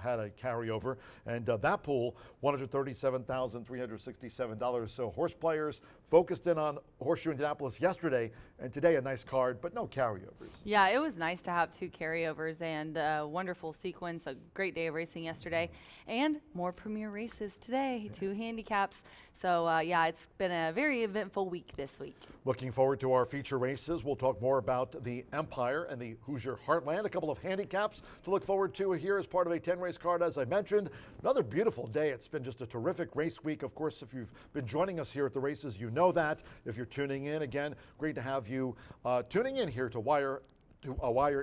had a carryover, and that pool, $137,367. So horse players focused in on Horseshoe Indianapolis yesterday, and today a nice card, but no carryovers. Yeah, it was nice to have 2 carryovers and a wonderful sequence, a great day of racing yesterday, and more premier races today, 2 handicaps. So yeah, it's been a very eventful week this week. Looking forward to our feature races. We'll talk more about the Empire and the Hoosier Heartland, a couple of handicaps to look forward to here as part of a 10-race card, as I mentioned. Another beautiful day. It's been just a terrific race week. Of course, if you've been joining us here at the races, you know that. If you're tuning in, again, great to have you tuning in here to Wire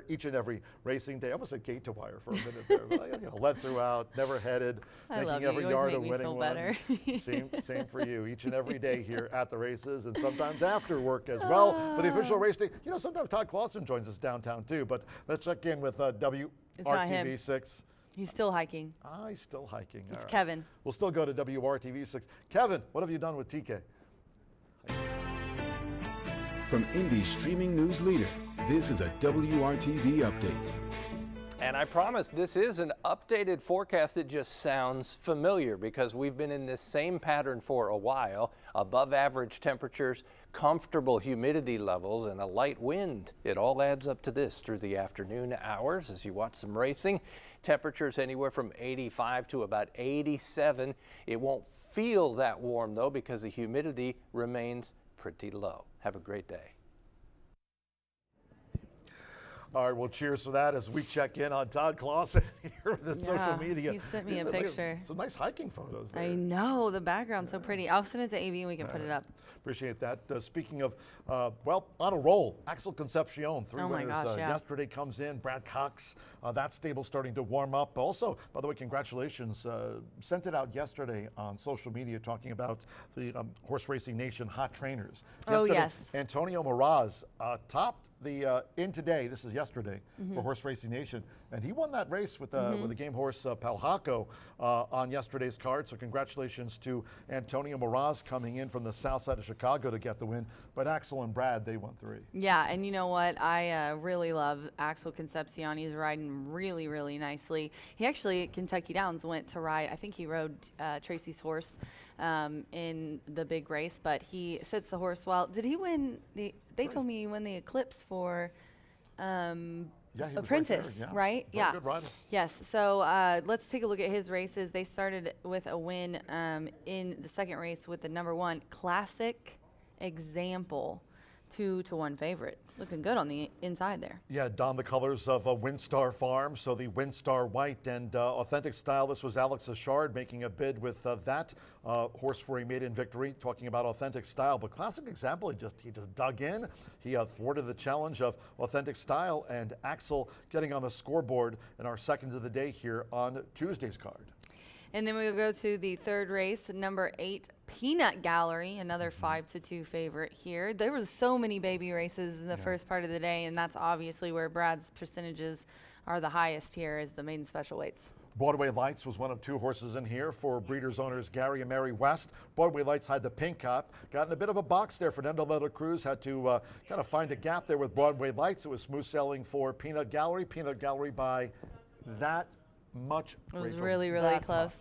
each and every racing day. I almost said gate to wire for a minute there. But, led throughout, never headed, making every yard a winning one. Same for you. Each and every day here at the races, and sometimes after work as well for the official race day. Sometimes Todd Clausen joins us downtown too. But let's check in with WRTV6. He's still hiking. He's still hiking. It's right. Kevin. We'll still go to WRTV6. Kevin, what have you done with TK? From Indy's streaming news leader, this is a WRTV update. And I promise this is an updated forecast. It just sounds familiar because we've been in this same pattern for a while. Above average temperatures, comfortable humidity levels, and a light wind. It all adds up to this through the afternoon hours as you watch some racing. Temperatures anywhere from 85 to about 87. It won't feel that warm though because the humidity remains pretty low. Have a great day. All right, well, cheers for that as we check in on Todd Clausen here with the social media. He sent me a picture. Some nice hiking photos there. I know, the background's so pretty. I'll send it to AV and we can put it up. Appreciate that. Speaking of, well, on a roll, Axel Concepcion, 3 winners yesterday comes in. Brad Cox, that stable starting to warm up. Also, by the way, congratulations. Sent it out yesterday on social media talking about the Horse Racing Nation hot trainers. Yesterday, yes. Antonio Moraz topped the in today. This is yesterday for Horse Racing Nation, and he won that race with the game horse Palhaco on yesterday's card. So congratulations to Antonio Moraz coming in from the south side of Chicago to get the win. But Axel and Brad, they won 3. Yeah, and you know what? I really love Axel Concepcion. He's riding really, really nicely. He actually at Kentucky Downs went to ride. I think he rode Tracy's horse in the big race, but he sits the horse well. Did he win the? They told me he won the Eclipse for Apprentice, right? Yeah. Good rider. Yes. So let's take a look at his races. They started with a win in the second race with the #1 Classic Example, 2-1 favorite. Looking good on the inside there. Yeah, donned the colors of Windstar Farm, so the Windstar White and Authentic Style. This was Alex Achard making a bid with that horse for a maiden victory, talking about Authentic Style. But Classic Example, he just dug in. He thwarted the challenge of Authentic Style, and Axel getting on the scoreboard in our seconds of the day here on Tuesday's card. And then we'll go to the third race, #8, Peanut Gallery, another 5-2 favorite here. There was so many baby races in the first part of the day, and that's obviously where Brad's percentages are the highest here as the maiden special weights. Broadway Lights was one of 2 horses in here for breeders owners Gary and Mary West. Broadway Lights had the pink cap. Got in a bit of a box there. Fernando Leda Cruz had to kind of find a gap there with Broadway Lights. It was smooth sailing for Peanut Gallery. Peanut Gallery by that much. It was really, really close.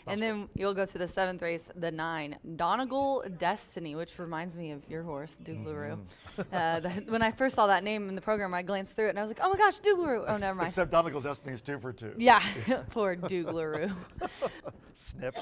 And then you'll go to the 7th race, the 9, Donegal Destiny, which reminds me of your horse, Douglaroo. When I first saw that name in the program, I glanced through it and I was like, oh my gosh, Douglaroo. Oh, never mind. Except Donegal Destiny is 2 for 2. Yeah, poor Douglaroo. Snip.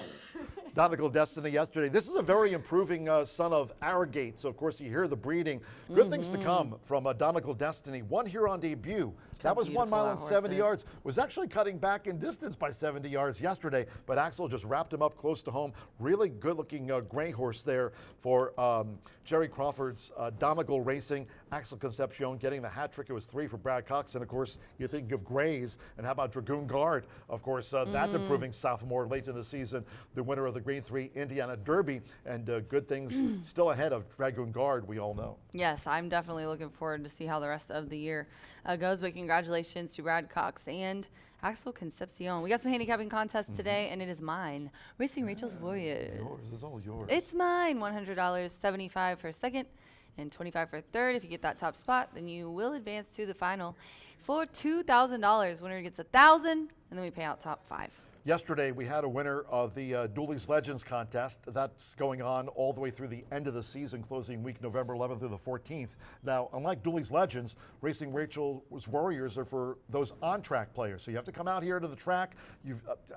Donegal Destiny yesterday. This is a very improving son of Arrogate. So, of course, you hear the breeding. Good things to come from Donegal Destiny. Won here on debut. That was 1 mile and 70 yards. Was actually cutting back in distance by 70 yards yesterday, but Axel just wrapped him up close to home. Really good-looking gray horse there for Jerry Crawford's Donegal Racing. Axel Concepcion getting the hat trick. It was 3 for Brad Cox. And, of course, you think of grays. And how about Dragoon Guard? Of course, that's improving sophomore late in the season, the winner of the Grade 3 Indiana Derby. And good things still ahead of Dragoon Guard, we all know. Yes, I'm definitely looking forward to see how the rest of the year goes. But congratulations to Brad Cox and Axel Concepcion. We got some handicapping contests today, and it is mine. Racing Rachel's Warriors. Yours. It's all yours. It's mine. $100, $75 for second, and $25 for third. If you get that top spot, then you will advance to the final for $2,000. Winner gets $1,000, and then we pay out top 5. Yesterday, we had a winner of the Dooley's Legends contest. That's going on all the way through the end of the season, closing week November 11th through the 14th. Now, unlike Dooley's Legends, Racing Rachel's Warriors are for those on-track players. So you have to come out here to the track,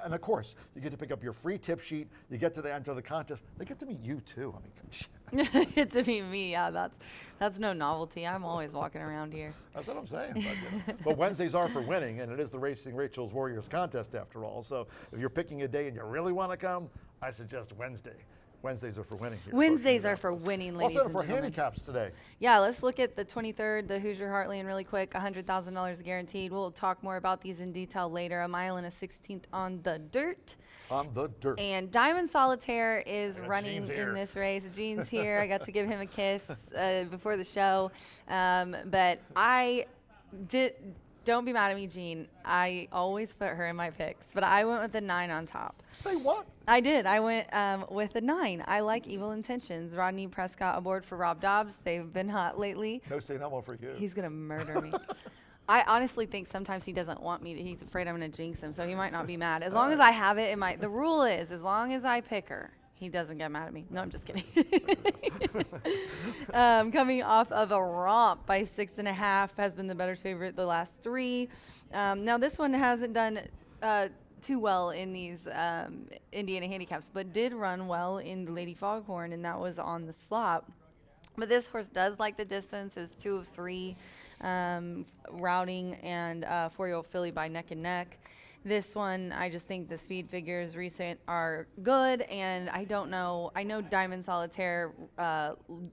and of course, you get to pick up your free tip sheet. You get to the end of the contest. They get to meet you too. I mean, Get to meet me. Yeah, that's no novelty. I'm always walking around here. that's what I'm saying. But Wednesdays are for winning, and it is the Racing Rachel's Warriors contest after all. So if you're picking a day and you really want to come, I suggest Wednesday. Wednesdays are for winning here. Wednesdays are for winning, ladies Also and for gentlemen. handicaps today. Yeah, let's look at the 23rd, the Hoosier Heartland really quick. $100,000 guaranteed. We'll talk more about these in detail later. A mile and a 16th on the dirt. On the dirt. And Diamond Solitaire is And running Gene's here. in this race. Gene's here. I got to give him a kiss before the show. But don't be mad at me, Gene. I always put her in my picks, but I went with a 9 on top. Say what? I did. I went with a 9. I like Evil Intentions. Rodney Prescott aboard for Rob Dobbs. They've been hot lately. No say no more for you. He's going to murder me. I honestly think sometimes he doesn't want me to. He's afraid I'm going to jinx him, so he might not be mad. As long as I have it, the rule is, as long as I pick her, he doesn't get mad at me. No, I'm just kidding. Coming off of a romp by 6.5, has been the better favorite the last 3. Now this one hasn't done too well in these Indiana handicaps, but did run well in the Lady Foghorn, and that was on the slop. But this horse does like the distance, is 2 of 3, routing, and 4-year-old filly by neck and neck. This one, I just think the speed figures recent are good, and I don't know. I know Diamond Solitaire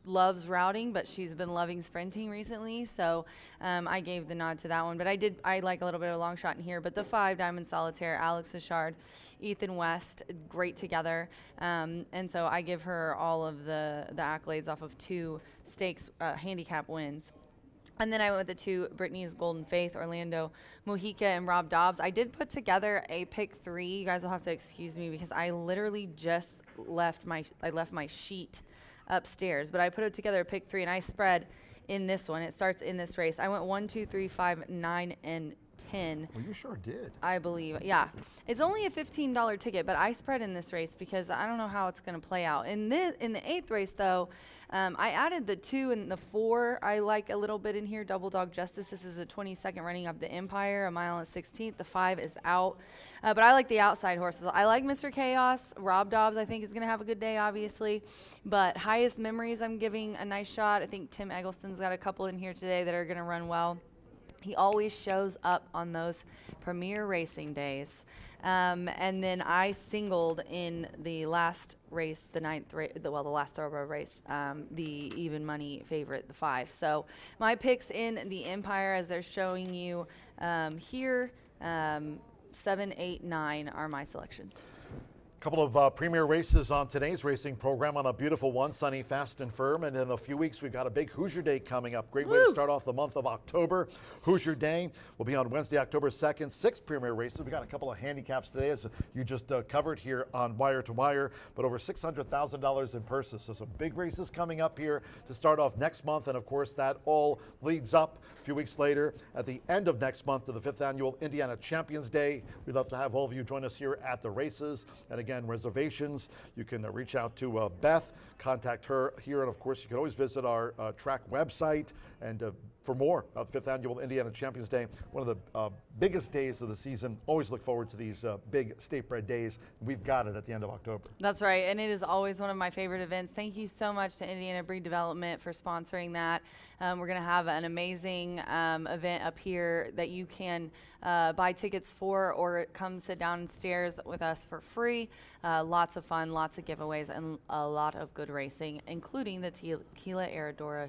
loves routing, but she's been loving sprinting recently, so I gave the nod to that one. But I like a little bit of a long shot in here. But the 5, Diamond Solitaire, Alex Ashard, Ethan West, great together, and so I give her all of the accolades off of 2 stakes handicap wins. And then I went with the 2, Brittany's Golden Faith, Orlando Mojica, and Rob Dobbs. I did put together a pick 3. You guys will have to excuse me because I literally just left my sheet upstairs. But I put it together a pick 3, and I spread in this one. It starts in this race. I went 1, 2, 3, 5, 9, and 10. Well, you sure did. I believe, yeah. It's only a $15 ticket, but I spread in this race because I don't know how it's going to play out. In the 8th race, though, I added the 2 and the 4. I like a little bit in here. Double Dog Justice. This is the 22nd running of the Empire, a mile and 16th. The 5 is out, but I like the outside horses. I like Mr. Chaos. Rob Dobbs, I think, is going to have a good day, obviously. But Highest Memories, I'm giving a nice shot. I think Tim Eggleston's got a couple in here today that are going to run well. He always shows up on those premier racing days. And then I singled in the last race, the last thoroughbred race, the even money favorite, the 5. So my picks in the Empire, as they're showing you here, 7, 8, 9 are my selections. Couple of premier races on today's racing program on a beautiful one, sunny, fast, and firm. And in a few weeks, we've got a big Hoosier Day coming up. Great way to start off the month of October. Hoosier Day will be on Wednesday, October 2nd. 6 premier races. We got a couple of handicaps today, as you just covered here on Wire to Wire. But over $600,000 in purses. So some big races coming up here to start off next month. And of course, that all leads up a few weeks later at the end of next month to the 5th annual Indiana Champions Day. We'd love to have all of you join us here at the races. And again, reservations, you can reach out to Beth, contact her here, and of course you can always visit our track website and for more of 5th Annual Indiana Champions Day, one of the biggest days of the season. Always look forward to these big state bred days. We've got it at the end of October. That's right, and it is always one of my favorite events. Thank you so much to Indiana Breed Development for sponsoring that. We're going to have an amazing event up here that you can buy tickets for, or come sit downstairs with us for free. Lots of fun, lots of giveaways, and a lot of good racing, including the Tequila Aradora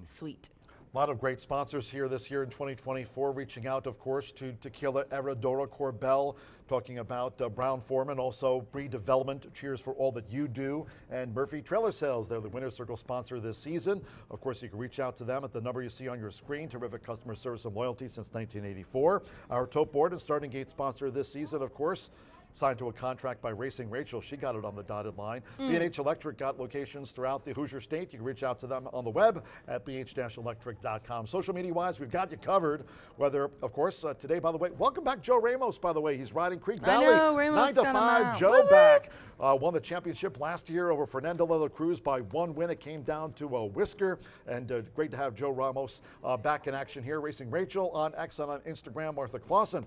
Suite. A lot of great sponsors here this year in 2024, reaching out, of course, to Tequila Aradora Corbel, talking about Brown Foreman, also Breed Development. Cheers for all that you do. And Murphy Trailer Sales, they're the Winner's Circle sponsor this season. Of course, you can reach out to them at the number you see on your screen. Terrific customer service and loyalty since 1984. Our tote board and starting gate sponsor this season, of course, signed to a contract by Racing Rachel. She got it on the dotted line. B&H Electric got locations throughout the Hoosier State. You can reach out to them on the web at bh-electric.com. Social media-wise, we've got you covered. Whether, of course, today, by the way, welcome back Joe Ramos, by the way. He's riding Creek Valley. I know, Ramos 9 to got him 5, out. Joe Woo-hoo! back. Won the championship last year over Fernando de la Cruz by 1 win. It came down to a whisker, and great to have Joe Ramos back in action here. Racing Rachel on X and on Instagram. Martha Clausen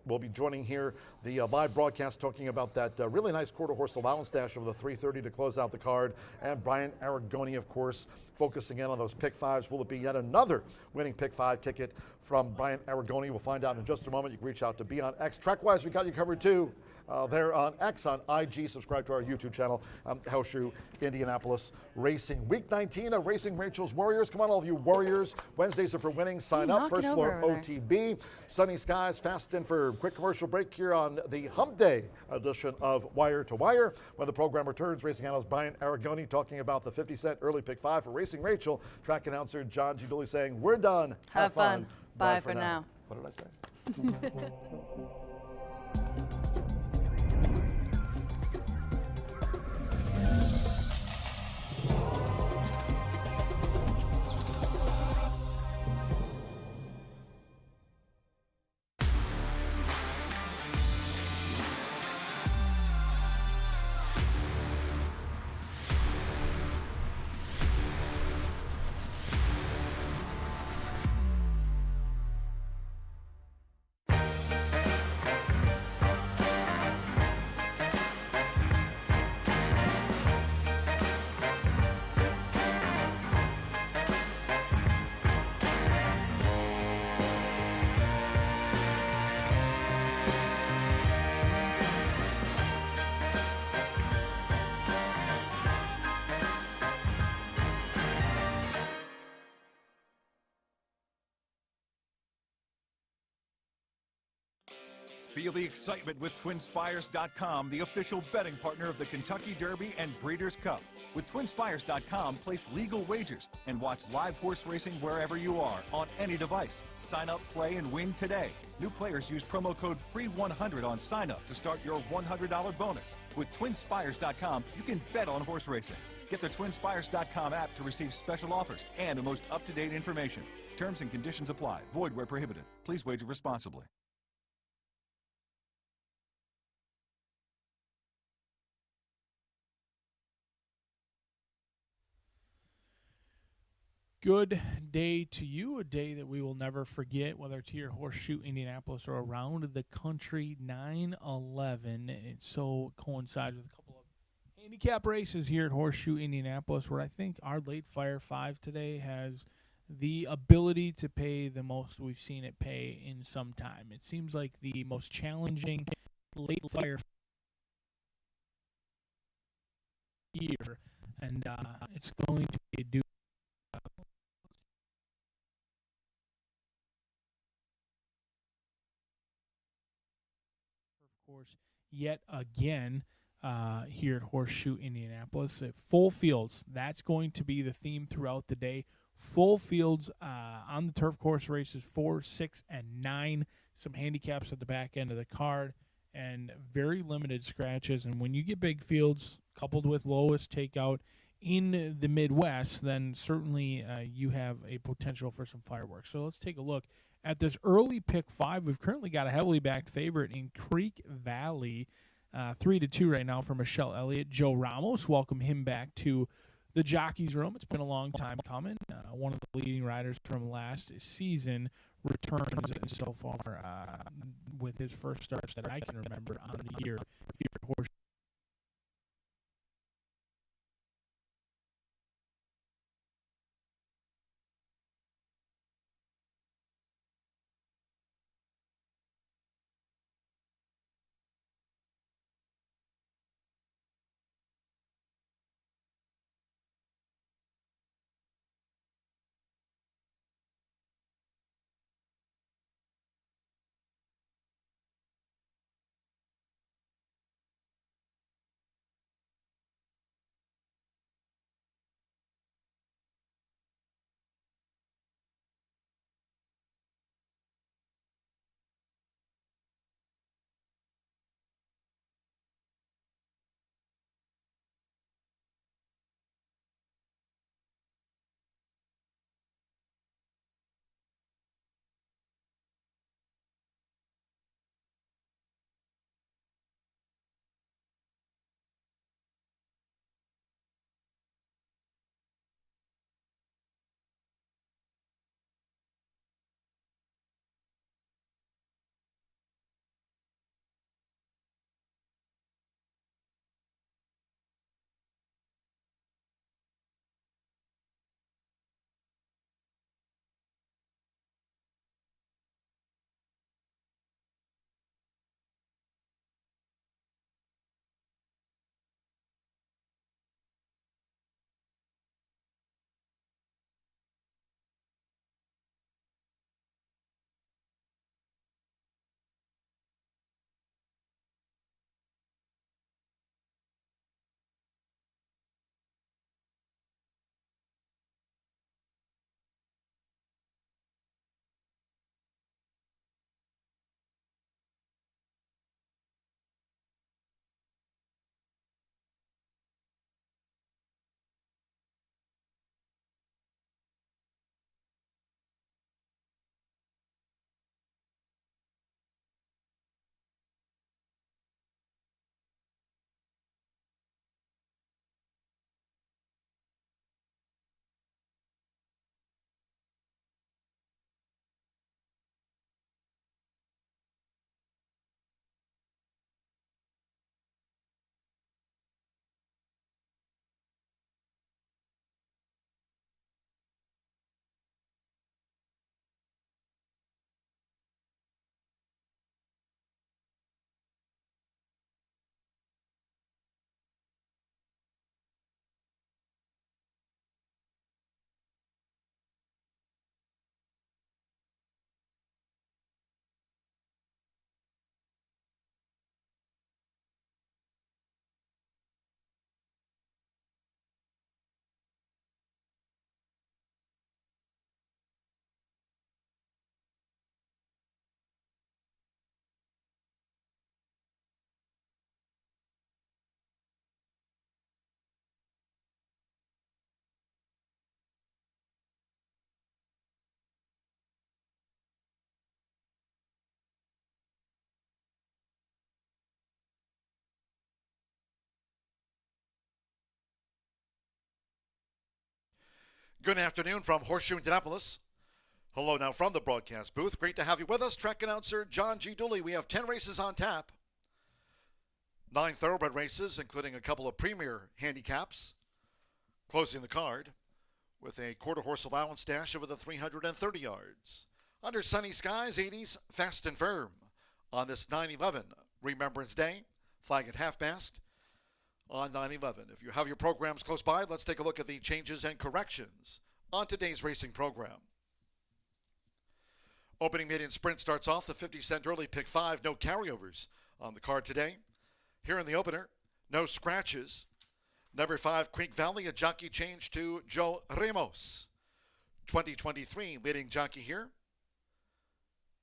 will be joining here the live broadcast, talking about that really nice quarter horse allowance dash over the 330 to close out the card. And Brian Aragoni, of course, focusing in on those pick fives. Will it be yet another winning pick five ticket from Brian Aragoni? We'll find out in just a moment. You can reach out to be on X. Track-wise, we got you covered too. There on X, on IG. Subscribe to our YouTube channel, Horseshoe Indianapolis Racing. Week 19 of Racing Rachel's Warriors. Come on, all of you Warriors. Wednesdays are for winning. Sign up. First floor OTB. Sunny skies. Fast in for a quick commercial break here on the Hump Day edition of Wire to Wire. When the program returns, racing analyst Brian Aragoni talking about the 50-cent early pick five for Racing Rachel. Track announcer John G. Dooley saying, we're done. Have fun. Bye for now. What did I say? Feel the excitement with TwinSpires.com, the official betting partner of the Kentucky Derby and Breeders' Cup. With TwinSpires.com, place legal wagers and watch live horse racing wherever you are on any device. Sign up, play, and win today. New players use promo code FREE100 on sign up to start your $100 bonus. With TwinSpires.com, you can bet on horse racing. Get the TwinSpires.com app to receive special offers and the most up-to-date information. Terms and conditions apply. Void where prohibited. Please wager responsibly. Good day to you, a day that we will never forget, whether it's here at Horseshoe Indianapolis or around the country. 9/11. It so coincides with a couple of handicap races here at Horseshoe Indianapolis, where I think our late Fire 5 today has the ability to pay the most we've seen it pay in some time. It seems like the most challenging late Fire year, and it's going to be a do. Of course, yet again here at Horseshoe Indianapolis, at full fields. That's going to be the theme throughout the day. Full fields on the turf course races 4, 6, and 9. Some handicaps at the back end of the card, and very limited scratches. And when you get big fields coupled with lowest takeout in the Midwest, then certainly you have a potential for some fireworks. So let's take a look at this early pick 5. We've currently got a heavily backed favorite in Creek Valley, 3-2 right now for Michelle Elliott. Joe Ramos, welcome him back to the jockey's room. It's been a long time coming. One of the leading riders from last season returns so far with his first starts that I can remember on the year here at Horseshoe. Good afternoon from Horseshoe Indianapolis. Hello now from the broadcast booth. Great to have you with us. Track announcer John G. Dooley. We have 10 races on tap. 9 thoroughbred races, including a couple of premier handicaps. Closing the card with a quarter horse allowance dash over the 330 yards. Under sunny skies, 80s, fast and firm. On this 9/11 Remembrance Day, flag at half-mast on 9/11. If you have your programs close by, let's take a look at the changes and corrections on today's racing program. Opening maiden sprint starts off the 50-cent early pick 5, no carryovers on the card today. Here in the opener, no scratches. Number 5, Creek Valley, a jockey change to Joe Ramos. 2023 leading jockey here.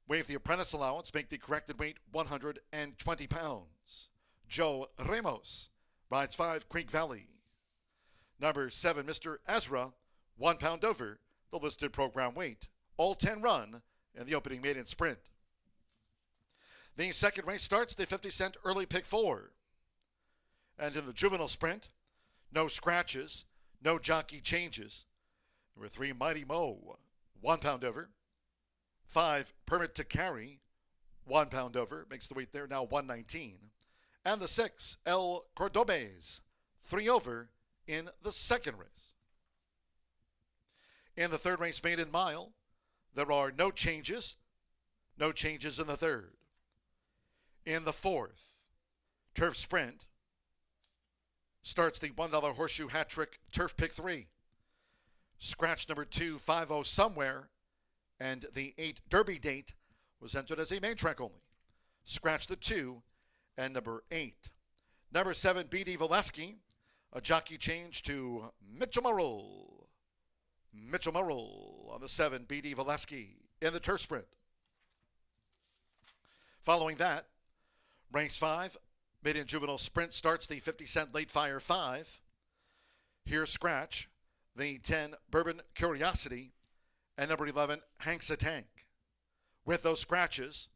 Waive the apprentice allowance, make the corrected weight 120 pounds. Joe Ramos rides 5, Creek Valley. Number 7, Mr. Ezra, 1 pound over the listed program weight. All 10 run in the opening maiden sprint. The second race starts the 50-cent early pick 4. And in the juvenile sprint, no scratches, no jockey changes. Number 3, Mighty Mo, 1 pound over. 5, Permit to Carry, 1 pound over, makes the weight there now 119. And the 6, El Cordobes, 3 over in the second race. In the third race, maiden mile, there are no changes in the third. In the fourth, turf sprint, starts the $1 horseshoe hat trick turf pick 3. Scratch number 2, 5-0 somewhere, and the 8 Derby date was entered as a main track only. Scratch the 2 and number 8. Number 7, B.D. Valesky, a jockey change to Mitchell Merrill. Mitchell Merrill on the 7, B.D. Valesky in the turf sprint. Following that, race 5, maiden juvenile sprint starts the 50-cent late fire 5. Here scratch the 10 Bourbon Curiosity and number 11 Hanks a Tank. With those scratches,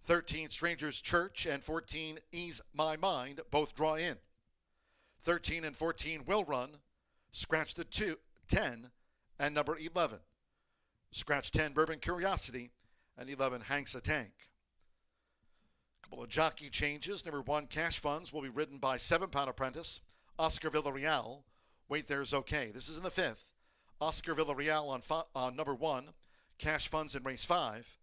13 Strangers Church and 14 Ease My Mind both draw in. 13 and 14 will run. Scratch the 10 and number 11. Scratch 10 Bourbon Curiosity and 11 Hanks a Tank. Couple of jockey changes. Number 1, Cash Funds will be ridden by 7-pound apprentice Oscar Villarreal. Weight there is okay. This is in the 5th. Oscar Villarreal on number 1. Cash Funds in race 5.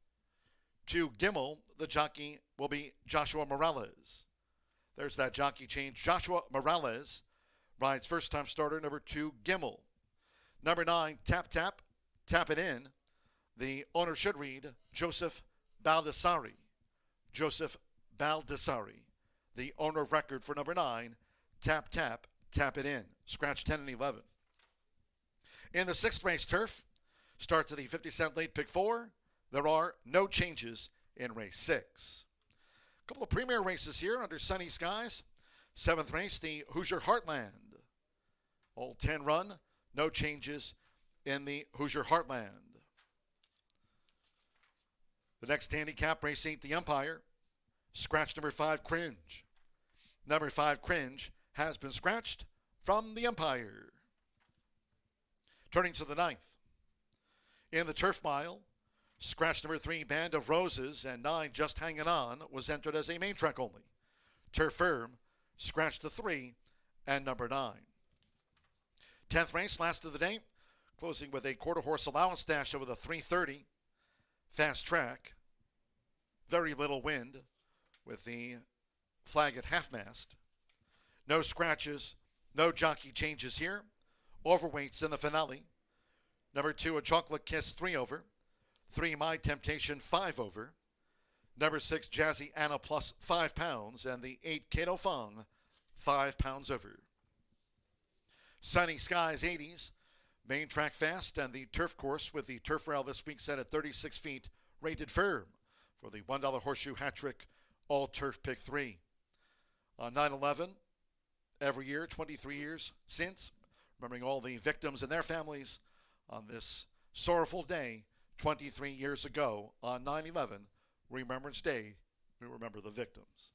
2, Gimmel. The jockey will be Joshua Morales. There's that jockey change. Joshua Morales rides first-time starter number 2, Gimmel. Number 9, Tap Tap, Tap It In. The owner should read Joseph Baldessari. Joseph Baldessari, the owner of record for number 9, Tap Tap, Tap It In. Scratch 10 and 11. In the 6th race turf, starts at the 50-cent late pick 4. There are no changes in race 6. A couple of premier races here under sunny skies. 7th race, the Hoosier Heartland. All 10 run, no changes in the Hoosier Heartland. The next handicap, race 8, the Empire. Scratch number 5, Cringe. Number 5, Cringe, has been scratched from the Empire. Turning to the 9th. In the turf mile, scratch number 3, Band of Roses, and 9, Just Hanging On, was entered as a main track only. Turf firm, scratch the 3 and number 9. 10th race, last of the day, closing with a quarter horse allowance dash over the 330. Fast track, very little wind with the flag at half-mast. No scratches, no jockey changes here. Overweights in the finale. Number 2, A Chocolate Kiss, 3 over. 3, My Temptation, 5 over. Number 6, Jazzy Anna plus 5 pounds. And the 8, Kato Fung, 5 pounds over. Sunny skies, 80s. Main track fast, and the turf course with the turf rail this week set at 36 feet, rated firm for the $1 horseshoe hat trick, all turf pick 3. On 9/11, every year, 23 years since, remembering all the victims and their families on this sorrowful day 23 years ago on 9/11, Remembrance Day, we remember the victims.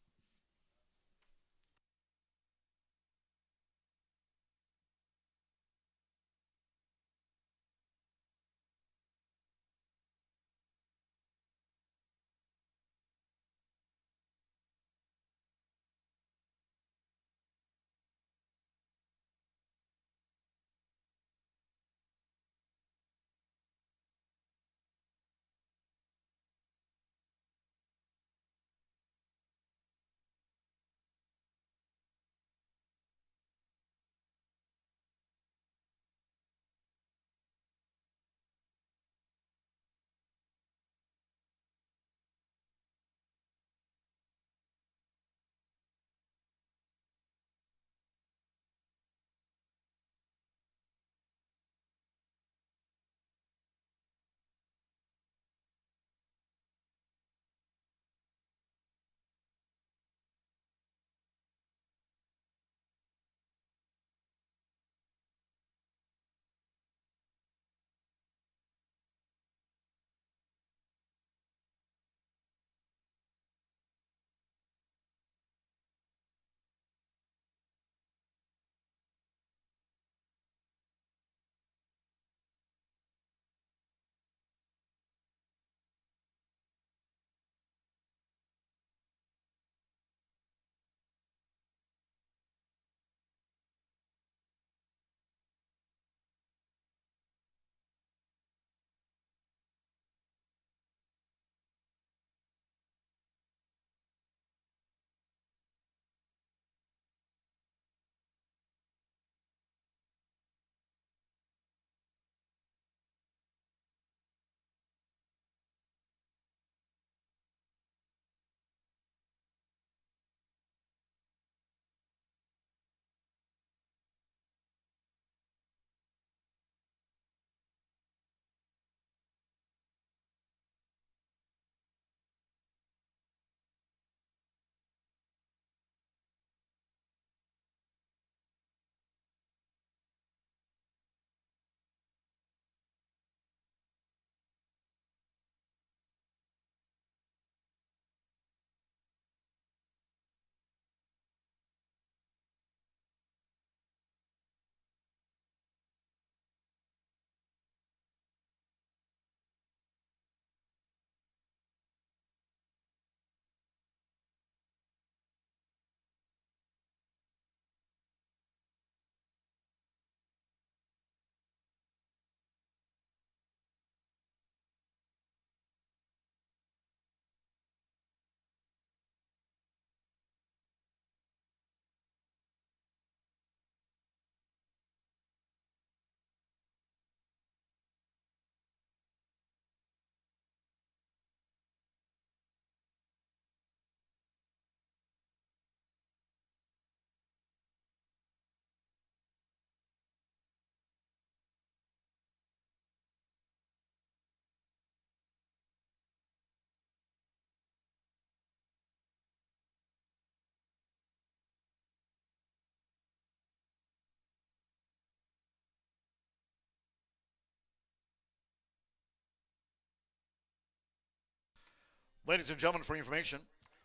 Ladies and gentlemen, for your information,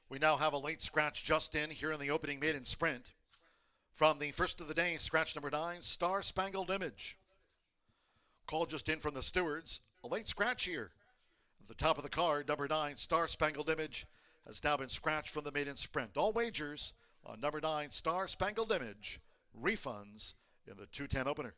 we now have a late scratch just in here in the opening maiden sprint. From the first of the day, scratch number 9, Star Spangled Image. Call just in from the stewards. A late scratch here. At the top of the card, number 9, Star Spangled Image, has now been scratched from the maiden sprint. All wagers on number 9, Star Spangled Image. Refunds in the 210 opener.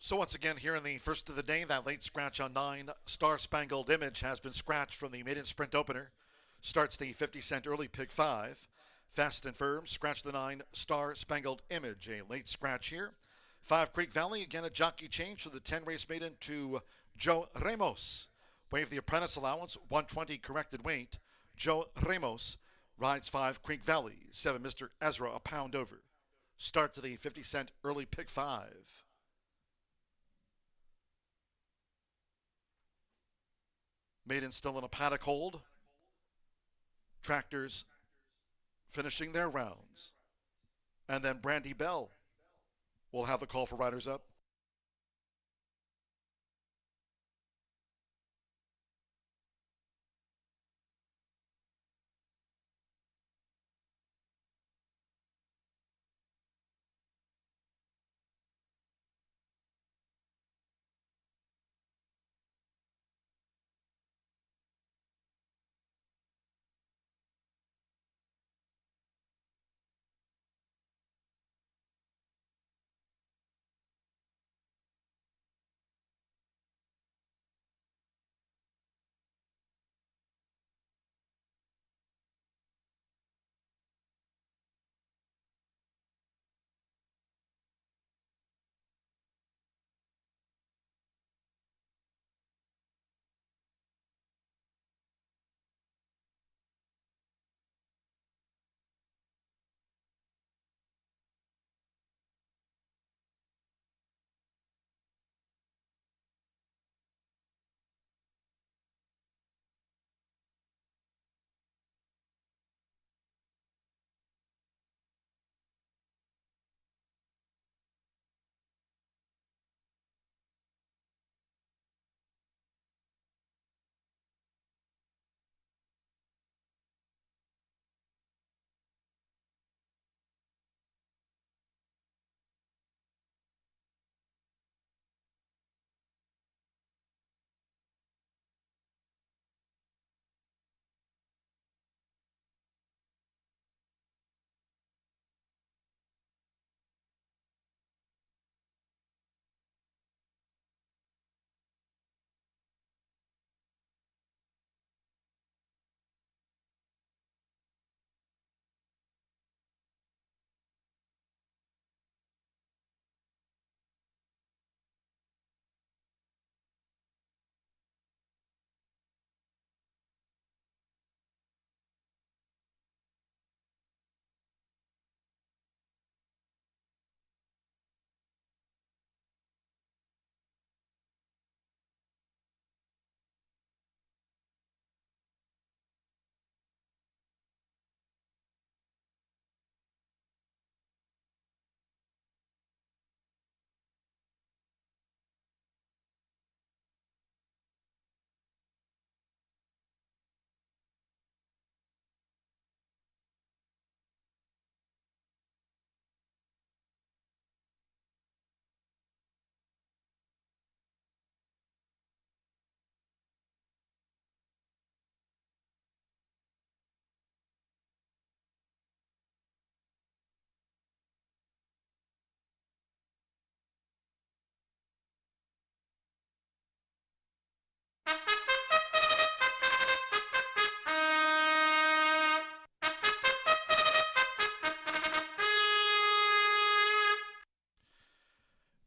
So once again, here in the first of the day, that late scratch on 9, Star Spangled Image, has been scratched from the maiden sprint opener. Starts the 50-cent early pick 5. Fast and Firm, scratch the 9, Star Spangled Image. A late scratch here. 5 Creek Valley, again a jockey change for the 10 race maiden to Joe Ramos. Waive the apprentice allowance, 120 corrected weight. Joe Ramos rides 5 Creek Valley. 7 Mr. Ezra, a pound over. Starts the 50-cent early pick 5. Maiden still in a paddock hold. Tractors finishing their rounds. And then Brandy Bell will have the call for riders up.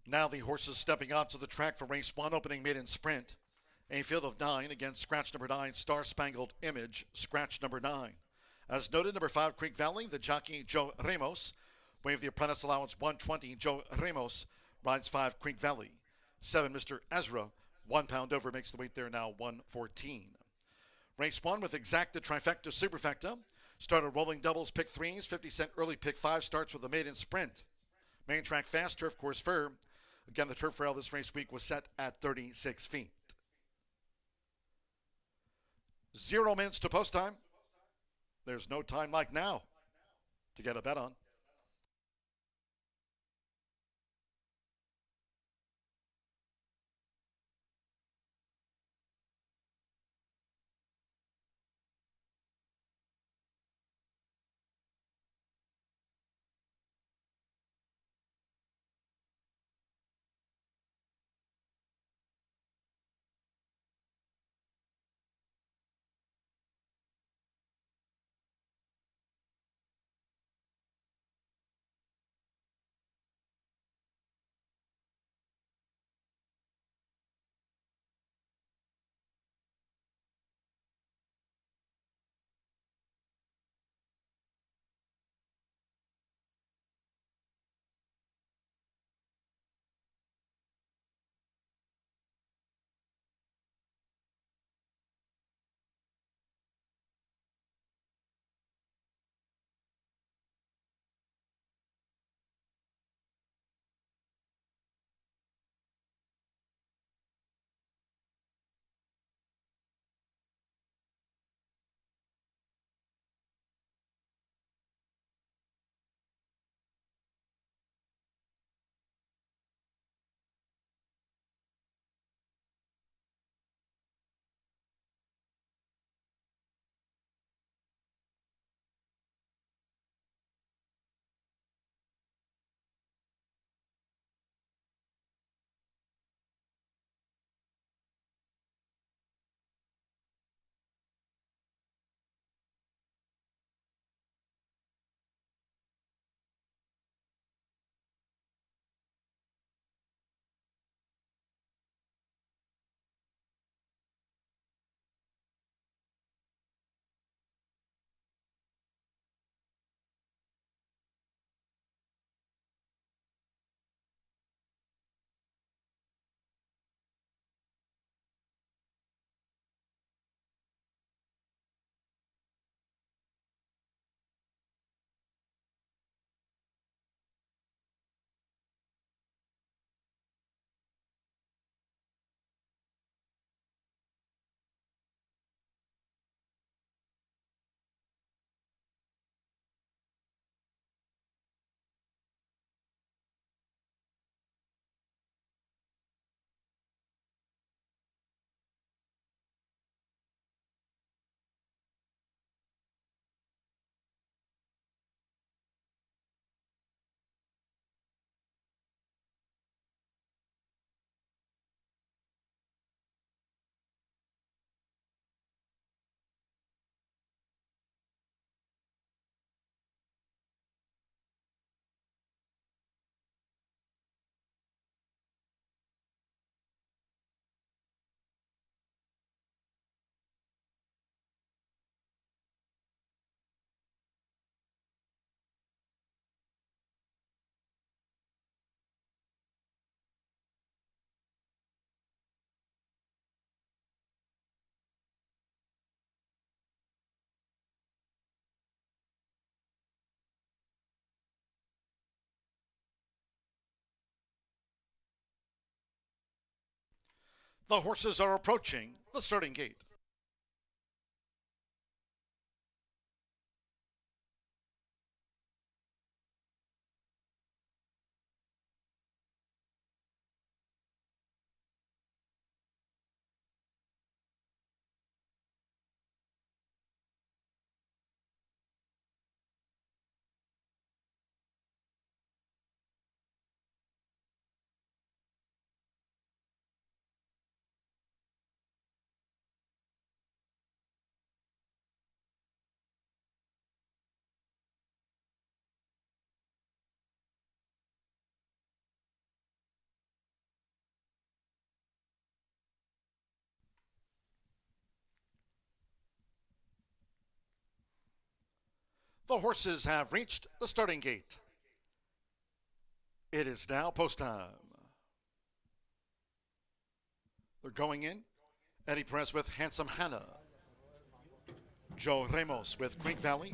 Now the horses stepping onto the track for race 1, opening maiden sprint. A field of 9 against scratch number 9, Star Spangled Image, scratch number 9. As noted, number 5, Creek Valley, the jockey Joe Ramos. Wave the apprentice allowance 120, Joe Ramos rides 5, Creek Valley. 7, Mr. Ezra, 1 pound over, makes the weight there now 114. Race 1 with exacta, trifecta, superfecta. Started rolling doubles, pick 3s, 50 cent early pick 5 starts with a maiden sprint. Main track fast, turf course fair. Again, the turf rail this race week was set at 36 feet. 0 minutes to post time. There's no time like now to get a bet on. The horses are approaching the starting gate. The horses have reached the starting gate. It is now post time. They're going in. Eddie Perez with Handsome Hannah. Joe Ramos with Creek Valley.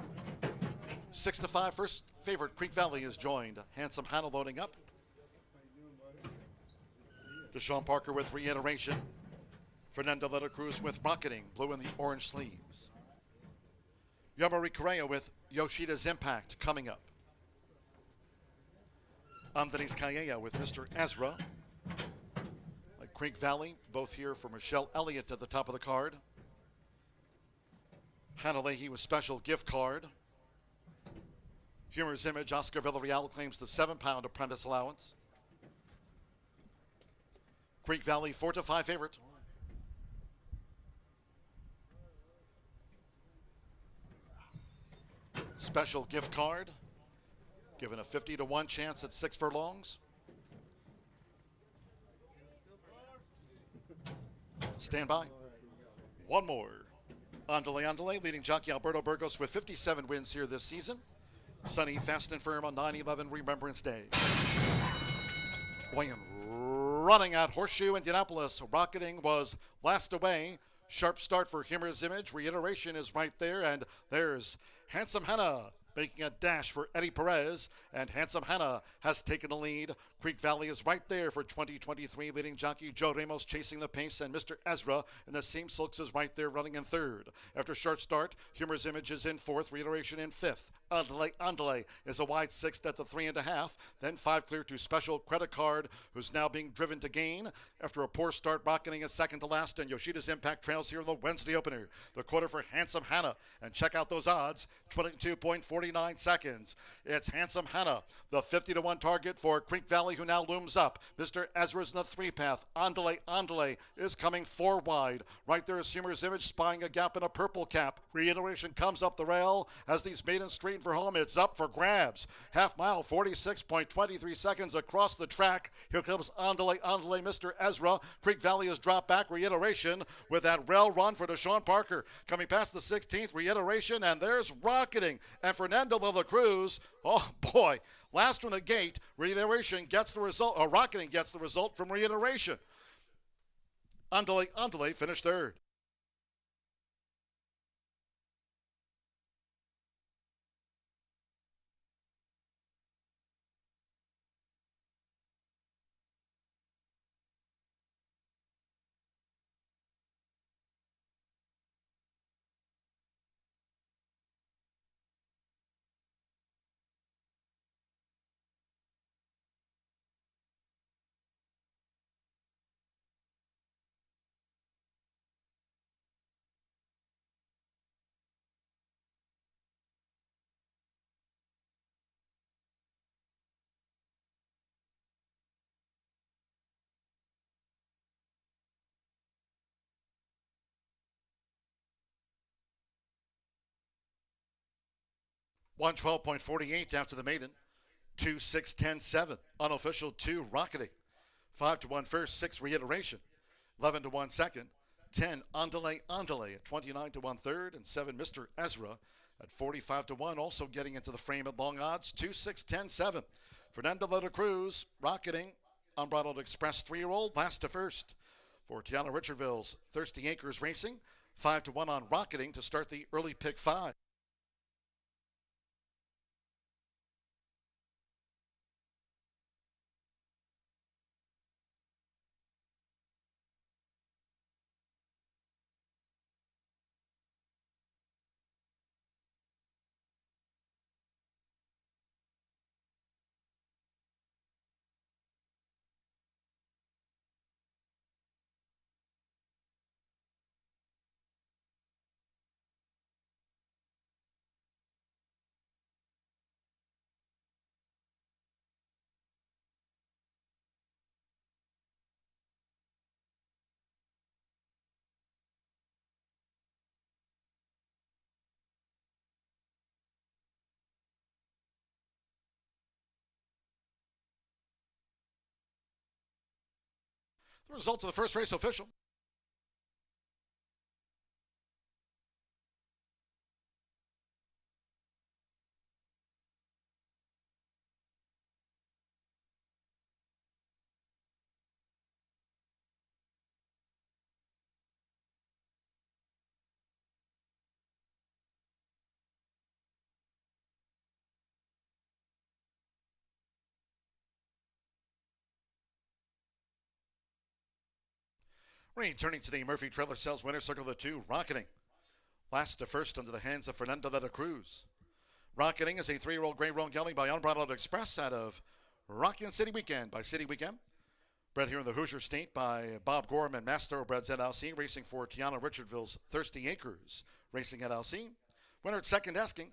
6-5, first favorite Creek Valley is joined. Handsome Hannah loading up. Deshaun Parker with Reiteration. Fernando Letta Cruz with Rocketing, blue in the orange sleeves. Yamari Correa with Yoshida's Impact coming up. Andres Calleja with Mr. Ezra. Like Creek Valley, both here for Michelle Elliott at the top of the card. Hannah Leahy with Special Gift Card. Humor's Image, Oscar Villarreal claims the 7-pound apprentice allowance. Creek Valley 4-5 favorite. Special Gift Card, given a 50-1 chance at 6 furlongs. Stand by. One more. Andale, leading jockey Alberto Burgos with 57 wins here this season. Sunny, fast and firm on 9/11 Remembrance Day. William running at Horseshoe Indianapolis. Rocketing was last away. Sharp start for Humor's Image. Reiteration is right there, and there's Handsome Hannah making a dash for Eddie Perez, and Handsome Hannah has taken the lead. Creek Valley is right there for 2023, leading jockey Joe Ramos chasing the pace, and Mr. Ezra in the same silks is right there running in third. After short start, Humor's Image is in fourth, Reiteration in fifth. Andale is a wide sixth at the 3.5, then 5 clear to Special Credit Card, who's now being driven to gain. After a poor start, Rocketing is second to last, and Yoshida's Impact trails here in the Wednesday opener. The quarter for Handsome Hannah, and check out those odds, 22.49 seconds. It's Handsome Hannah, the 50-1 target for Creek Valley, who now looms up. Mr. Ezra's in the 3-path. Andale is coming 4 wide. Right there is Humor's Image spying a gap in a purple cap. Reiteration comes up the rail as these maidens straighten for home. It's up for grabs. Half mile, 46.23 seconds across the track. Here comes Andale, Mr. Ezra. Creek Valley has dropped back. Reiteration with that rail run for Deshaun Parker. Coming past the 16th, Reiteration, and there's Rocketing. And Fernando de la Cruz, oh boy, last from the gate. Reiteration gets the result, or Rocketing gets the result from Reiteration. Andale finished third. One 12.48 after the maiden. 2-6-10-7. Unofficial 2 Rocketing. 5-1 first, 6 Reiteration. 11-1 second. 10 Andale at 29-1 third, and 7 Mr. Ezra at 45-1. Also getting into the frame at long odds. 2-6-10-7. Fernando Letta Cruz, Rocketing, Unbridled Express 3-year-old, last to first. For Tiana Richardville's Thirsty Acres Racing, 5-1 on Rocketing to start the early pick 5. The results of the first race official. Returning to the Murphy Trailer Sales Winner Circle of the Two, Rocketing. Last to first into the hands of Fernando de la Cruz. Rocketing is a 3-year-old Gray Roan Gelding by Unbridled Express out of Rockin' City Weekend by City Weekend. Bred here in the Hoosier State by Bob Gorham and Mass Thoroughbreds LLC, racing for Tiana Richardville's Thirsty Acres Racing LLC. Winner at second asking.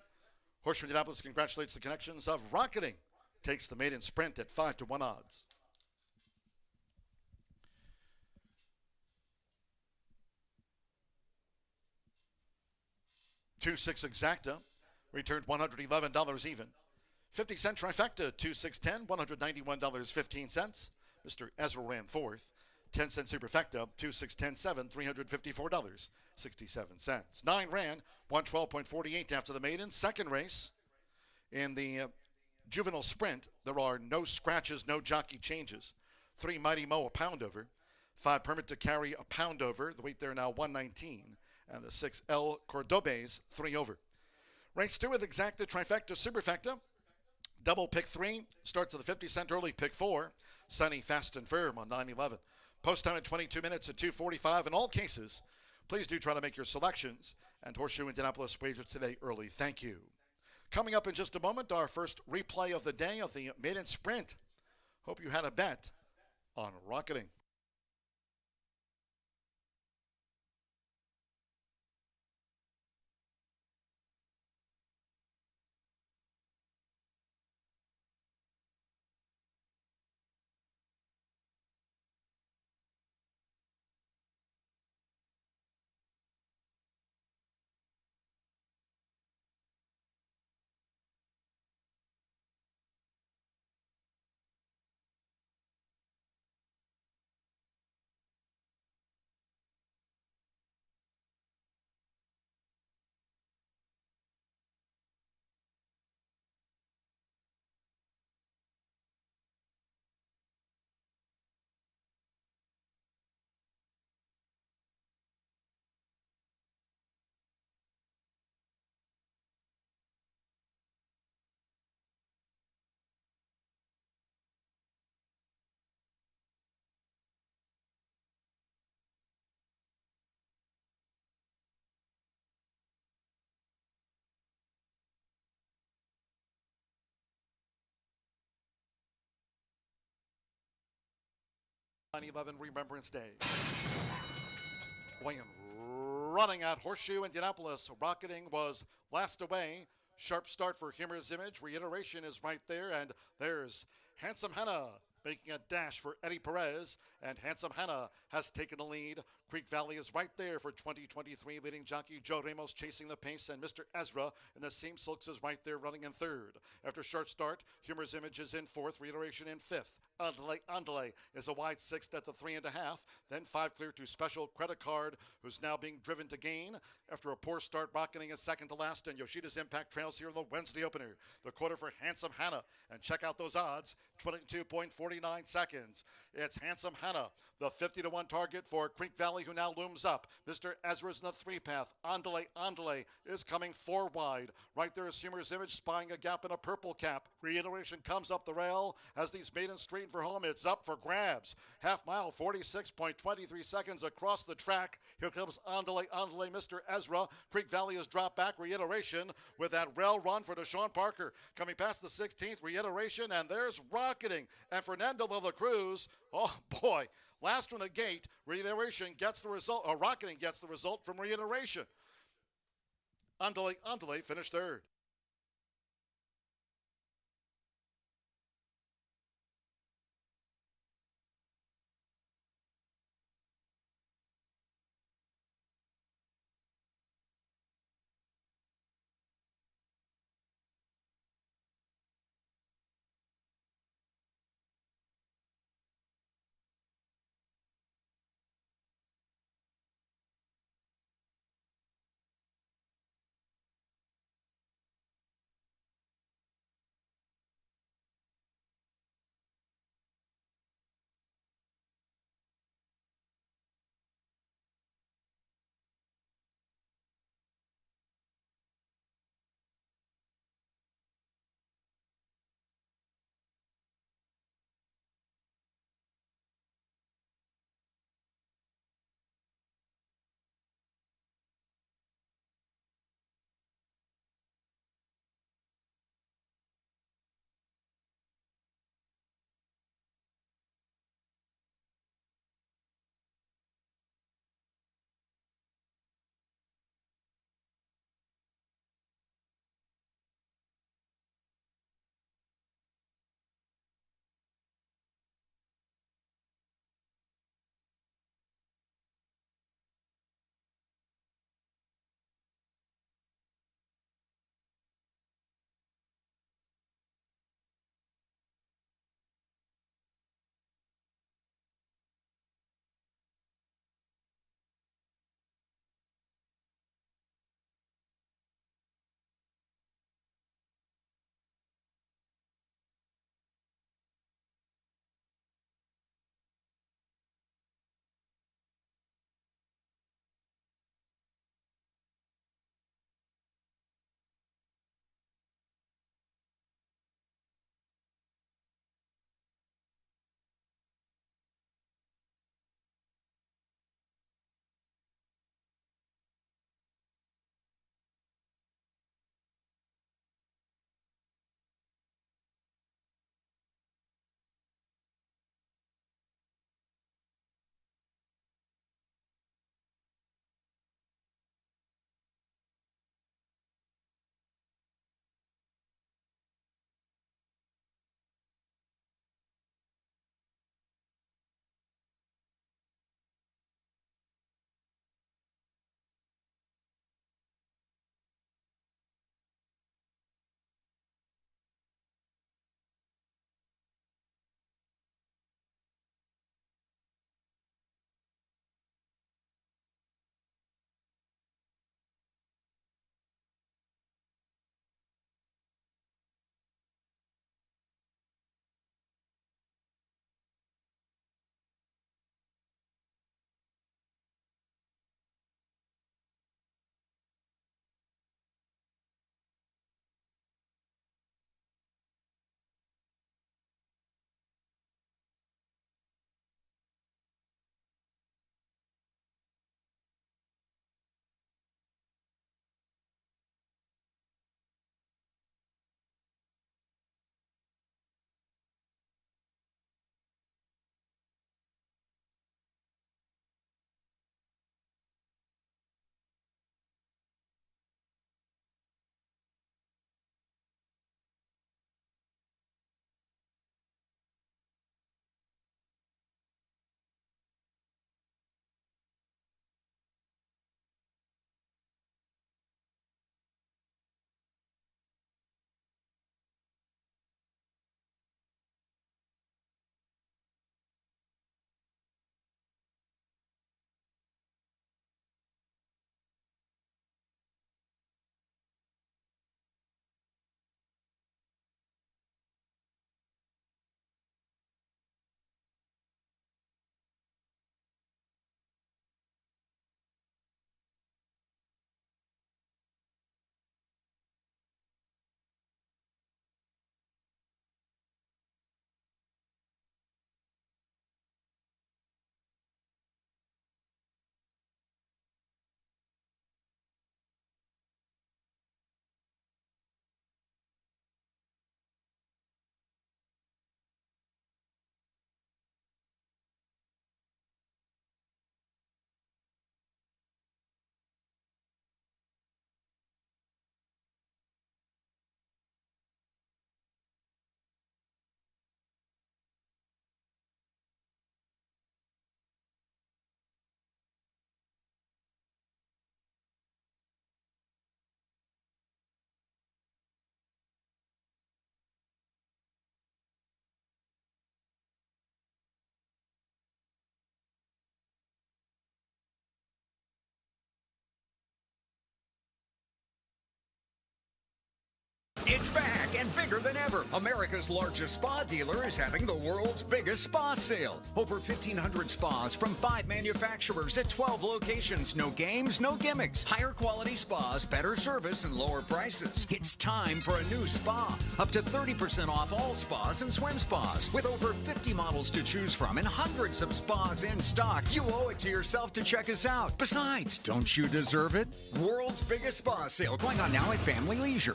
Horseshoe Indianapolis congratulates the connections of Rocketing. Takes the maiden sprint at 5-1 odds. $2-6 exacta, returned $111 even. 50-cent trifecta, 2-6-10, $191.15. Mr. Ezra ran fourth. 10-cent superfecta, 2-6-10-7, $354.67. 9 ran, 112.48 after the maiden. Second race in the juvenile sprint. There are no scratches, no jockey changes. 3 Mighty Mo, a pound over. 5 Permit to Carry, a pound over. The weight there now 119. And the 6 El Cordobes, 3 over. Race 2 with exacta, trifecta, superfecta. Double pick 3, starts at the 50-cent early, pick 4. Sunny, Fast and Firm on 9-11. Post time at 22 minutes at 2:45. In all cases, please do try to make your selections. And Horseshoe Indianapolis wagers today early. Thank you. Coming up in just a moment, our first replay of the day of the maiden sprint. Hope you had a bet on Rocketing. (9/11) Remembrance Day. Weighing running at Horseshoe Indianapolis. Rocketing was last away. Sharp start for Humor's Image. Reiteration is right there. And there's Handsome Hannah making a dash for Eddie Perez. And Handsome Hannah has taken the lead. Creek Valley is right there for 2023. Leading jockey Joe Ramos chasing the pace. And Mr. Ezra in the same silks is right there running in third. After short start, Humor's Image is in fourth. Reiteration in fifth. Andale is a wide sixth at the 3.5. Then 5 clear to Special Credit Card, who's now being driven to gain. After a poor start, Rocketing is second to last, and Yoshida's Impact trails here in the Wednesday opener. The quarter for Handsome Hannah. And check out those odds, 22.49 seconds. It's Handsome Hannah, the 50-1 target for Creek Valley, who now looms up. Mr. Ezra's in the 3-path. Andale is coming 4 wide. Right there is Humor's Image spying a gap in a purple cap. Reiteration comes up the rail as these maidens straighten for home. It's up for grabs. Half mile, 46.23 seconds across the track. Here comes Andale, Mr. Ezra. Creek Valley has dropped back. Reiteration with that rail run for Deshaun Parker. Coming past the 16th, Reiteration, and there's Rocketing. And Fernando de la Cruz, oh boy, last from the gate. Reiteration gets the result, or Rocketing gets the result from Reiteration. Andale finished third. It's back and bigger than ever. America's largest spa dealer is having the world's biggest spa sale. Over 1,500 spas from 5 manufacturers at 12 locations. No games, no gimmicks. Higher quality spas, better service, and lower prices. It's time for a new spa. Up to 30% off all spas and swim spas. With over 50 models to choose from and hundreds of spas in stock, you owe it to yourself to check us out. Besides, don't you deserve it? World's biggest spa sale going on now at Family Leisure.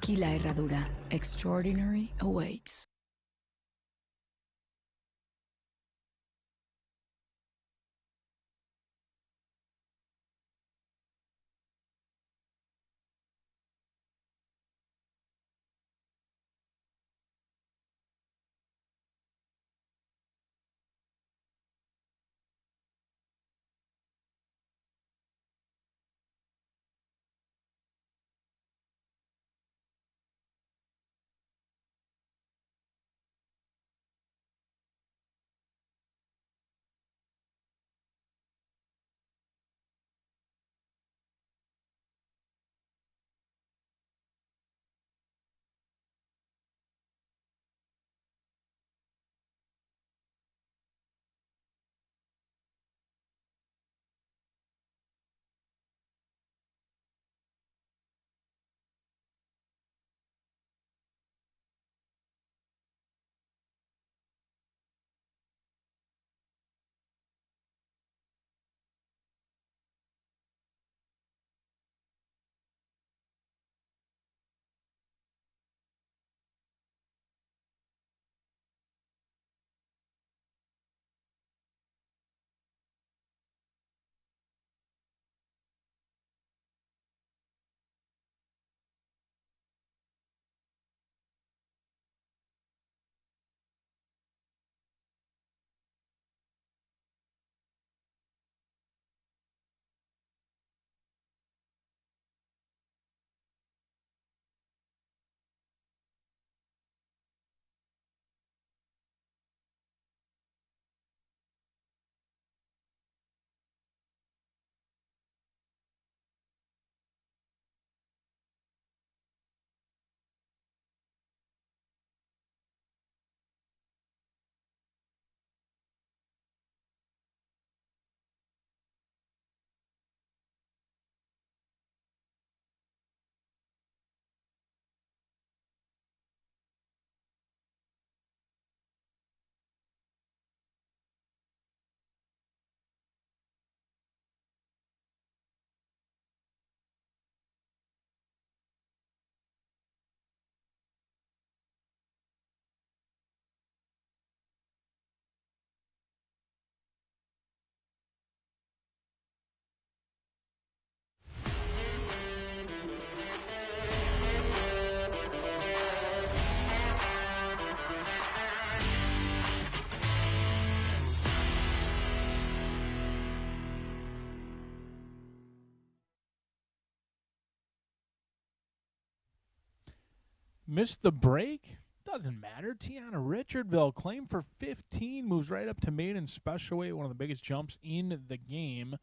Tequila Herradura. Extraordinary awaits. Missed the break? Doesn't matter. Tiana Richardville, claim for 15, moves right up to maiden special weight, one of the biggest jumps in the game,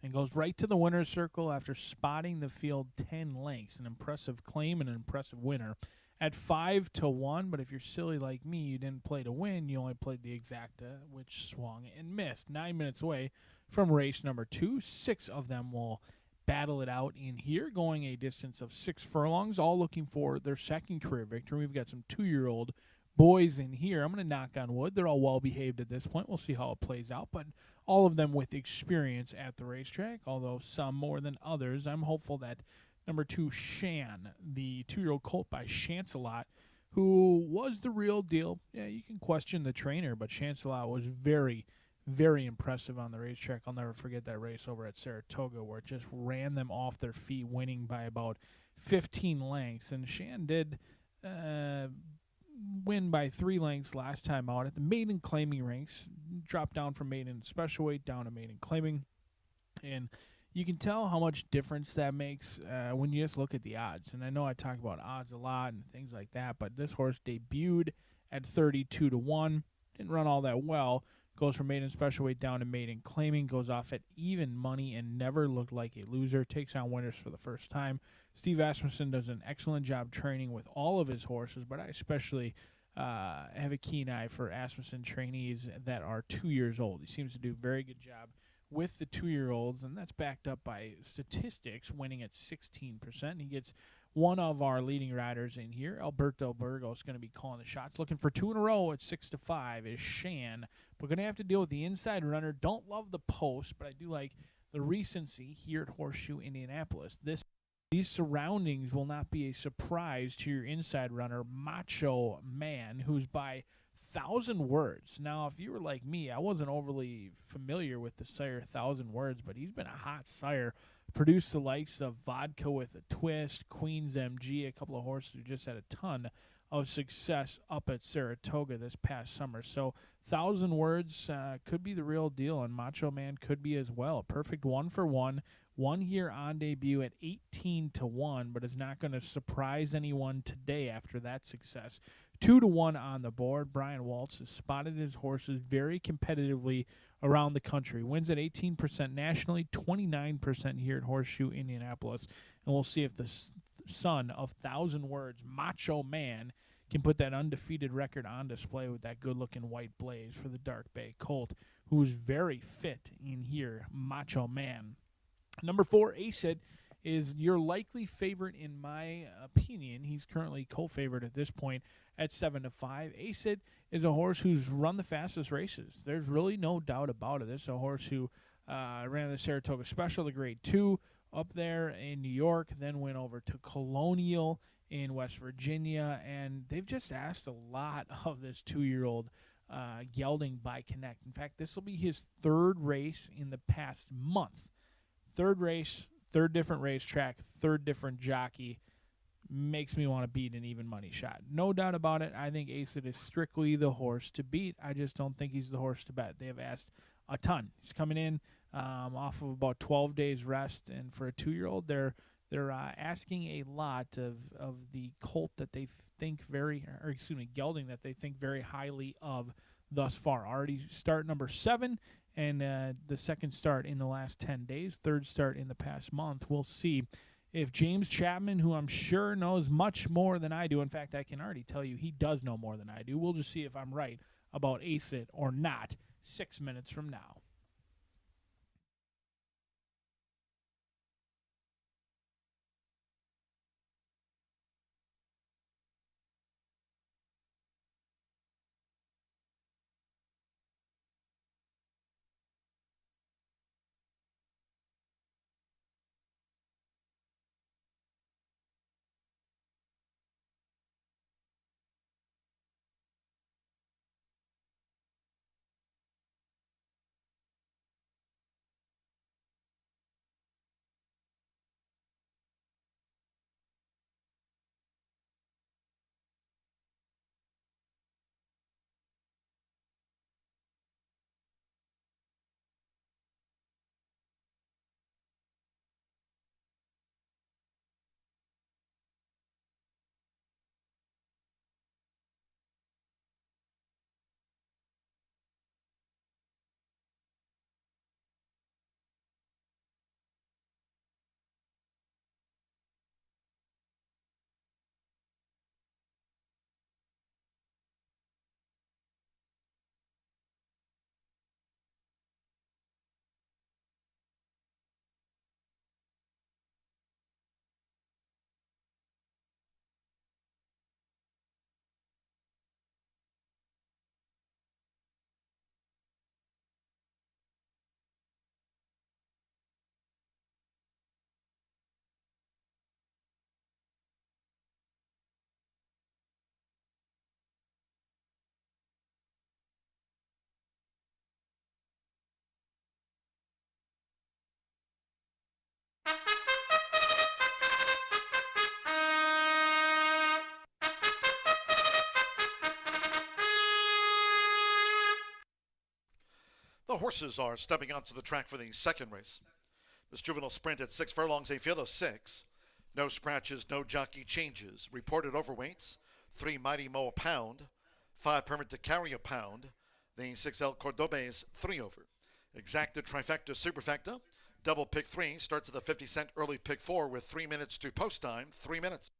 and goes right to the winner's circle after spotting the field 10 lengths. An impressive claim and an impressive winner at 5-1. But if you're silly like me, you didn't play to win. You only played the exacta, which swung and missed. 9 minutes away from race number 2. 6 of them will battle it out in here, going a distance of 6 furlongs, all looking for their second career victory. We've got some 2-year-old boys in here. I'm going to knock on wood. They're all well behaved at this point. We'll see how it plays out, but all of them with experience at the racetrack, although some more than others. I'm hopeful that number 2, Shan, the 2-year-old colt by Chancelot, who was the real deal. Yeah, you can question the trainer, but Chancelot was very, very impressive on the racetrack. I'll never forget that race over at Saratoga where it just ran them off their feet, winning by about 15 lengths. And Shan did win by 3 lengths last time out at the maiden claiming ranks. Dropped down from maiden special weight down to maiden claiming. And you can tell how much difference that makes when you just look at the odds. And I know I talk about odds a lot and things like that, but this horse debuted at 32 to 1. Didn't run all that well. Goes from maiden special weight down to maiden claiming. Goes off at even money and never looked like a loser. Takes on winners for the first time. Steve Asmussen does an excellent job training with all of his horses, but I especially have a keen eye for Asmussen trainees that are 2 years old. He seems to do a very good job with the 2-year-olds, and that's backed up by statistics, winning at 16%. He gets one of our leading riders in here. Alberto Burgos going to be calling the shots. Looking for 2 in a row at 6-5 is Shan. We're going to have to deal with the inside runner. Don't love the post, but I do like the recency here at Horseshoe Indianapolis. These surroundings will not be a surprise to your inside runner, Macho Man, who's by 1,000 words. Now, if you were like me, I wasn't overly familiar with the sire 1,000 words, but he's been a hot sire. Produced the likes of Vodka with a Twist, Queen's MG, a couple of horses who just had a ton of success up at Saratoga this past summer. So 1,000 words could be the real deal, and Macho Man could be as well. Perfect 1-for-1. One here on debut at 18 to 1, but is not going to surprise anyone today after that success. 2 to 1 on the board. Brian Waltz has spotted his horses very competitively around the country. Wins at 18% nationally, 29% here at Horseshoe Indianapolis. And we'll see if the son of 1,000 words, Macho Man, can put that undefeated record on display with that good-looking white blaze for the Dark Bay Colt, who's very fit in here, Macho Man. Number 4, Acid, is your likely favorite in my opinion. He's currently co-favorite at this point at 7-5. Acid is a horse who's run the fastest races. There's really no doubt about it. This is a horse who ran the Saratoga Special, the Grade 2, up there in New York, then went over to Colonial in West Virginia, and they've just asked a lot of this 2-year-old gelding by Connect. In fact, this will be his 3rd race in the past month. 3rd race, 3rd different racetrack, 3rd different jockey. Makes me want to beat an even money shot. No doubt about it. I think Acid is strictly the horse to beat. I just don't think he's the horse to bet. They have asked a ton. He's coming in off of about 12 days rest, and for a 2-year-old, they're asking a lot of the colt that they think gelding that they think very highly of thus far. Already start number 7, and the 2nd start in the last 10 days, 3rd start in the past month. We'll see if James Chapman, who I'm sure knows much more than I do, in fact, I can already tell you he does know more than I do. We'll just see if I'm right about Acid or not 6 minutes from now. The horses are stepping onto the track for the second race. This juvenile sprint at 6 furlongs, a field of 6. No scratches, no jockey changes. Reported overweights, 3 Mighty Mo a pound, 5 Permit to Carry a pound, the 6 El Cordobes 3 over. Exacta, trifecta, superfecta. Double pick 3 starts at the 50-cent early pick 4 with 3 minutes to post time, 3 minutes.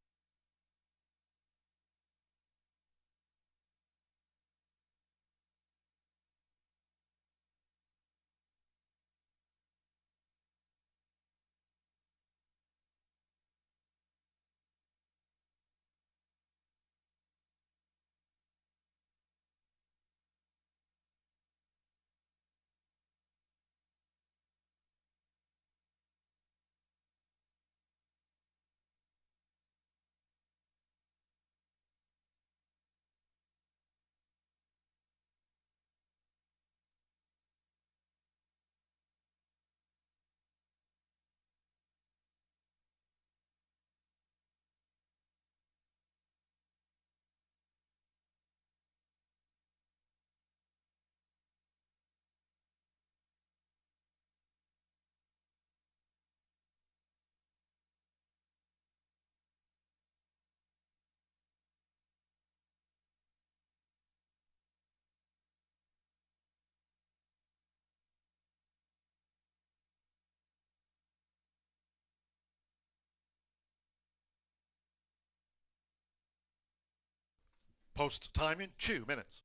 Post time in 2 minutes.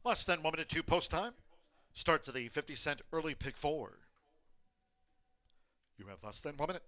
Less than 1 minute to post time. Starts at the 50-cent early pick 4. You have less than 1 minute.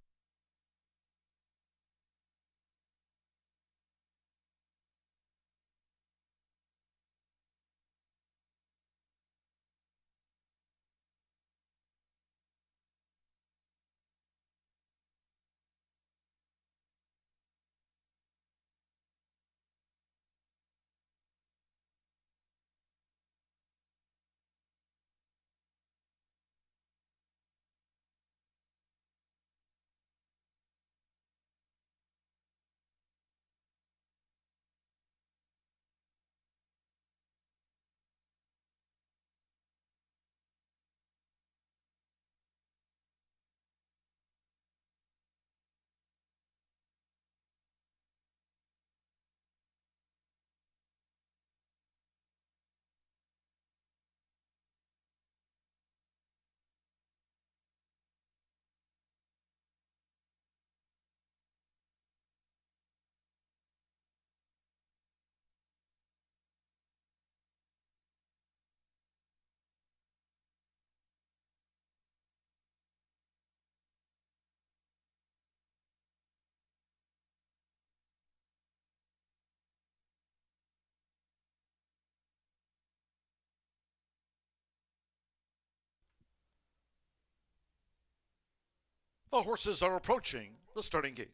The horses are approaching the starting gate.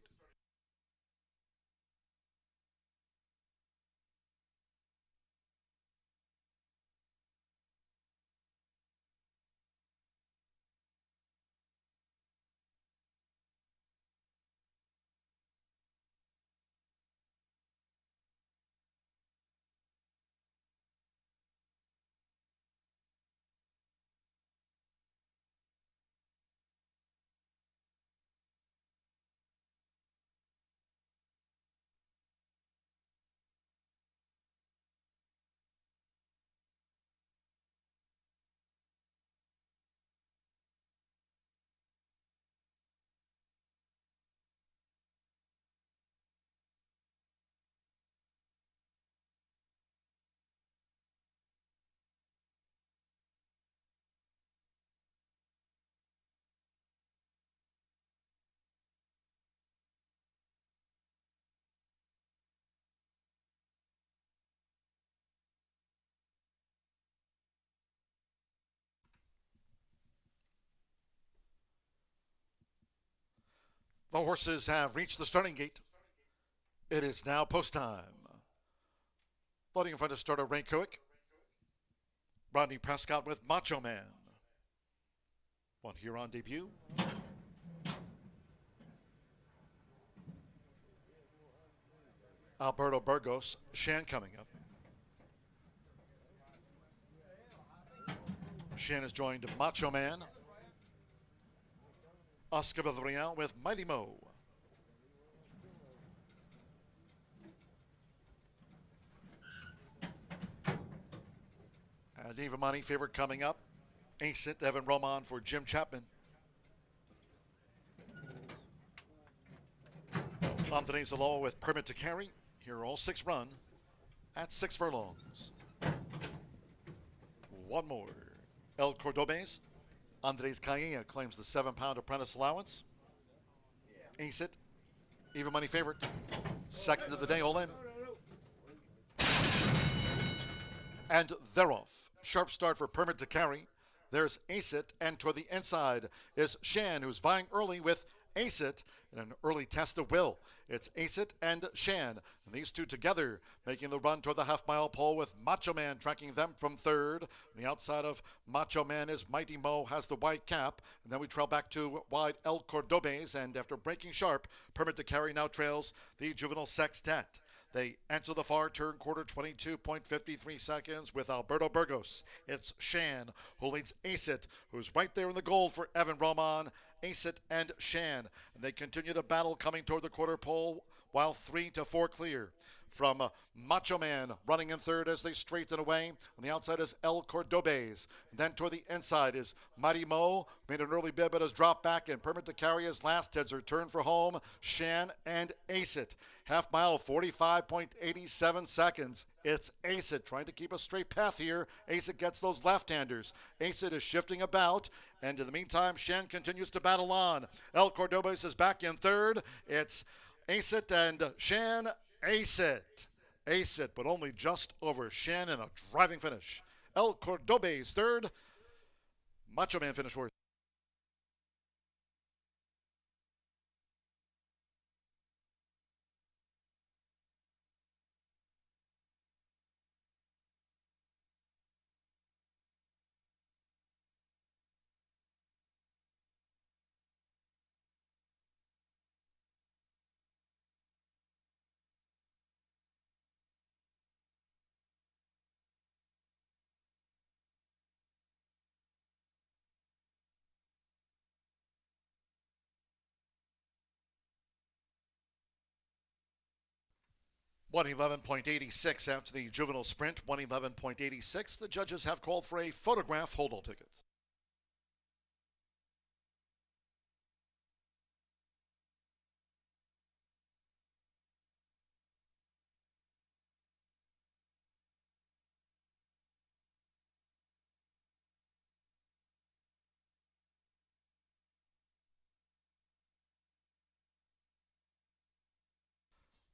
The horses have reached the starting gate. It is now post time. Loading in front of starter Ray Coick. Rodney Prescott with Macho Man. One here on debut. Alberto Burgos, Shan coming up. Shan is joined Macho Man. Oscar Villarreal with Mighty Mo. And Eva Money favorite coming up. Ace It, Evan Roman for Jim Chapman. Anthony Zaloa with Permit to Carry. Here are all 6 run at 6 furlongs. One more. El Cordobes. Andres Cailla claims the 7-pound apprentice allowance. Ace It. Even money favorite. Second of the day, all in. And they're off. Sharp start for Permit to Carry. There's Ace It, and toward the inside is Shan, who's vying early with Ace It in an early test of will. It's Ace It and Shan, and these two together making the run toward the half-mile pole with Macho Man tracking them from third. On the outside of Macho Man is Mighty Mo, has the white cap, and then we trail back to wide El Cordobes, and after breaking sharp, Permit to Carry now trails the Juvenile Sextet. They enter the far turn quarter, 22.53 seconds with Alberto Burgos. It's Shan who leads Ace It, who's right there in the gold for Evan Roman. Ace It and Shan. And they continue to battle coming toward the quarter pole while 3 to 4 clear. From Macho Man running in third as they straighten away. On the outside is El Cordobes. And then toward the inside is Mighty Mo. Made an early bid but has dropped back, and Permit to Carry his last heads return for home. Shan and Ace It. Half mile, 45.87 seconds. It's Ace It trying to keep a straight path here. Ace It gets those left-handers. Ace It is shifting about, and in the meantime, Shan continues to battle on. El Cordobes is back in third. It's Ace It and Shan. Ace It. Ace It, but only just over Shan in a driving finish. El Cordobes third. Macho Man finished fourth. $111.86 after the juvenile sprint. $111.86. The judges have called for a photograph. Hold all tickets.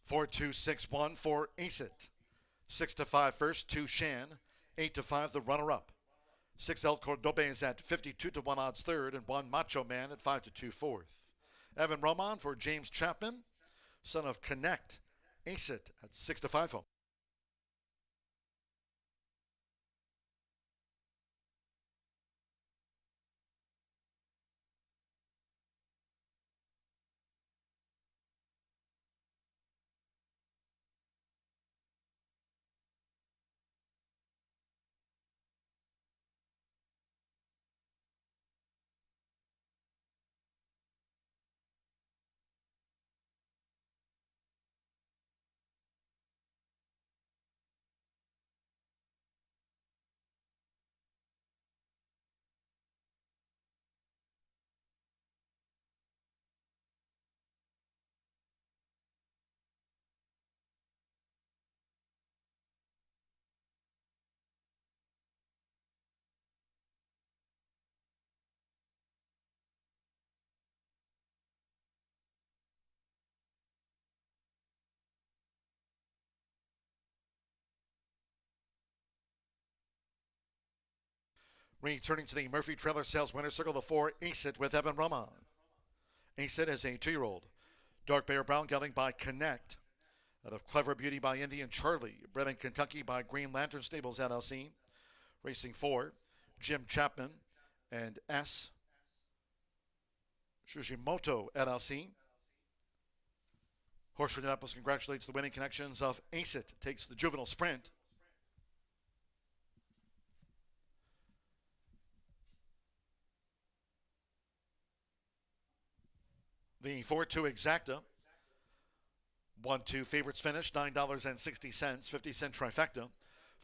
Four, 2, 6, 1 for Ace It. 6 to 5 first, 2 Shan. 8 to 5 the runner-up. 6 El Cordobes at 52 to 1 odds third, and 1 Macho Man at 5 to 2 fourth. Evan Roman for James Chapman, son of Connect. Ace it at 6-5 home. Returning to the Murphy Trailer Sales Winner Circle, the 4, Ace It with Evan Roman. Ace It is a 2-year-old. Dark Bear Brown gelding by Connect. Out of Clever Beauty by Indian Charlie. Bred in Kentucky by Green Lantern Stables LLC. Racing 4, Jim Chapman and S. Shujimoto LLC. Horseshoe Indianapolis congratulates the winning connections of Ace It. Takes the juvenile sprint. The 4-2 Exacta. 1-2 favorites finish, $9.60, 50-cent trifecta.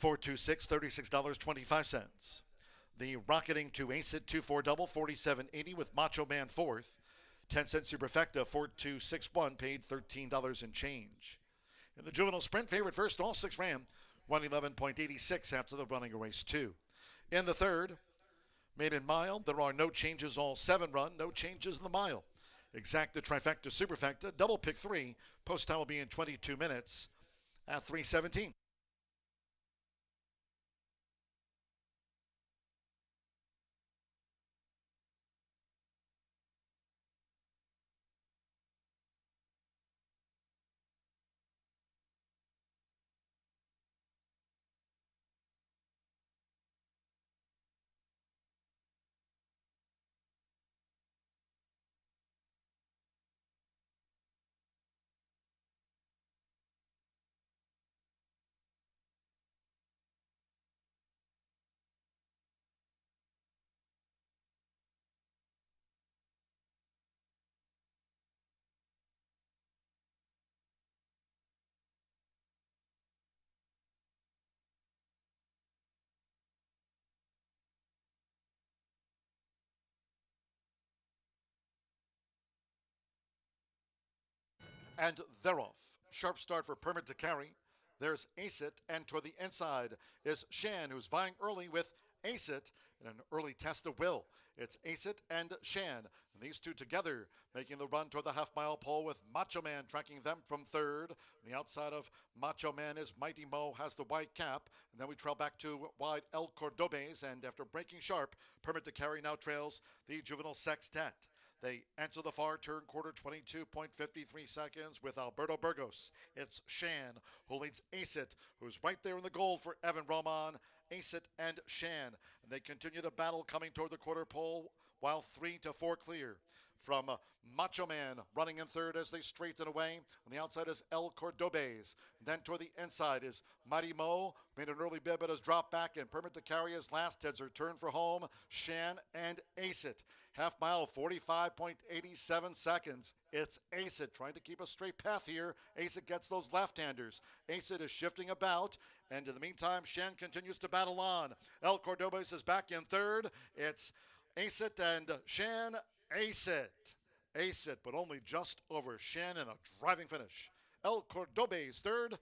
4-2-6, $36.25. The Rocketing to Ace It 2-4 double, $47.80 with Macho Man 4th. 10-cent superfecta, 4-2-6-1, paid $13 and change. In the juvenile sprint, favorite first, all 6 ran, 111.86 after the running of race 2. In the third, maiden mile, there are no changes, all 7 run, no changes in the mile. Exacta, trifecta, superfecta, double pick 3. Post time will be in 22 minutes at 3:17. And they're off. Sharp start for Permit to Carry. There's Ace It, and toward the inside is Shan, who's vying early with Ace It in an early test of will. It's Ace It and Shan, and these two together making the run toward the half-mile pole with Macho Man tracking them from third. On the outside of Macho Man is Mighty Mo, has the white cap, and then we trail back to wide El Cordobes, and after breaking sharp, Permit to Carry now trails the Juvenile Sextet. They enter the far turn quarter, 22.53 seconds with Alberto Burgos. It's Shan who leads Ace It, who's right there in the goal for Evan Roman. Ace It and Shan. And they continue to battle coming toward the quarter pole while 3 to 4 clear. From Macho Man running in third as they straighten away. On the outside is El Cordobes. Then toward the inside is Mighty Mo. Made an early bid but has dropped back, and Permit to Carry his last heads her turn for home. Shan and Ace It. Half mile, 45.87 seconds. It's Ace It trying to keep a straight path here. Ace It gets those left-handers. Ace It is shifting about, and in the meantime, Shan continues to battle on. El Cordobes is back in third. It's Ace It and Shan. Ace It. Ace It, but only just over Shan in a driving finish. El Cordobes third.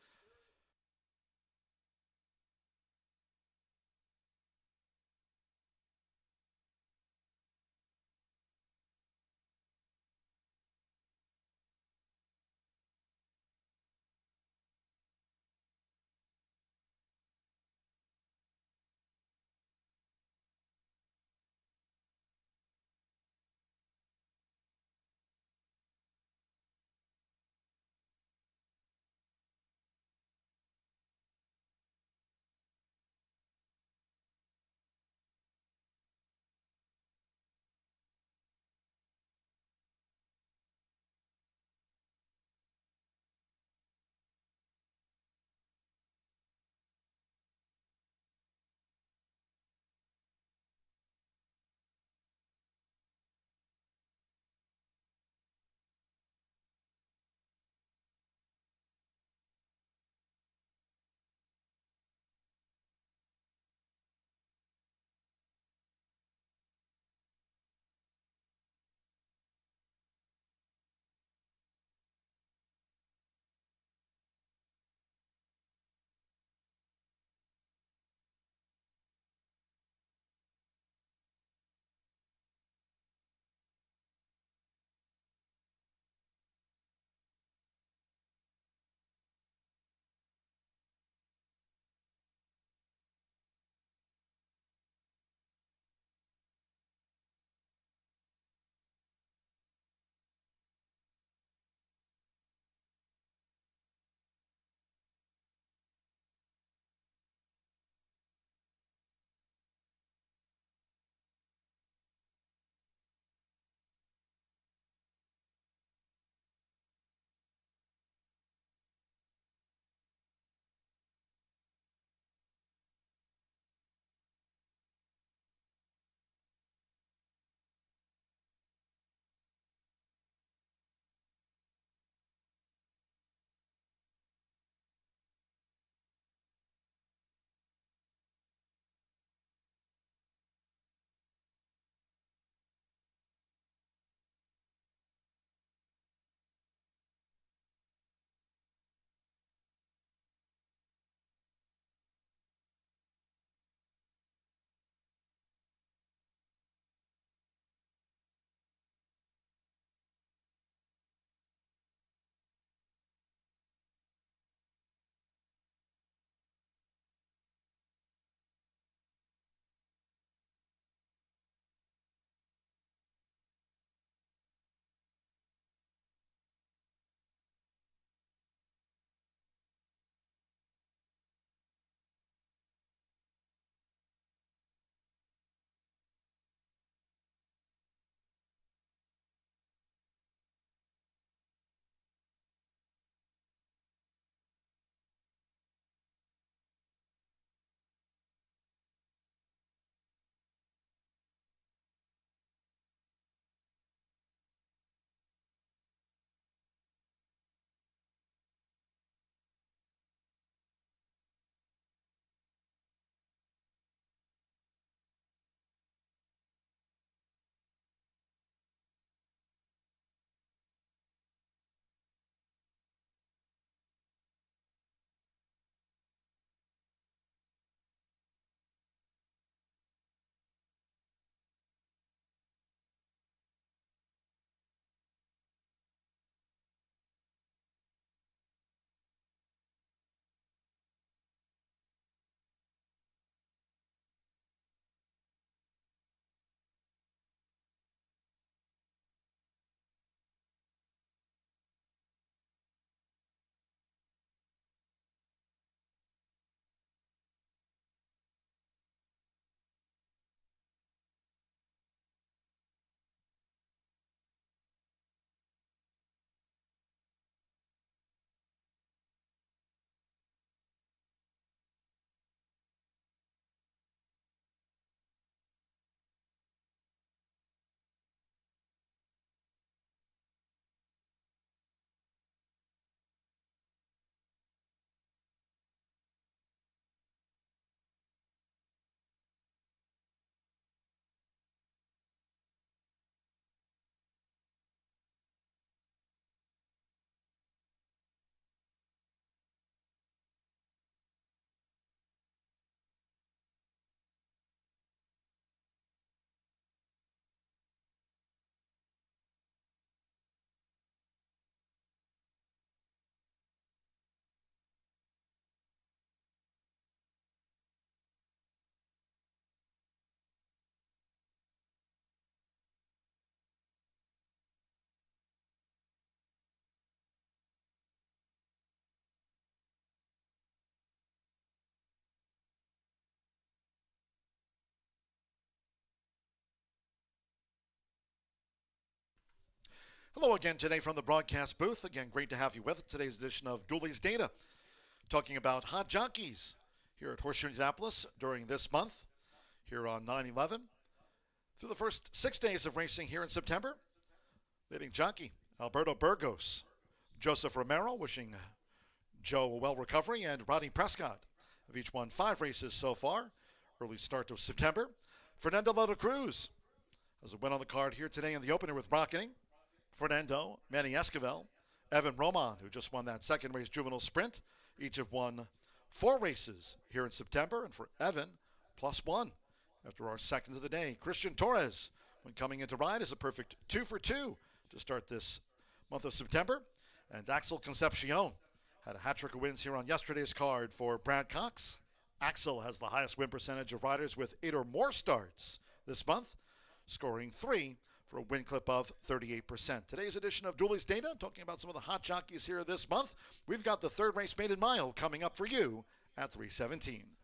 Hello again today from the broadcast booth. Again, great to have you with today's edition of Dooley's Data, talking about hot jockeys here at Horseshoe Indianapolis during this month, here on 9/11. Through the first 6 days of racing here in September, leading jockey Alberto Burgos, Joseph Romero, wishing Joe a well recovery, and Rodney Prescott have each won 5 races so far. Early start of September. Fernando Lota Cruz has a win on the card here today in the opener with Brocketing. Fernando, Manny Esquivel, Evan Roman, who just won that second race juvenile sprint. Each have won 4 races here in September, and for Evan, +1 after our seconds of the day. Christian Torres, when coming into ride, is a perfect 2 for 2 to start this month of September. And Axel Concepcion had a hat trick of wins here on yesterday's card for Brad Cox. Axel has the highest win percentage of riders with 8 or more starts this month, scoring 3 for a win clip of 38%. Today's edition of Dooley's Data, talking about some of the hot jockeys here this month. We've got the third race maiden mile coming up for you at 3:17.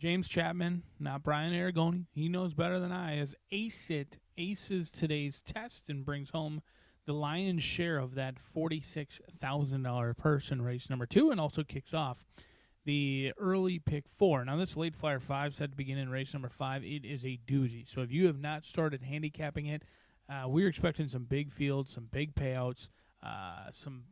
James Chapman, not Brian Aragoni. He knows better than I. As aces today's test and brings home the lion's share of that $46,000 purse in race number 2, and also kicks off the early pick 4. Now, this late flyer 5 set to begin in race number 5. It is a doozy. So if you have not started handicapping it, we're expecting some big fields, some big payouts, some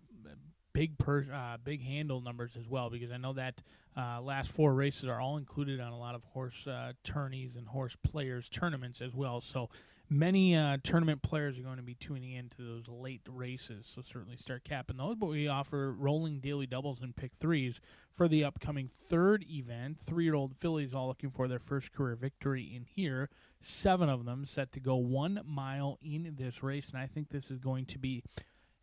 big handle numbers as well, because I know that last 4 races are all included on a lot of horse tourneys and horse players tournaments as well. So many tournament players are going to be tuning into those late races, so certainly start capping those. But we offer rolling daily doubles and pick 3s for the upcoming 3rd event. 3-year-old fillies all looking for their first career victory in here. 7 of them set to go 1 mile in this race, and I think this is going to be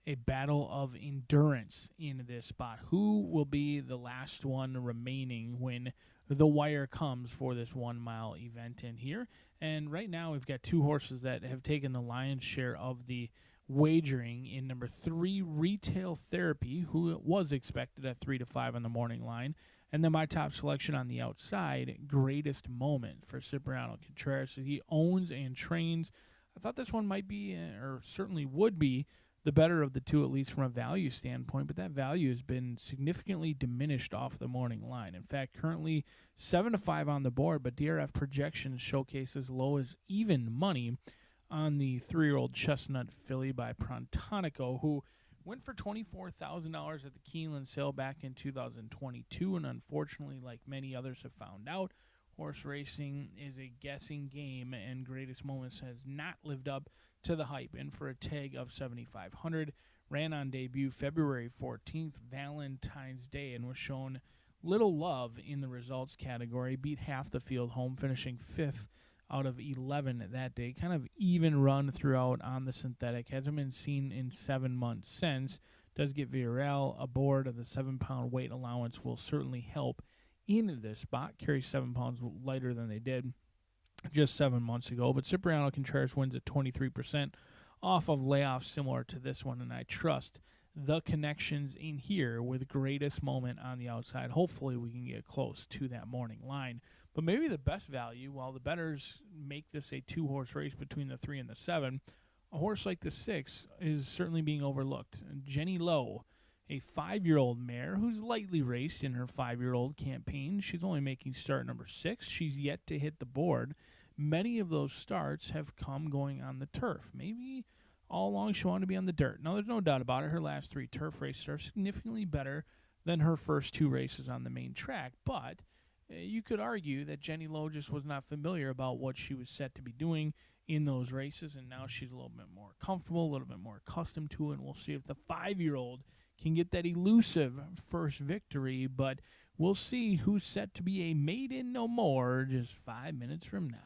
a battle of endurance in this spot. Who will be the last one remaining when the wire comes for this 1 mile event in here? And right now we've got 2 horses that have taken the lion's share of the wagering. In number 3, Retail Therapy, who was expected at 3 to 5 on the morning line. And then my top selection on the outside, Greatest Moment for Cipriano Contreras. He owns and trains. I thought this one might be, or certainly would be, the better of the 2, at least from a value standpoint, but that value has been significantly diminished off the morning line. In fact, currently 7 to 5 on the board, but DRF projections showcase as low as even money on the 3-year-old Chestnut filly by Prontonico, who went for $24,000 at the Keeneland sale back in 2022, and unfortunately, like many others have found out, horse racing is a guessing game, and Greatest Moments has not lived up to the hype. In for a tag of $7,500, ran on debut February 14th, Valentine's Day, and was shown little love in the results category. Beat half the field home, finishing 5th out of 11 that day. Kind of even run throughout on the synthetic. Hasn't been seen in 7 months since. Does get Villarreal aboard. Of the 7-pound weight allowance will certainly help in this spot. Carries 7 pounds lighter than they did just 7 months ago. But Cipriano Contreras wins at 23% off of layoffs similar to this one, and I trust the connections in here with Greatest Moment on the outside. Hopefully we can get close to that morning line. But maybe the best value, while the bettors make this a 2-horse race between the 3 and the 7, a horse like the 6 is certainly being overlooked. Jenny Lowe, a 5-year-old mare who's lightly raced in her 5-year-old campaign. She's only making start number 6. She's yet to hit the board. Many of those starts have come going on the turf. Maybe all along she wanted to be on the dirt. Now, there's no doubt about it. Her last 3 turf races are significantly better than her first 2 races on the main track. But you could argue that Jenny Lowe just was not familiar about what she was set to be doing in those races, and now she's a little bit more comfortable, a little bit more accustomed to it, and we'll see if the 5-year-old can get that elusive first victory. But we'll see who's set to be a maiden no more just 5 minutes from now.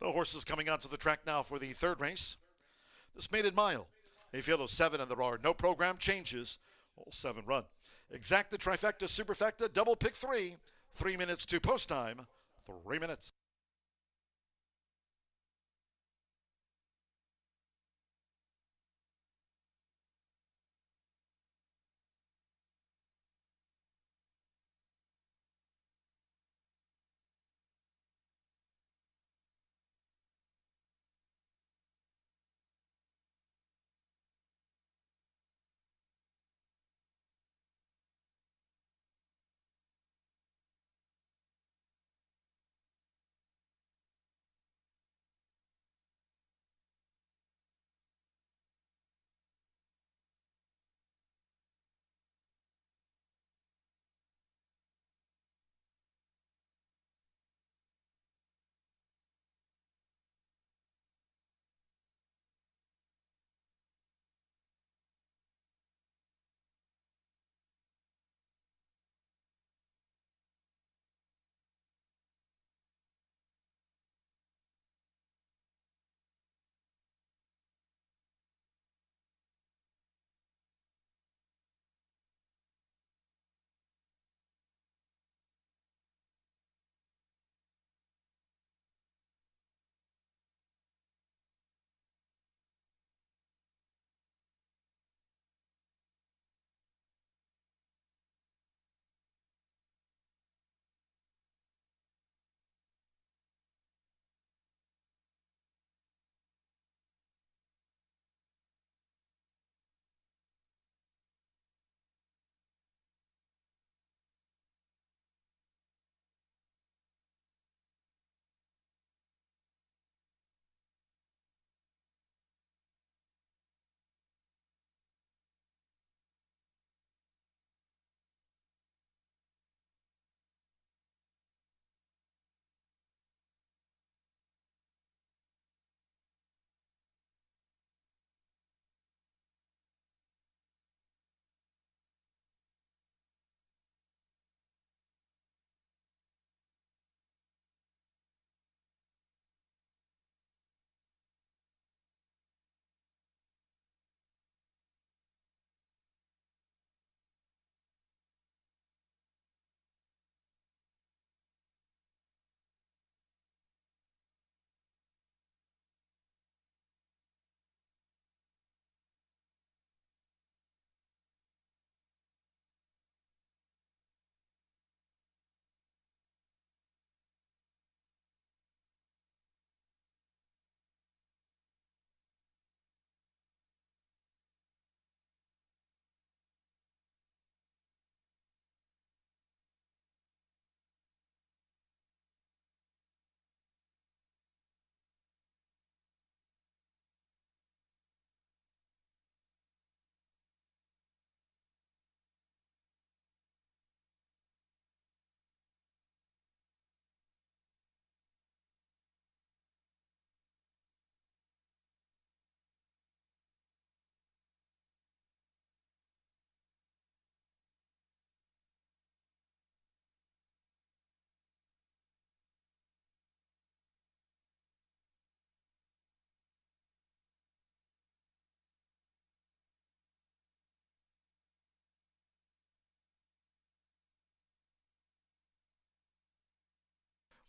The horses coming onto the track now for the third race. This maiden mile, a field of 7, and there are no program changes. All 7 run. Exacta, trifecta, superfecta, double pick 3. 3 minutes to post time. 3 minutes.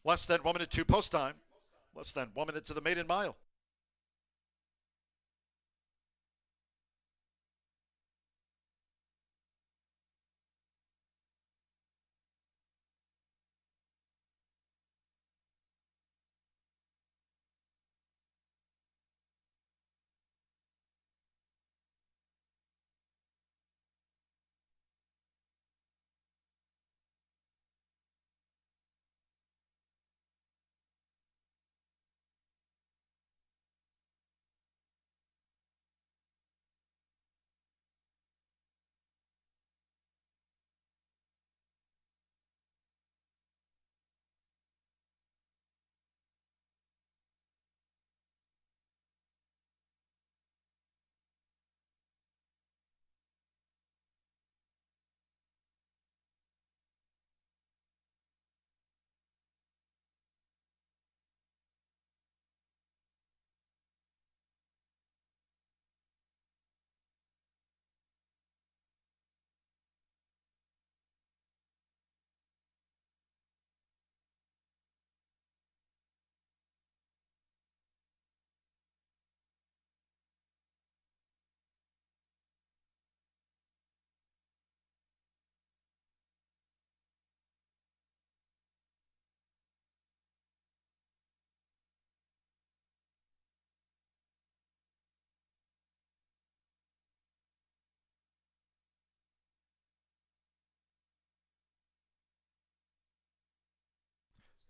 Less than 1 minute to post time. Less than 1 minute to the maiden mile.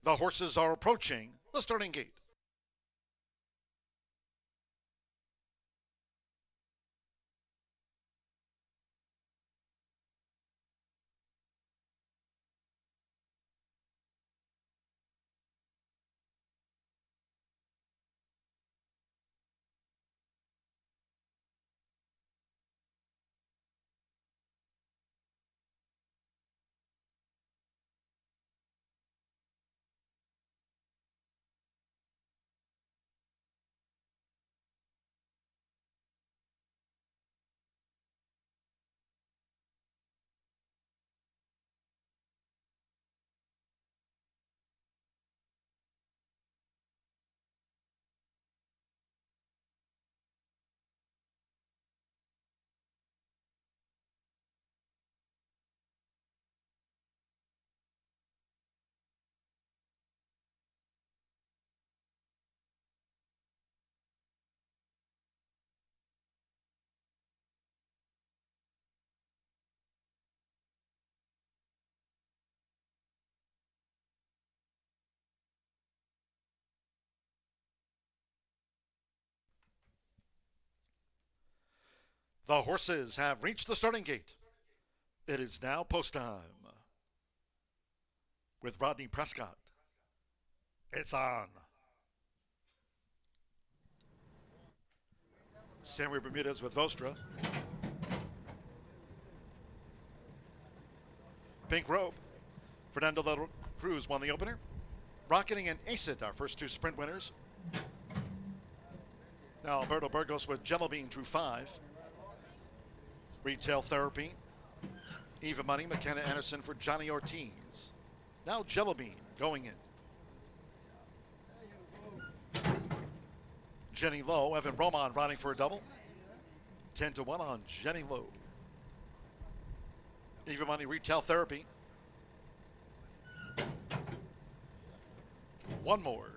The horses are approaching the starting gate. The horses have reached the starting gate. It is now post time. With Rodney Prescott, it's on. Sammy Bermudez with Vostra. Pink Robe. Fernando de la Cruz won the opener. Rocketing and Acid, our first two sprint winners. Now Alberto Burgos with Jello Bean drew 5. Retail Therapy. Eva Money, McKenna Anderson for Johnny Ortiz. Now Jello Bean going in. Jenny Lowe, Evan Roman riding for a double. 10-1 on Jenny Lowe. Eva Money, Retail Therapy. One more.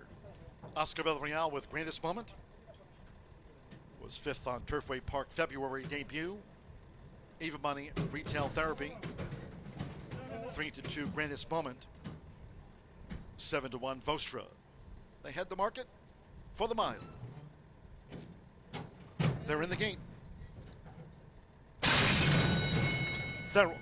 Oscar Villarreal with Greatest Moment. Was 5th on Turfway Park February debut. Eva Money, Retail Therapy. 3-2 Greatest Moment. 7-1 Vostra. They head the market for the mile. They're in the gate. Theroth.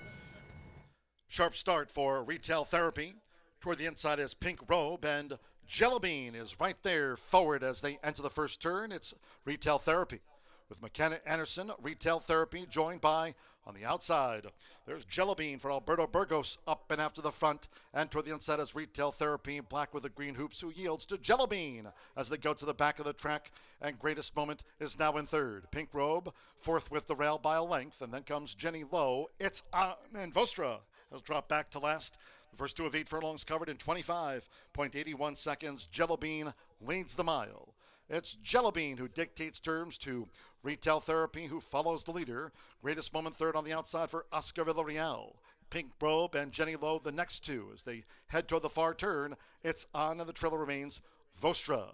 Sharp start for Retail Therapy. Toward the inside is Pink Robe, and Jello Bean is right there forward as they enter the first turn. It's Retail Therapy. With McKenna Anderson, Retail Therapy, joined by, on the outside, there's Jello Bean for Alberto Burgos up and after the front. And toward the inside is Retail Therapy, black with the green hoops, who yields to Jello Bean as they go to the back of the track. And Greatest Moment is now in third. Pink Robe, fourth with the rail by a length. And then comes Jenny Lowe. It's on, and Vostra has dropped back to last. The first 2 of 8 furlongs covered in 25.81 seconds. Jello Bean leads the mile. It's Jello Bean who dictates terms to Retail Therapy, who follows the leader. Greatest Moment third on the outside for Oscar Villarreal. Pink Robe and Jenny Lowe the next two as they head toward the far turn. It's on, and the trailer remains Vostra.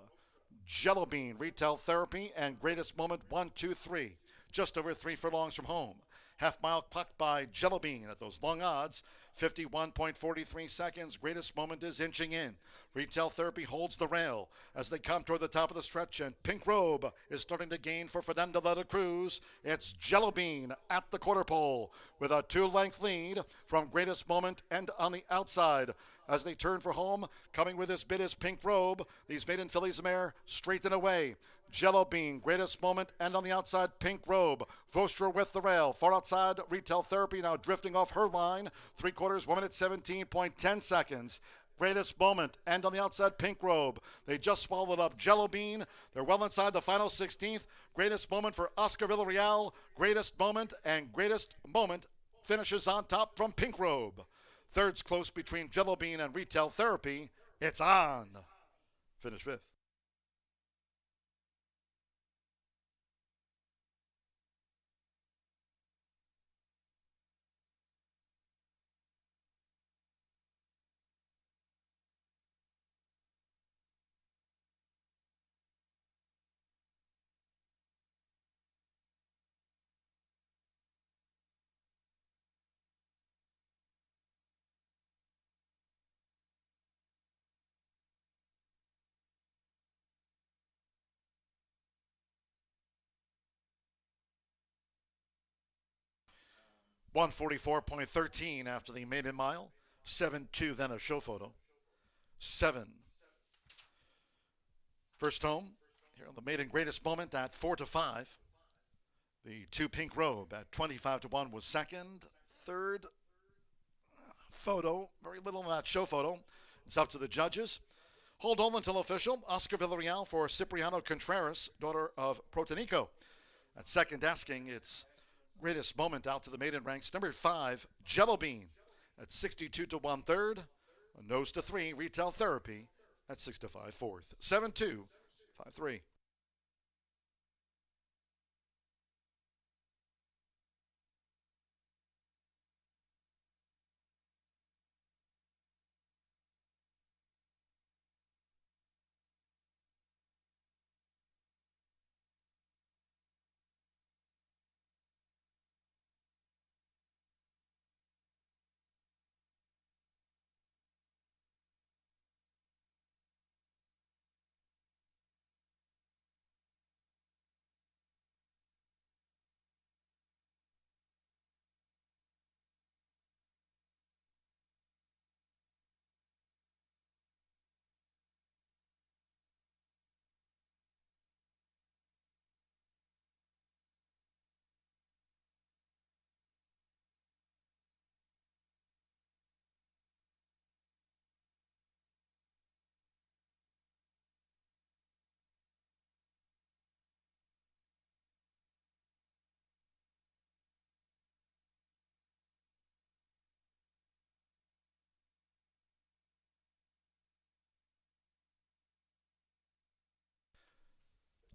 Jello Bean, Retail Therapy, and Greatest Moment 1, 2, 3. Just over 3 furlongs from home. Half mile clocked by Jello Bean at those long odds. 51.43 seconds. Greatest Moment is inching in. Retail Therapy holds the rail as they come toward the top of the stretch, and Pink Robe is starting to gain for Fernando de la Cruz. It's Jello Bean at the quarter pole with a 2-length lead from Greatest Moment, and on the outside as they turn for home, coming with his bid is Pink Robe. These maiden fillies mare straight and away. Jello Bean, Greatest Moment, and on the outside, Pink Robe. Vostra with the rail. Far outside, Retail Therapy now drifting off her line. 3/4, 1 minute 17.10 seconds. Greatest Moment, and on the outside, Pink Robe. They just swallowed up Jello Bean. They're well inside the final 16th. Greatest Moment for Oscar Villarreal. Greatest Moment, and Greatest Moment finishes on top from Pink Robe. Third's close between Jello Bean and Retail Therapy. It's on. Finish 5th. 144.13 after the maiden mile. 7-2, then a show photo. 7. First home here on the maiden greatest moment at 4-5. The 2 pink robe at 25-1 was second. Third photo, very little in that show photo. It's up to the judges. Hold on until official. Oscar Villarreal for Cipriano Contreras, daughter of Protonico. At second asking, it's greatest moment out to the maiden ranks. Number 5, Jello Bean at 62-1 third. A nose to 3, Retail Therapy at 6-5 fourth. 7-2, 5-3.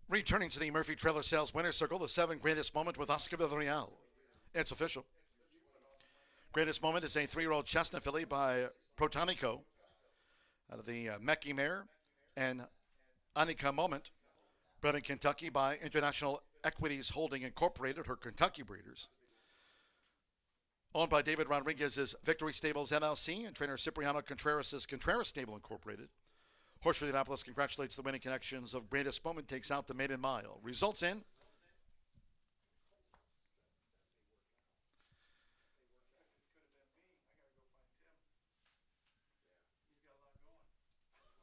Returning to the Murphy Trailer Sales Winner's Circle, the 7 greatest moment with Oscar Villarreal. It's official. Greatest moment is a 3-year-old chestnut filly by Protonico out of the Mecki mare, and Annika Moment, bred in Kentucky by International Equities Holding Incorporated, her Kentucky breeders. Owned by David Rodriguez's Victory Stables LLC and trainer Cipriano Contreras' Contreras Stable Incorporated. Horseshoe Indianapolis congratulates the winning connections of Greatest Moment, takes out the maiden mile. Results in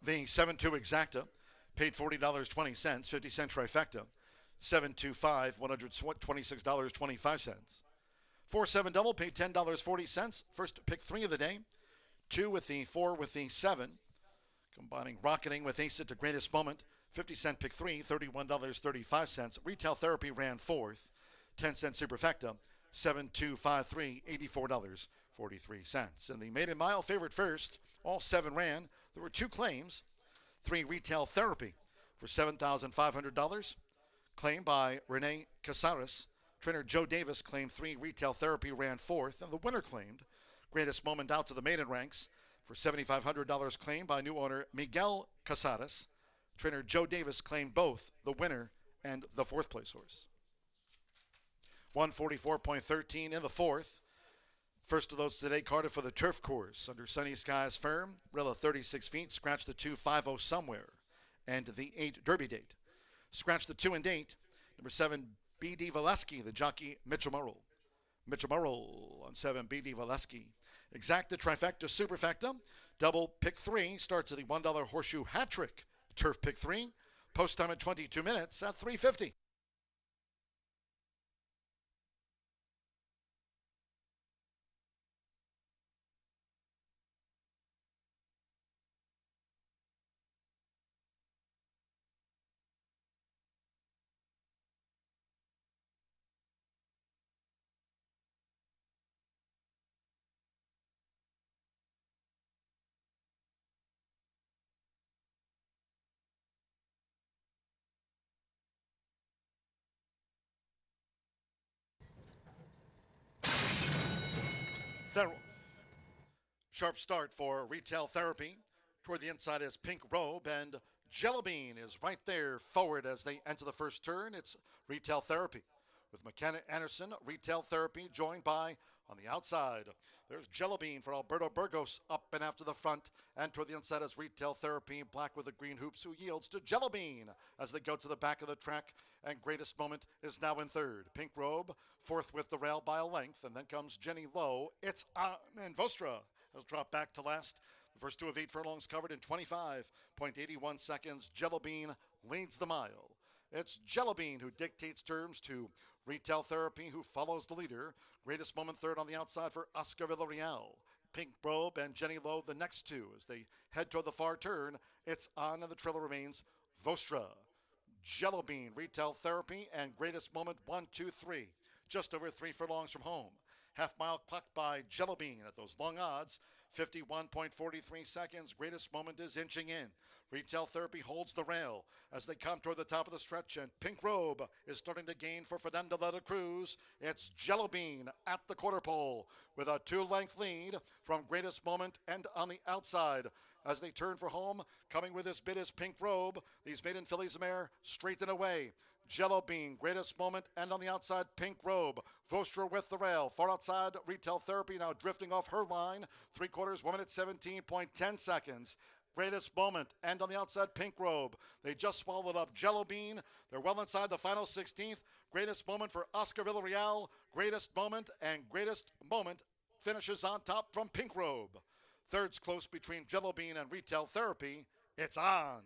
the 7-2 exacta, paid $40.20, 50-cent trifecta. 7-2-5, $126.25. 4-7 double, paid $10.40. First pick 3 of the day. 2 with the 4 with the 7. Combining Rocketing with Ace It to Greatest Moment. 50-cent pick 3, $31.35. Retail Therapy ran 4th. 10-cent Superfecta, 7-2-5-3, $84.43. And the maiden mile favorite first, all 7 ran. There were 2 claims. 3 Retail Therapy for $7,500. Claimed by Renee Casares. Trainer Joe Davis claimed 3 Retail Therapy ran 4th. And the winner claimed Greatest Moment out to the maiden ranks for $7,500, claimed by new owner Miguel Casares. Trainer Joe Davis claimed both the winner and the 4th place horse. 144.13 in the 4th. First of those today, Cardiff for the turf course. Under Sunny Skies Firm, Rilla 36 feet, scratch the 2-5-0 somewhere. And the 8 Derby date. Scratch the 2 and date. Number 7, B.D. Valesky, the jockey Mitchell Murrell. Mitchell Murrell on 7, B.D. Valesky. Exacta, trifecta, superfecta. Double pick 3 starts at the $1 horseshoe hat trick. Turf pick 3. Post time at 22 minutes at 3:50. Sharp start for Retail Therapy. Toward the inside is Pink Robe, and Jello Bean is right there forward as they enter the first turn. It's Retail Therapy with McKenna Anderson, Retail Therapy, joined by On the outside, there's Jello Bean for Alberto Burgos up and after the front. And toward the inside is Retail Therapy, black with the green hoops, who yields to Jello Bean as they go to the back of the track. And Greatest Moment is now in third. Pink Robe, fourth with the rail by a length. And then comes Jenny Lowe. It's on. And Vostra has dropped back to last. The first 2 of 8 furlongs covered in 25.81 seconds. Jello Bean leads the mile. It's Jello Bean who dictates terms to Retail Therapy, who follows the leader. Greatest Moment third on the outside for Oscar Villarreal. Pink Robe and Jenny Lowe the next two as they head toward the far turn. It's on, and the trailer remains Vostra, Jello Bean, Retail Therapy, and Greatest Moment 1, 2, 3. Just over 3 furlongs from home. Half mile clocked by Jello Bean at those long odds. 51.43 seconds. Greatest Moment is inching in. Retail Therapy holds the rail as they come toward the top of the stretch, and Pink Robe is starting to gain for Fernando de la Cruz. It's Jello Bean at the quarter pole with a 2-length lead from Greatest Moment, and on the outside as they turn for home, coming with his bid is Pink Robe. These maiden fillies mare straight and away. Jello Bean, Greatest Moment, and on the outside, Pink Robe. Vostra with the rail. Far outside, Retail Therapy now drifting off her line. 3/4, 1 minute 17.10 seconds. Greatest Moment, and on the outside, Pink Robe. They just swallowed up Jello Bean. They're well inside the final 16th. Greatest Moment for Oscar Villarreal. Greatest Moment, and Greatest Moment finishes on top from Pink Robe. Third's close between Jello Bean and Retail Therapy. It's on.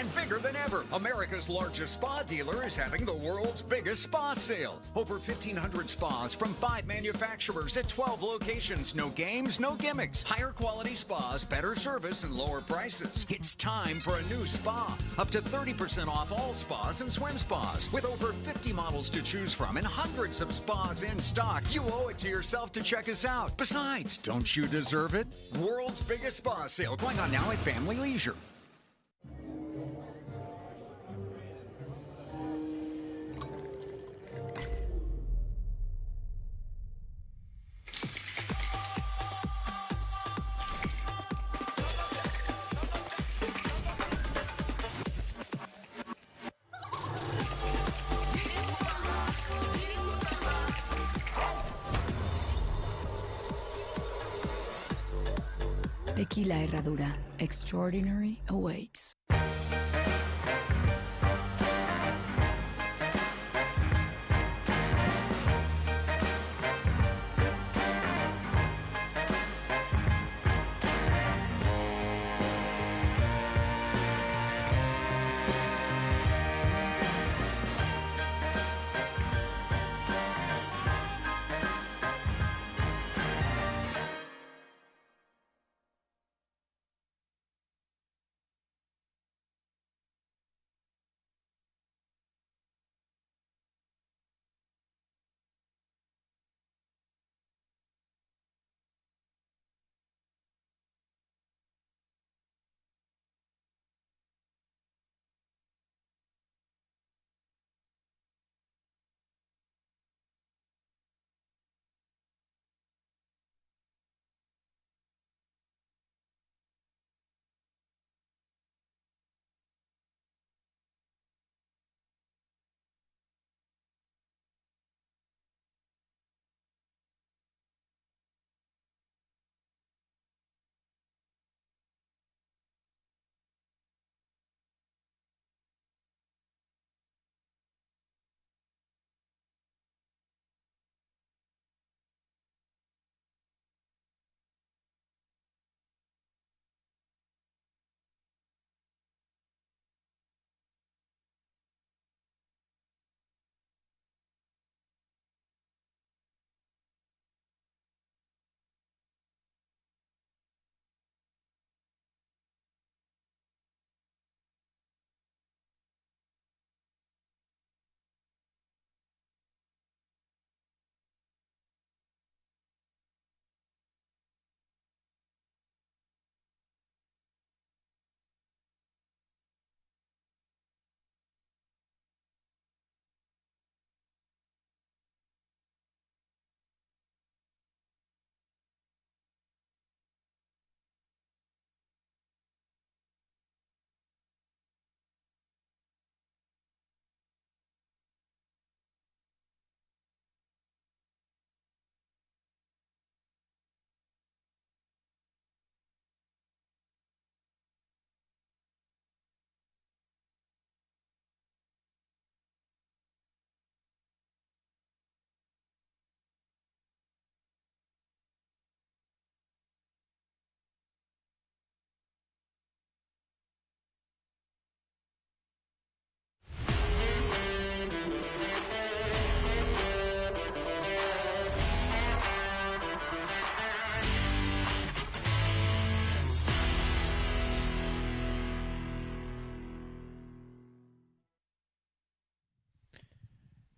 and bigger than ever. America's largest spa dealer is having the world's biggest spa sale. Over 1,500 spas from 5 manufacturers at 12 locations. No games, no gimmicks. Higher quality spas, better service, and lower prices. It's time for a new spa. Up to 30% off all spas and swim spas. With over 50 models to choose from and hundreds of spas in stock, you owe it to yourself to check us out. Besides, don't you deserve it? World's biggest spa sale going on now at Family Leisure. Tequila Herradura. Extraordinary awaits.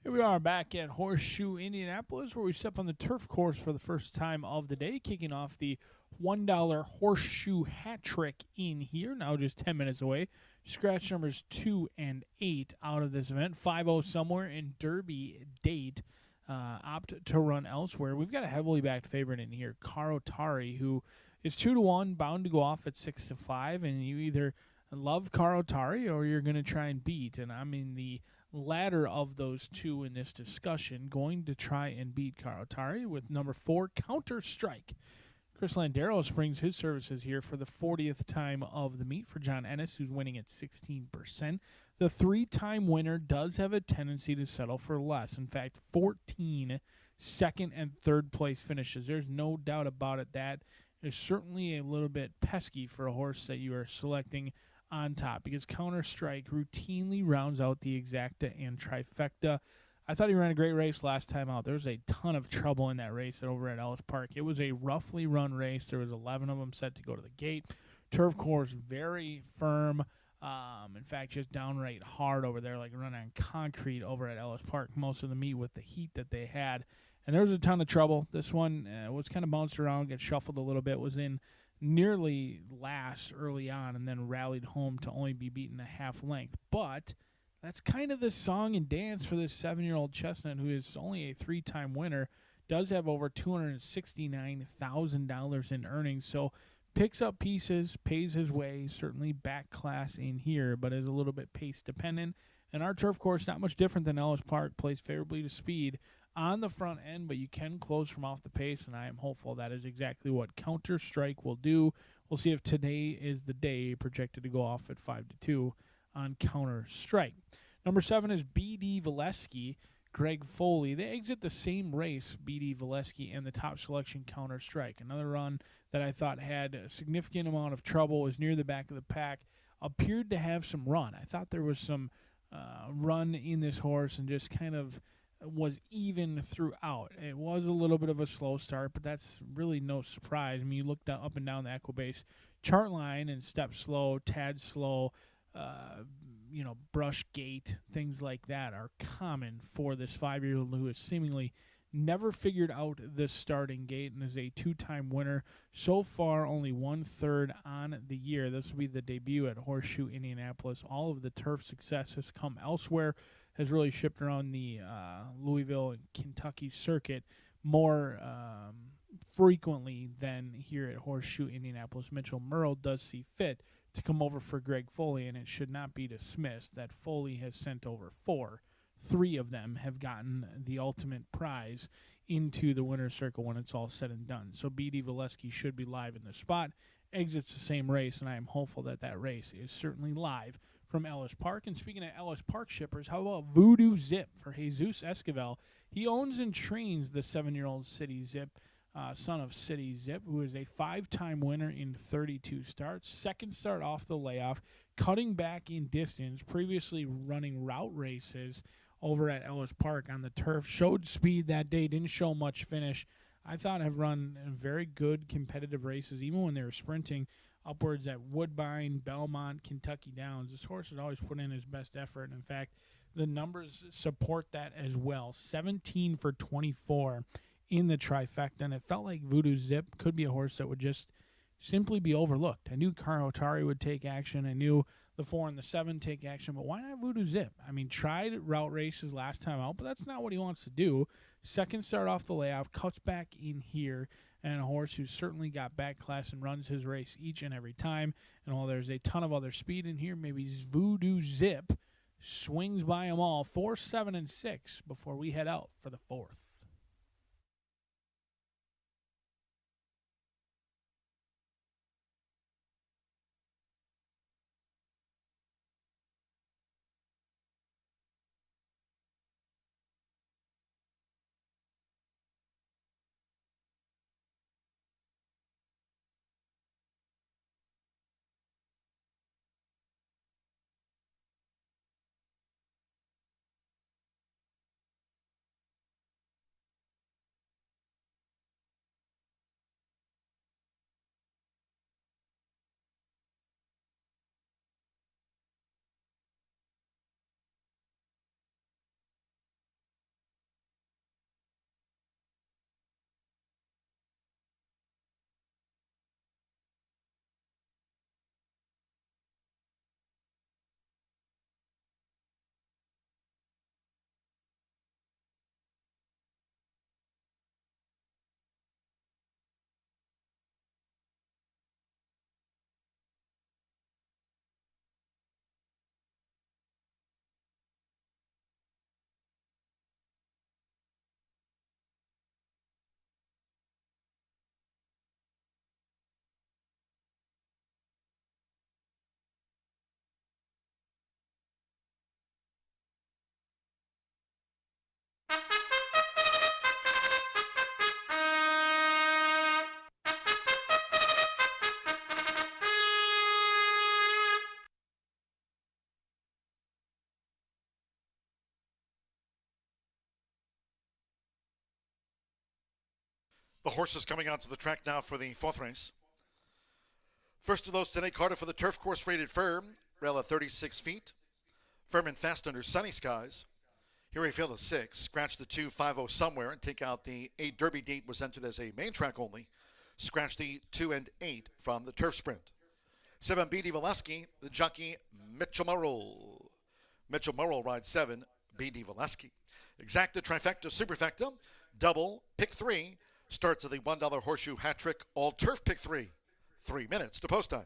Here we are back at Horseshoe Indianapolis, where we step on the turf course for the first time of the day, kicking off the $1 horseshoe hat trick in here, now just 10 minutes away. Scratch numbers 2 and 8 out of this event. 5-0 somewhere in Derby Date. Opt to run elsewhere. We've got a heavily backed favorite in here, Karotari, who is 2-1, bound to go off at 6-5, and you either love Karotari or you're going to try and beat. And I'm in the latter of those two in this discussion, going to try and beat Karotari with number 4, Counter Strike. Chris Landeros brings his services here for the 40th time of the meet for John Ennis, who's winning at 16%. The 3-time winner does have a tendency to settle for less. In fact, 14 second and third place finishes. There's no doubt about it. That is certainly a little bit pesky for a horse that you are selecting on top because Counter-Strike routinely rounds out the exacta and trifecta. I thought he ran a great race last time out. There was a ton of trouble in that race over at Ellis Park. It was a roughly run race. There was 11 of them set to go to the gate. Turf course, very firm. In fact, just downright hard over there, like running on concrete over at Ellis Park. Most of the meet with the heat that they had. And there was a ton of trouble. This one was kind of bounced around, got shuffled a little bit, was in nearly last early on, and then rallied home to only be beaten a half length. But that's kind of the song and dance for this 7-year-old chestnut who is only a 3-time winner, does have over $269,000 in earnings. So picks up pieces, pays his way, certainly back class in here, but is a little bit pace dependent. And our turf course, not much different than Ellis Park, plays favorably to speed on the front end, but you can close from off the pace, and I am hopeful that is exactly what Counter-Strike will do. We'll see if today is the day, projected to go off at 5-2 on Counter-Strike. Number 7 is B.D. Valesky, Greg Foley. They exit the same race, B.D. Valesky and the top selection Counter-Strike. Another run that I thought had a significant amount of trouble, was near the back of the pack, appeared to have some run. I thought there was some run in this horse and just kind of was even throughout. It was a little bit of a slow start, but that's really no surprise. I mean, you look up and down the Equibase chart line and step slow, tad slow, brush gait, things like that are common for this 5-year-old who has seemingly never figured out the starting gate and is a 2-time winner. So far, only 1/3 on the year. This will be the debut at Horseshoe Indianapolis. All of the turf success has come elsewhere, has really shipped around the Louisville and Kentucky circuit more frequently than here at Horseshoe Indianapolis. Mitchell Merle does see fit to come over for Greg Foley, and it should not be dismissed that Foley has sent over 4. 3 of them have gotten the ultimate prize into the winner's circle when it's all said and done. So B.D. Valesky should be live in the spot, exits the same race, and I am hopeful that that race is certainly live from Ellis Park. And speaking of Ellis Park shippers, how about Voodoo Zip for Jesus Esquivel? He owns and trains the 7-year-old City Zip, son of City Zip, who is a 5-time winner in 32 starts. Second start off the layoff, cutting back in distance, previously running route races over at Ellis Park on the turf. Showed speed that day, didn't show much finish. I thought have run very good competitive races, even when they were sprinting upwards at Woodbine, Belmont, Kentucky Downs. This horse has always put in his best effort. In fact, the numbers support that as well. 17 for 24 in the trifecta, and it felt like Voodoo Zip could be a horse that would just simply be overlooked. I knew Karotari would take action. I knew the 4 and the 7 take action, but why not Voodoo Zip? I mean, tried route races last time out, but that's not what he wants to do. Second start off the layoff, cuts back in here, and a horse who's certainly got back class and runs his race each and every time. And while there's a ton of other speed in here, maybe Voodoo Zip swings by them all, 4, 7, and 6 before we head out for the 4th. The horses coming onto the track now for the fourth race. First of those today, Carter for the turf course rated firm, rail at 36 feet. Firm and fast under sunny skies. Here a field of 6. Scratch the 2-5-0 somewhere and take out the 8 Derby date was entered as a main track only. Scratch the 2 and 8 from the turf sprint. 7 B.D. Valesky, the jockey Mitchell Murrell. Mitchell Murrell rides 7 B.D. Valesky. Exacta, trifecta, superfecta, double, pick 3. Starts at the $1 horseshoe hat trick, all turf pick 3. 3 minutes to post time.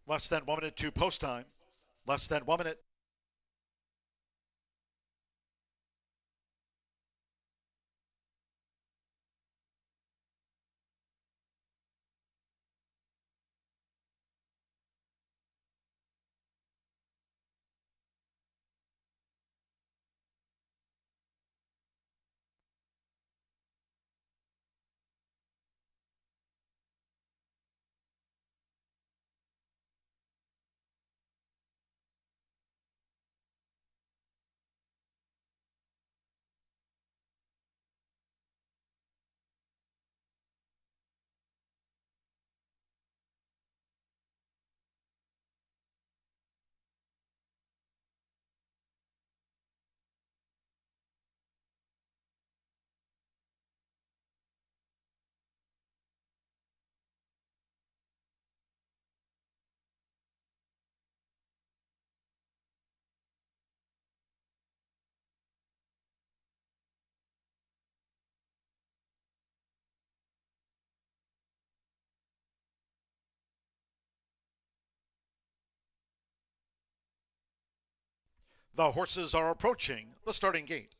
Less than 1 minute to post time. Less than 1 minute. The horses are approaching the starting gate.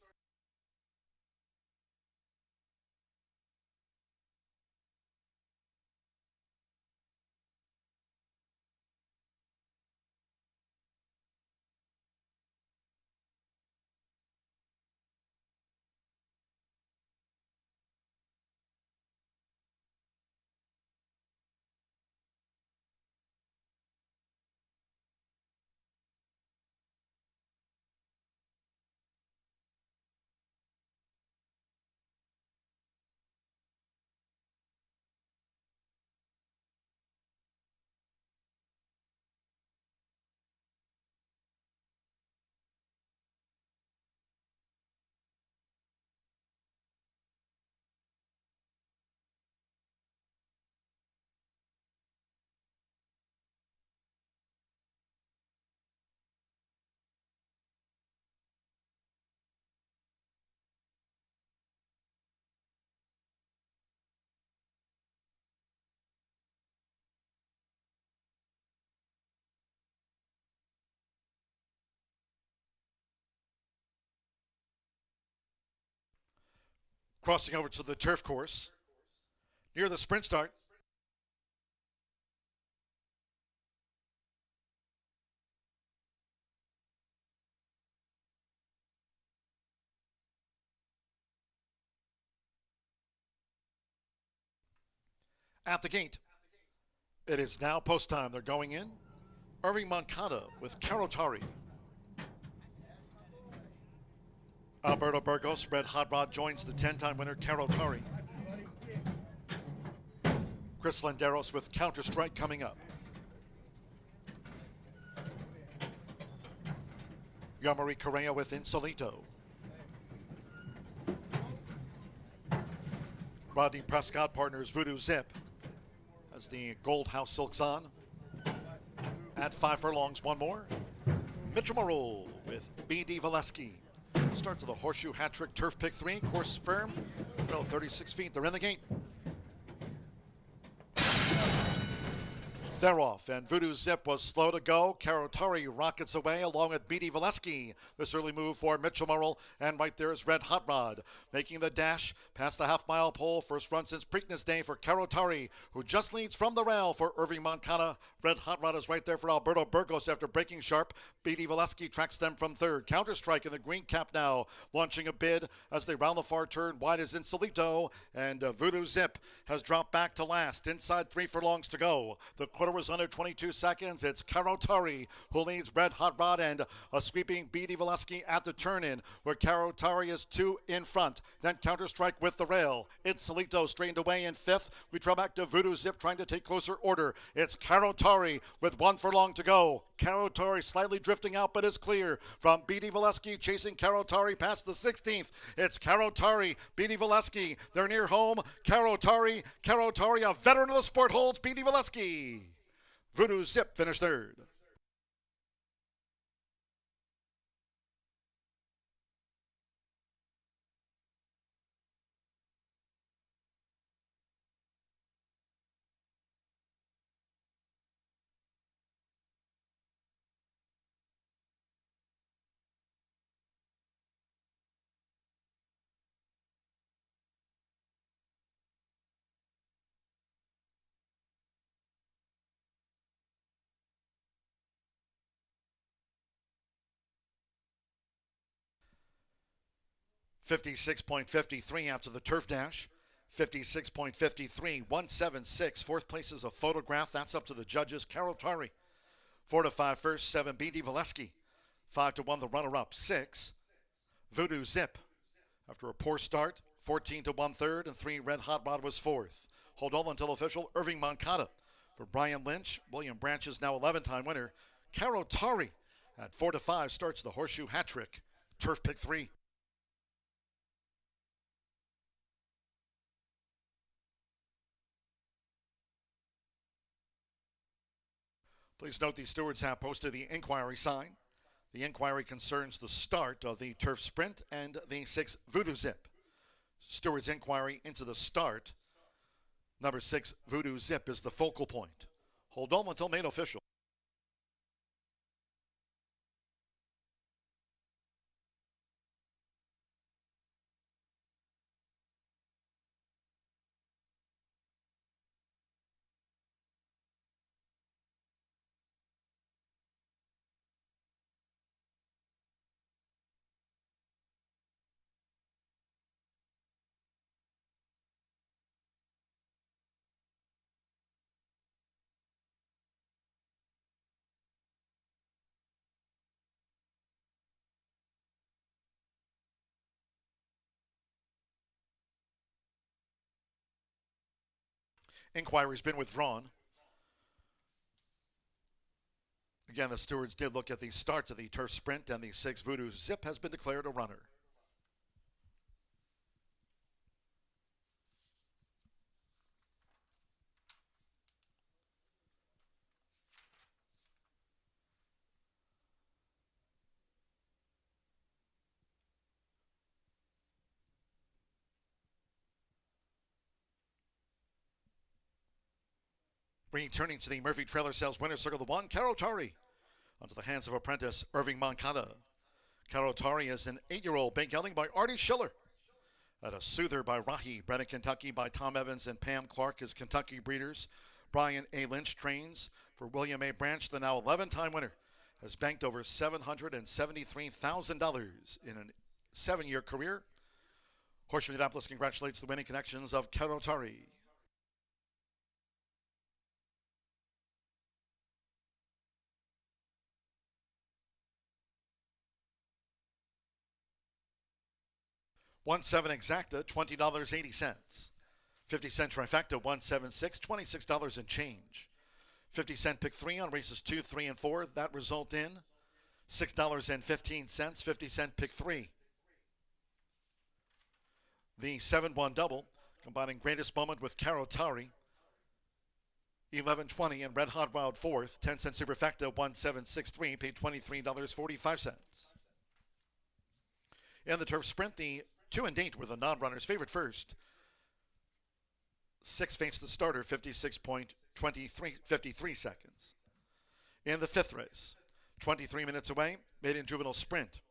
Crossing over to the turf course near the sprint start. At the gate, it is now post time. They're going in. Irving Moncada with Carotari. Alberto Burgos, Red Hot Rod, joins the 10-time winner Carotari. Chris Landeros with Counter Strike coming up. Yamari Correa with Insolito. Rodney Prescott partners Voodoo Zip as the Gold House Silks on. At 5 furlongs, one more. Mitchell Morrell with B.D. Valesky. Start to the Horseshoe Hat Trick Turf Pick 3. Course firm. Well, 36 feet. They're in the gate. They're off, and Voodoo Zip was slow to go. Carotari rockets away along with B.D. Valesky. This early move for Mitchell Morrell, and right there is Red Hot Rod making the dash past the half-mile pole. First run since Preakness Day for Carotari, who just leads from the rail for Irving Moncada. Red Hot Rod is right there for Alberto Burgos after breaking sharp. B.D. Valesky tracks them from third. Counter Strike in the green cap now, launching a bid as they round the far turn. Wide is Insolito, and Voodoo Zip has dropped back to last. Inside 3 furlongs to go. The quarter was under 22 seconds. It's Carotari who leads Red Hot Rod, and a sweeping B.D. Valesky at the turn-in, where Carotari is 2 in front. Then Counter Strike with the rail. Insolito straightened away in 5th. We draw back to Voodoo Zip trying to take closer order. It's Carotari with 1 furlong to go. Carotari slightly drifting out, but is clear from B.D. Valesky, chasing Carotari past the 16th. It's Carotari, B.D. Valesky. They're near home. Carotari, a veteran of the sport, holds B.D. Valesky. Voodoo Zip finished third. .53 after the turf dash. 56.53, 176. Fourth place is a photograph. That's up to the judges. Carotari. 4 to 5 first, 7 B.D. Valesky. 5 to 1 the runner-up. 6 Voodoo Zip. After a poor start, 14 to 1 third, and 3 Red Hot Rod was fourth. Hold on until official. Irving Moncada. For Brian Lynch, William Branch is now 11-time winner. Carotari at 4 to 5 starts the Horseshoe Hat Trick. Turf Pick 3. Please note the stewards have posted the inquiry sign. The inquiry concerns the start of the turf sprint and the 6 Voodoo Zip. Stewards' inquiry into the start. Number 6 Voodoo Zip is the focal point. Hold on until made official. Inquiry's been withdrawn. Again, the stewards did look at the start of the turf sprint, and the 6 Voodoo Zip has been declared a runner. Returning to the Murphy Trailer Sales Winner's Circle, the 1, Carotari, onto the hands of apprentice Irving Moncada. Carotari is an 8-year-old big gelding by Artie Schiller. At a Soother by Rahi, bred in Kentucky by Tom Evans and Pam Clark as Kentucky breeders. Brian A. Lynch trains for William A. Branch, the now 11-time winner. Has banked over $773,000 in a 7-year career. Horseshoe Indianapolis congratulates the winning connections of Carotari. $1.7 exacta, $20.80. 50-cent trifecta, $1.76, $26 and change. 50-cent pick 3 on races 2, 3, and 4. That result in $6.15, 50-cent pick 3. The 7-1 double, combining Greatest Moment with Carotari. 11.20 and Red Hot Wild 4th. 10-cent superfecta, $1.763, paid $23.45. In the turf sprint, the 2 and 8 were the non-runners. Favorite first. 6 faced the starter, 56.53 seconds. In the 5th race, 23 minutes away, maiden juvenile sprint.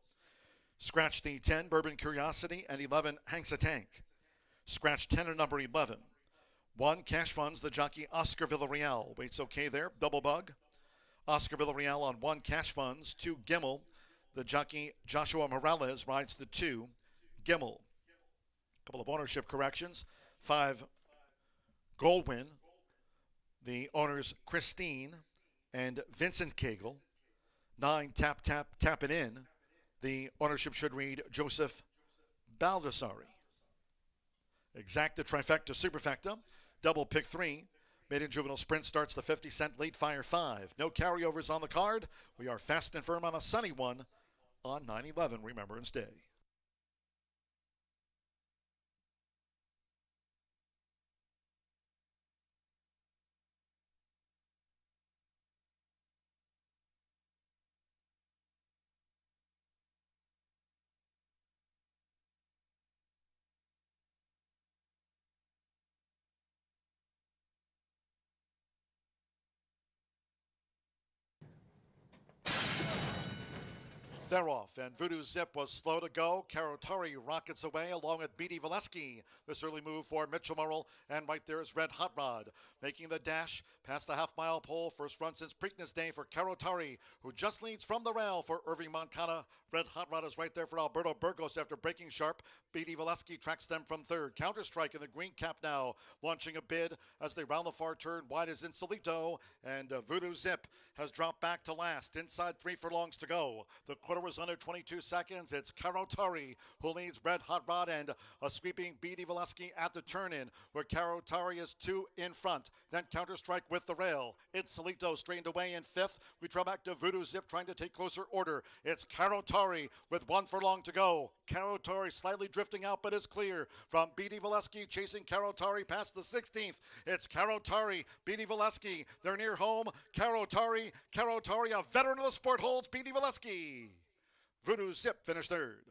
Scratch the 10, Bourbon Curiosity, and 11, Hanks a Tank. Scratch 10 and number 11. 1, Cash Funds, the jockey Oscar Villarreal. Waits okay there, double bug. Oscar Villarreal on 1, Cash Funds. 2, Gimmel. The jockey Joshua Morales rides the 2, Gimmel. A couple of ownership corrections. 5, Goldwyn. The owners Christine and Vincent Cagle. 9, Tap Tap Tap It In. The ownership should read Joseph Baldassari. Exacta Trifecta Superfecta. Double pick 3. Maiden juvenile sprint starts the 50-cent late fire 5. No carryovers on the card. We are fast and firm on a sunny one on 9/11 Remembrance Day. They're off, and Voodoo Zip was slow to go. Carotari rockets away along with Beatty Valesky. This early move for Mitchell Murrell, and right there is Red Hot Rod. Making the dash past the half-mile pole. First run since Preakness Day for Carotari, who just leads from the rail for Irving Moncada. Red Hot Rod is right there for Alberto Burgos after breaking sharp. Beatty Valesky tracks them from third. Counter-Strike in the green cap now, launching a bid as they round the far turn. Wide is Insolito, and Voodoo Zip has dropped back to last. Inside 3 furlongs to go. The quarter was under 22 seconds. It's Carotari who leads Red Hot Rod, and a sweeping Beatty Valesky at the turn-in, where Carotari is 2 in front. Then Counter-Strike with the rail. Insolito straightened away in 5th. We draw back to Voodoo Zip trying to take closer order. It's Carotari with 1 furlong to go. Carotari slightly drifting out, but is clear from Beatty Valesky, chasing Carotari past the 16th. It's Carotari, Beatty Valesky. They're near home. Carotari, a veteran of the sport, holds Beatty Valesky. Voodoo Zip finished third.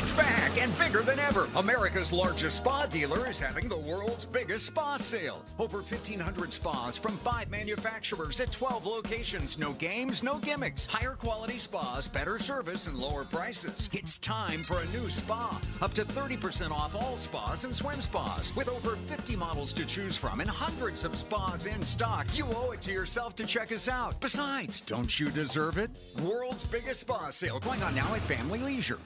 It's back and bigger than ever. America's largest spa dealer is having the world's biggest spa sale. Over 1,500 spas from 5 manufacturers at 12 locations. No games, no gimmicks. Higher quality spas, better service, and lower prices. It's time for a new spa. Up to 30% off all spas and swim spas. With over 50 models to choose from and hundreds of spas in stock, you owe it to yourself to check us out. Besides, don't you deserve it? World's biggest spa sale going on now at Family Leisure.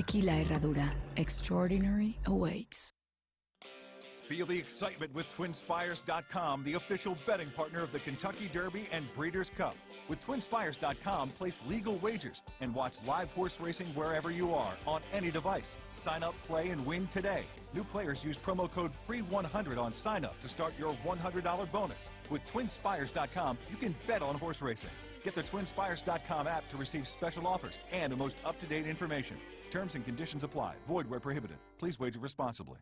Tequila Herradura. Extraordinary awaits. Feel the excitement with TwinSpires.com, the official betting partner of the Kentucky Derby and Breeders' Cup. With TwinSpires.com, place legal wagers and watch live horse racing wherever you are on any device. Sign up, play, and win today. New players use promo code FREE100 on sign up to start your $100 bonus. With TwinSpires.com, you can bet on horse racing. Get the TwinSpires.com app to receive special offers and the most up-to-date information. Terms and conditions apply. Void where prohibited. Please wager responsibly.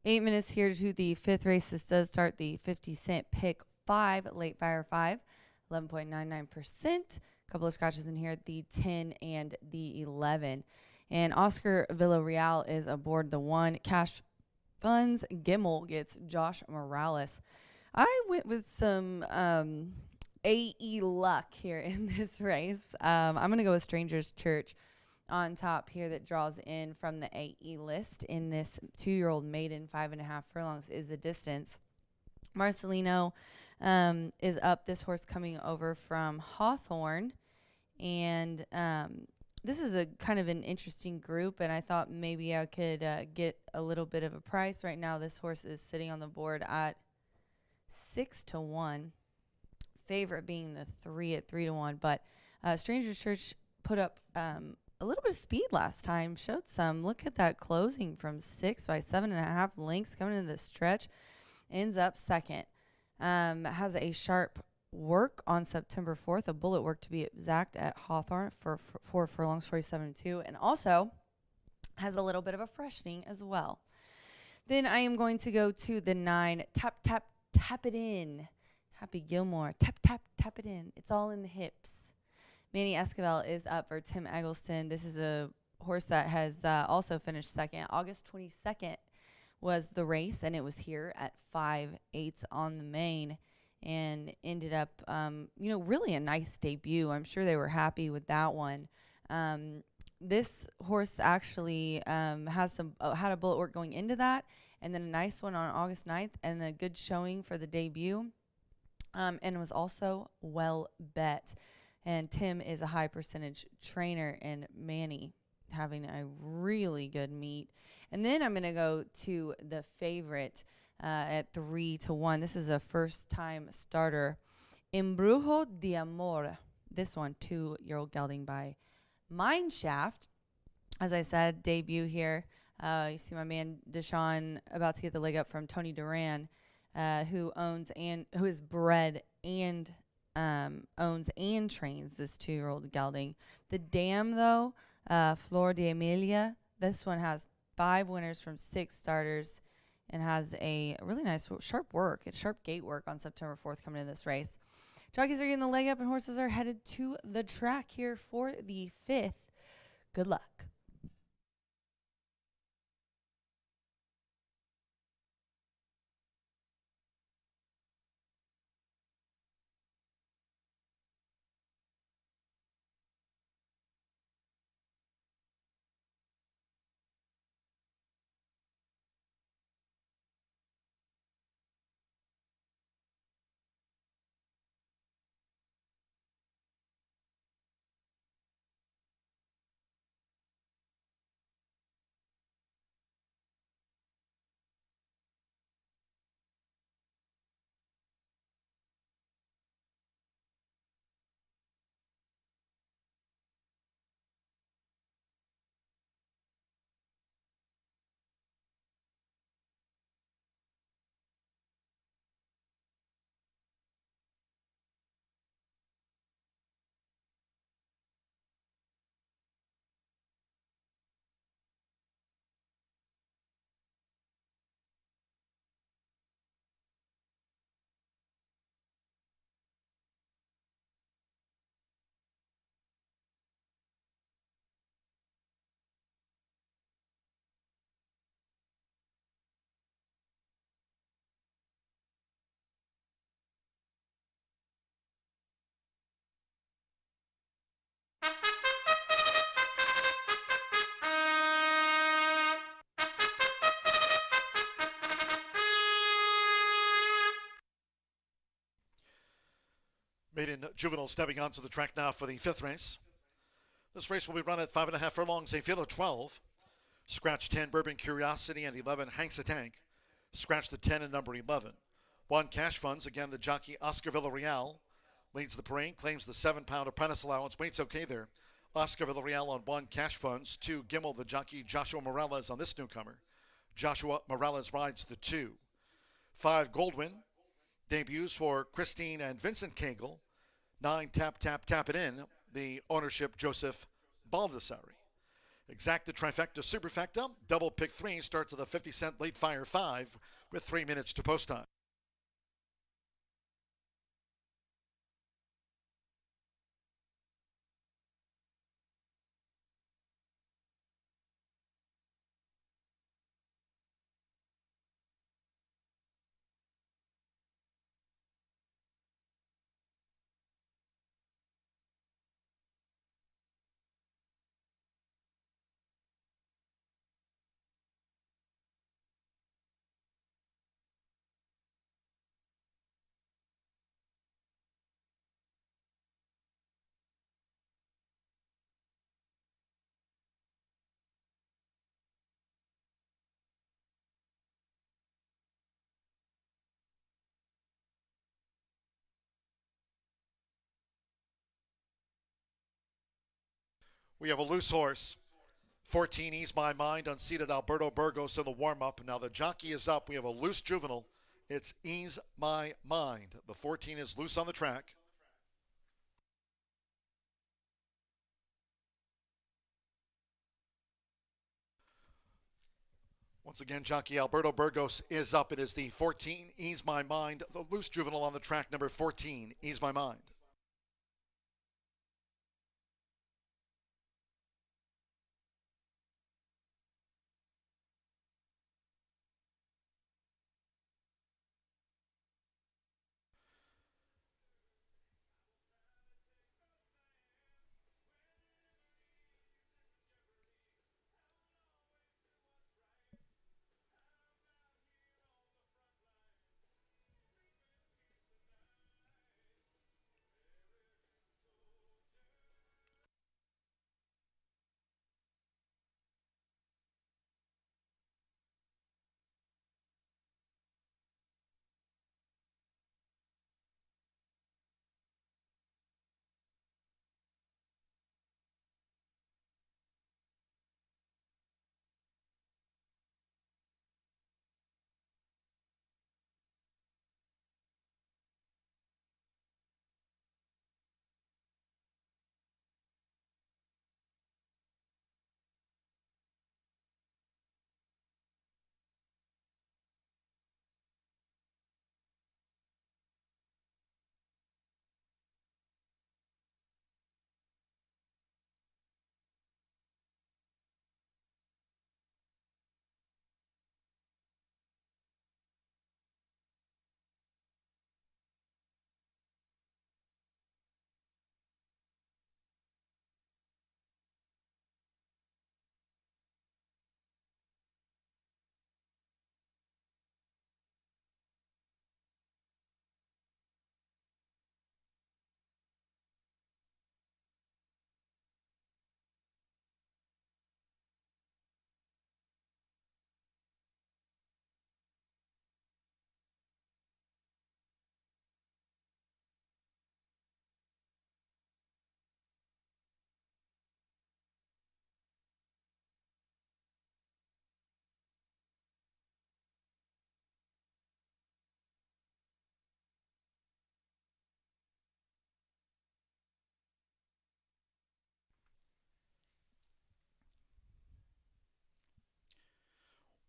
8 minutes here to the fifth race. This does start the 50-cent pick 5, late fire 5, 11.99%. A couple of scratches in here, the 10 and the 11. And Oscar Villarreal is aboard the 1. Cash Funds Gimmel gets Josh Morales. I went with some AE luck here in this race. I'm going to go with Stranger's Church on top here that draws in from the AE list in this 2-year-old maiden. 5.5 furlongs is the distance. Marcelino is up. This horse coming over from Hawthorne. And this is a kind of an interesting group, and I thought maybe I could get a little bit of a price. Right now, this horse is sitting on the board at 6-1. Favorite being the 3 at 3-1. But Stranger's Church put up a little bit of speed last time. Showed some. Look at that closing from 6 by 7.5 lengths coming into the stretch. Ends up second. Has a sharp work on September 4th, a bullet work to be exact, at Hawthorne for 4 furlongs, 47.2, and also has a little bit of a freshening as well. Then I am going to go to the 9, tap, tap, tap it in. Happy Gilmore, tap, tap, tap it in. It's all in the hips. Manny Esquivel is up for Tim Eggleston. This is a horse that has also finished second. August 22nd was the race, and it was here at 5/8 on the main. And ended up, really a nice debut. I'm sure they were happy with that one. This horse actually has had a bullet work going into that, and then a nice one on August 9th, and a good showing for the debut. And was also well bet. And Tim is a high percentage trainer, and Manny having a really good meet. And then I'm going to go to the favorite at 3-1. This is a first-time starter, Embrujo de Amor. This one, 2-year-old gelding by Mineshaft. As I said, debut here. You see my man Deshaun about to get the leg up from Tony Duran, who is bred and owns and trains this 2-year-old gelding. The dam, though, Flor de Emilia. This one has 5 winners from 6 starters. And has a really nice sharp gate work on September 4th coming into this race. Jockeys are getting the leg up, and horses are headed to the track here for the 5th. Good luck. Maiden Juvenile stepping onto the track now for the 5th race. This race will be run at 5.5 furlongs, a field of 12. Scratch 10, Bourbon Curiosity, and 11, Hanks a Tank. Scratch the 10 and number 11. 1, Cash Funds, again the jockey Oscar Villarreal leads the parade, claims the 7-pound apprentice allowance. Waits okay there. Oscar Villarreal on 1, Cash Funds. 2, Gimmel, the jockey Joshua Morales on this newcomer. Joshua Morales rides the 2. 5, Goldwyn. Debuts for Christine and Vincent Kegel. 9, Tap, Tap, Tap It In, the ownership Joseph Baldessari. Exacta, trifecta, superfecta. Double pick 3 starts at the 50-cent late fire 5 with 3 minutes to post time. We have a loose horse. 14 Ease My Mind, unseated Alberto Burgos in the warm-up. Now the jockey is up. We have a loose juvenile. It's Ease My Mind. The 14 is loose on the track. Once again, jockey Alberto Burgos is up. It is the 14 Ease My Mind, the loose juvenile on the track, number 14, Ease My Mind.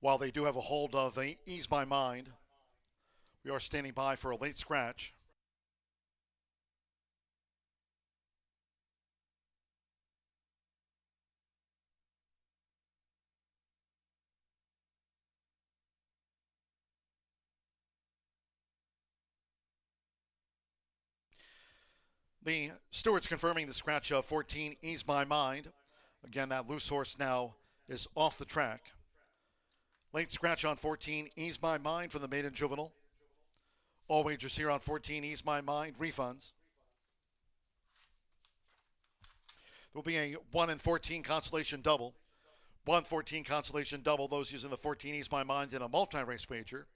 While they do have a hold of Ease My Mind, we are standing by for a late scratch. The stewards confirming the scratch of 14, Ease My Mind. Again, that loose horse now is off the track. Late scratch on 14, Ease My Mind from the maiden juvenile. All wagers here on 14, Ease My Mind, refunds. There will be a 1 and 14 consolation double. 1-14 consolation double, those using the 14 Ease My Mind in a multi-race wager.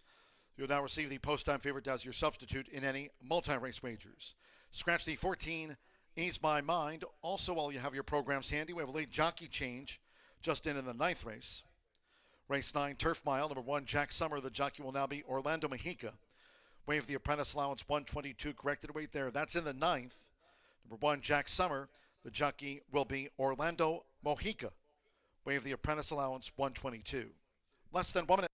You'll now receive the post-time favorite as your substitute in any multi-race wagers. Scratch the 14 Ease My Mind. Also, while you have your programs handy, we have a late jockey change just in the 9th race. Race 9, Turf Mile, number 1, Jack Summer. The jockey will now be Orlando Mexica. Waive the apprentice allowance, 122 corrected weight there. That's in the 9th. Number 1, Jack Summer. The jockey will be Orlando Mojica. Waive the apprentice allowance, 122. Less than 1 minute.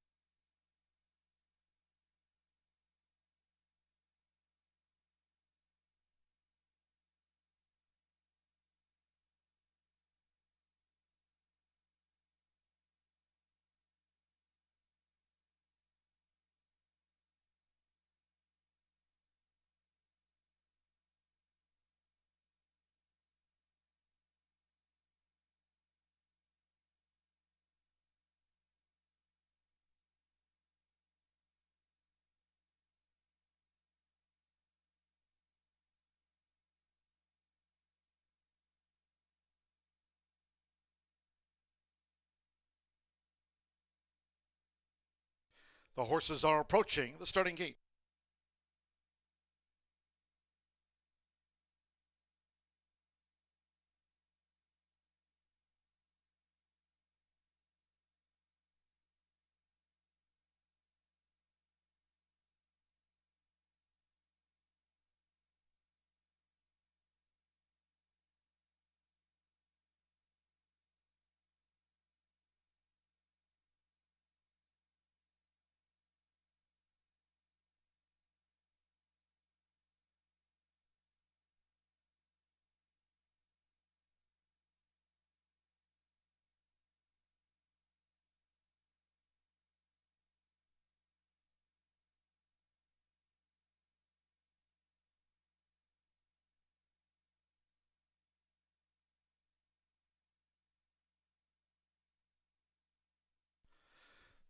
The horses are approaching the starting gate.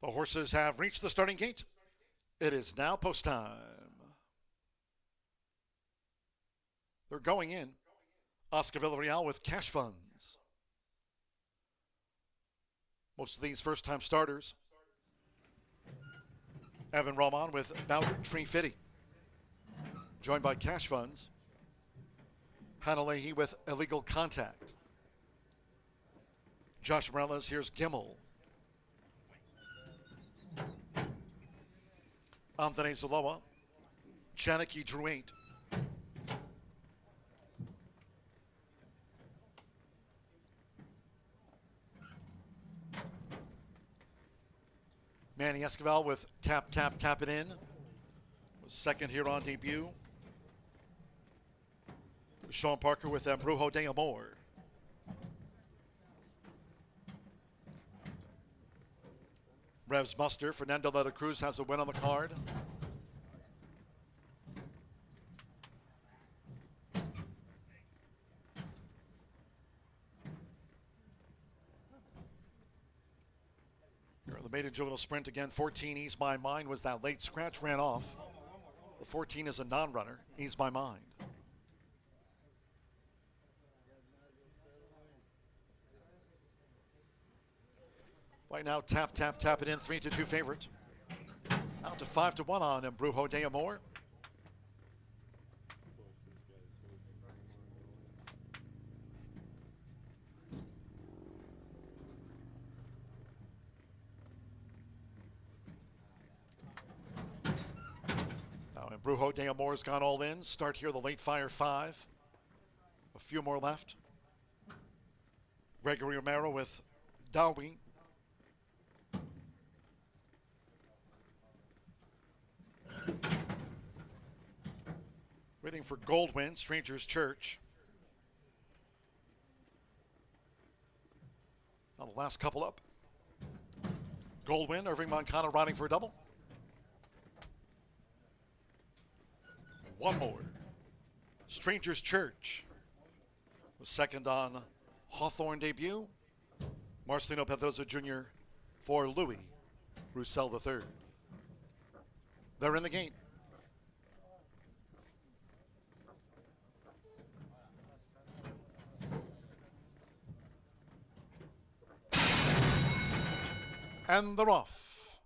The horses have reached the starting gate. It is now post time. They're going in. Oscar Villarreal with cash funds. Most of these first-time starters. Evan Roman with Mount Tree Fitty. Joined by cash funds. Hannah Leahy with Illegal Contact. Josh Morales, here's Gimmel. Anthony Zaloa, Chaniki Drew 8. Manny Esquivel with Tap, Tap, Tap It In. Was second here on debut. Sean Parker with Brujo de Amor. Revs Muster, Fernando de la Cruz has a win on the card. Here in the maiden juvenile sprint again, 14 Ease My Mind was that late scratch, ran off. The 14 is a non-runner, Ease My Mind. Right now, Tap, Tap, Tap It In, 3-2 favorite. Out to 5-1 on Brujo de Amor. Now, Brujo de Amor's gone all in. Start here, the late fire 5. A few more left. Gregory Romero with Dowie. Waiting for Goldwyn, Stranger's Church. Now the last couple up. Goldwyn, Irving Moncada riding for a double. One more. Stranger's Church was second on Hawthorne debut. Marcelino Pedroza Jr. for Louis Roussel III. They're in the gate. And they're off.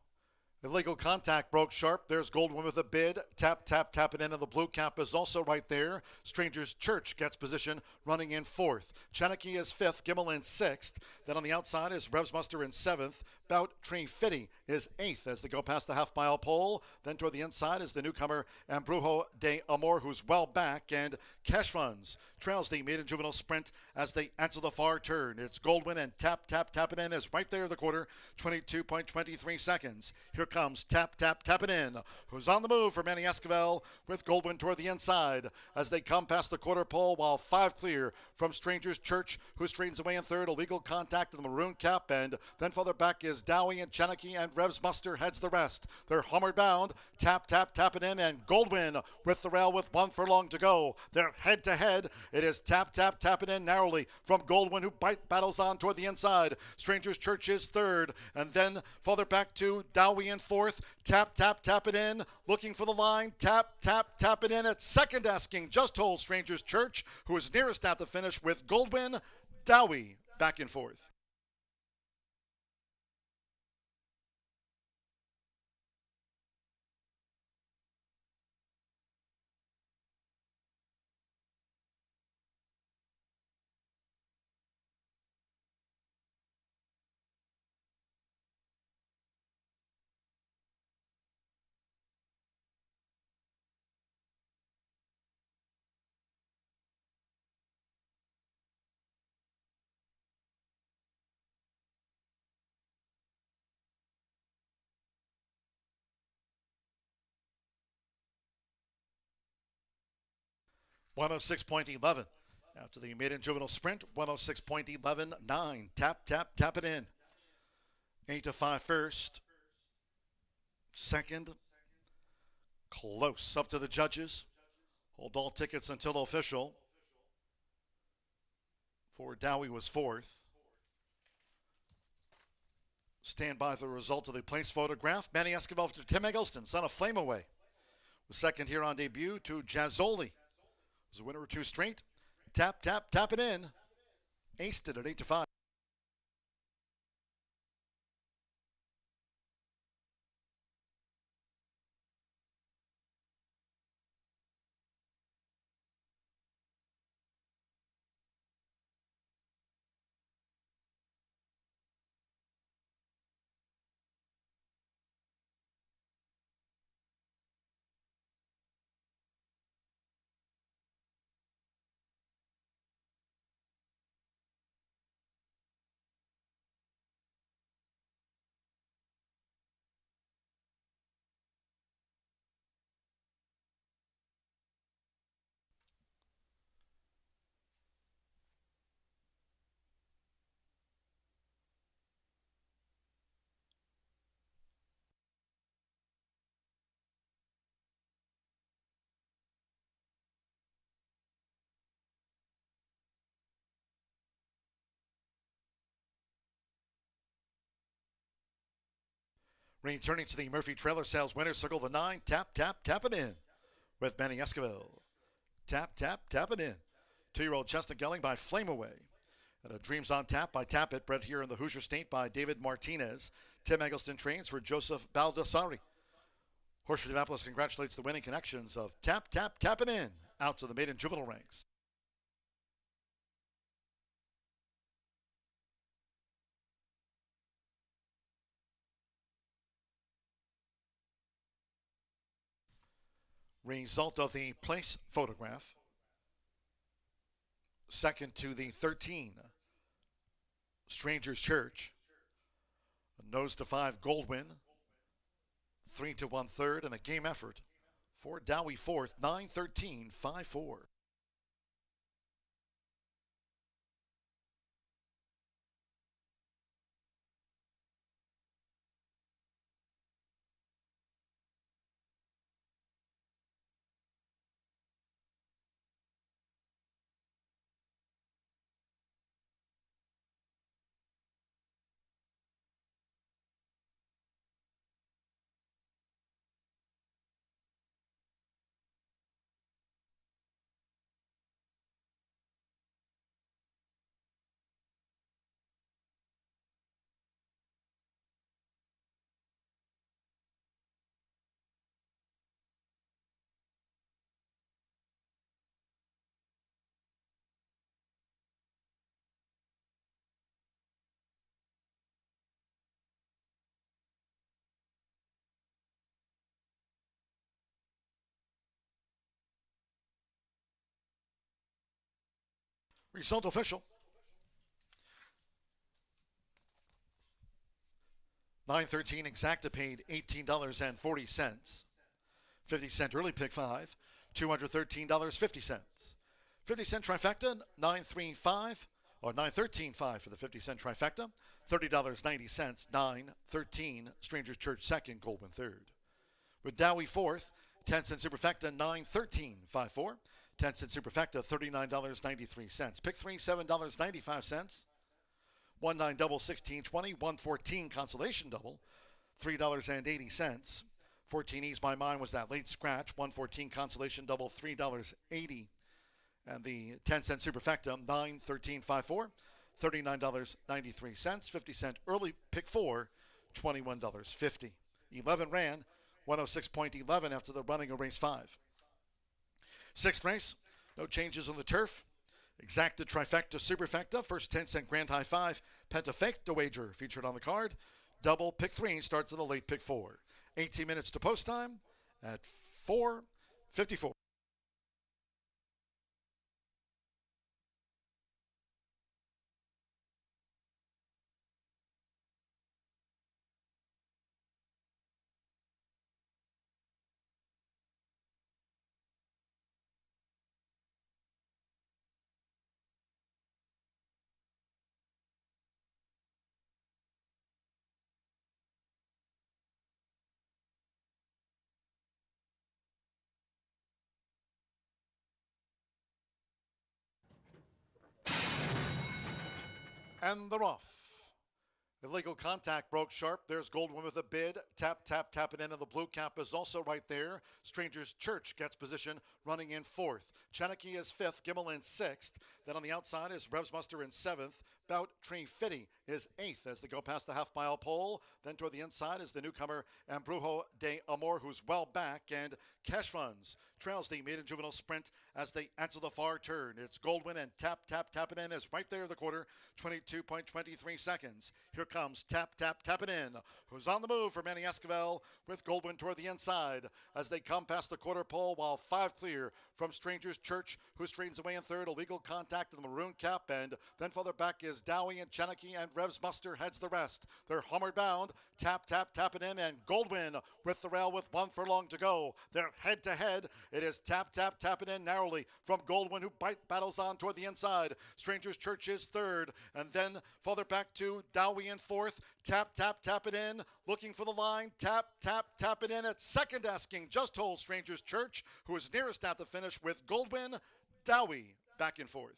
Illegal contact broke sharp. There's Goldwyn with a bid. Tap, tap, tap it in, and the blue cap is also right there. Strangers Church gets position, running in fourth. Cherokee is fifth, Gimmel in sixth. Then on the outside is Revsmuster in seventh. Bout Tree Fitty is eighth as they go past the half-mile pole. Then toward the inside is the newcomer Ambrujo de Amor, who's well back. And Cash Funds trails the maiden juvenile sprint as they enter the far turn. It's Goldwyn, and tap, tap, tap it in is right there the quarter, 22.23 seconds. Here comes Tap, Tap, Tap it in, who's on the move for Manny Esquivel with Goldwyn toward the inside as they come past the quarter pole, while five clear from Strangers Church, who straightens away in third. Illegal contact in the maroon cap, and then further back is Dowie and Cherokee, and Revsmuster heads the rest. They're homeward bound. Tap, tap, tap it in, and Goldwyn with the rail with one furlong to go. They're head to head. It is tap, tap, tap it in narrowly from Goldwyn, who battles on toward the inside. Strangers Church is third, and then further back to Dowie in fourth. Tap, tap, tap it in, looking for the line. Tap, tap, tap it in at second, asking just hold Strangers Church, who is nearest at the finish with Goldwyn. Dowie back in fourth. .106.11. After the maiden juvenile sprint, 106.11.9. Tap, tap, tap it in. 8 to 5 first. Second. Close up to the judges. Hold all tickets until official. For Dowie was fourth. Stand by for the result of the place photograph. Manny Esquivel to Tim Eggleston, son of Flame Away. Was second here on debut to Jazzoli. Was a winner of two straight. Tap, tap, tap it in. Aced it at 8 to 5. Returning to the Murphy Trailer Sales winner circle, the 9. Tap, tap, tap it in with Manny Esquivel. Tap, tap, tap it in. 2-year-old Chestnut Gelling by Flame Away. And a Dreams on Tap by Tap It, bred here in the Hoosier State by David Martinez. Tim Eggleston trains for Joseph Baldassari. Horseshoe Indianapolis congratulates the winning connections of Tap, Tap, Tap it in out to the maiden juvenile ranks. Result of the place photograph. Second to the 13, Strangers Church. Nose to 5, Goldwyn. 3 to 1/3, and a game effort for Dowie fourth, 9-13-5-4. Result official. 913 exacta paid $18.40. 50-cent early pick 5, $213.50. 50-cent trifecta, 935 or 913.5 for the 50-cent trifecta, $30.90, 913 Strangers Church second, Goldwyn third. With Dowie fourth, 10-cent superfecta, 913.54. 10-cent superfecta, $39.93. Pick 3, $7.95. 1-9 double, 16.20. 114 consolation double, $3.80. 14 Ease My Mind was that late scratch. 114 consolation double, $3.80. And the 10-cent superfecta, 913.54, $39.93. 50-cent early pick 4, $21.50. 11 ran, 106.11 after the running of race 5. Sixth race, no changes on the turf. Exacta trifecta superfecta, first 10-cent grand high 5, pentafecta wager featured on the card. Double pick 3 starts at the late pick 4. 18 minutes to post time at 4:54. And they're off. Illegal contact broke sharp. There's Goldwyn with a bid. Tap, tap, tap it in. And the blue cap is also right there. Strangers Church gets position, running in 4th. Cherokee is 5th. Gimmel in 6th. Then on the outside is Revsmuster in 7th. Bout Tree Fitty is 8th as they go past the half-mile pole. Then toward the inside is the newcomer Ambrujo de Amor, who's well back. And Cash Funds trails the maiden juvenile sprint as they enter the far turn. It's Goldwyn, and tap, tap, tap it in is right there the quarter, 22.23 seconds. Here comes Tap, Tap, Tap It In, who's on the move for Manny Esquivel with Goldwyn toward the inside as they come past the quarter pole, while 5 clear from Strangers Church, who straightens away in 3rd. Illegal contact in the maroon cap, and then further back is Dowie and Cherokee, and Revsmuster heads the rest. They're homeward bound. Tap, tap, tap it in, and Goldwyn with the rail with 1 furlong to go. They're head to head. It is tap, tap, tap it in narrowly from Goldwyn, who battles on toward the inside. Strangers Church is 3rd, and then further back to Dowie in 4th. Tap, tap, tap it in, looking for the line. Tap, tap, tap it in at second, asking just hold Strangers Church, who is nearest at the finish with Goldwyn. Dowie back in 4th.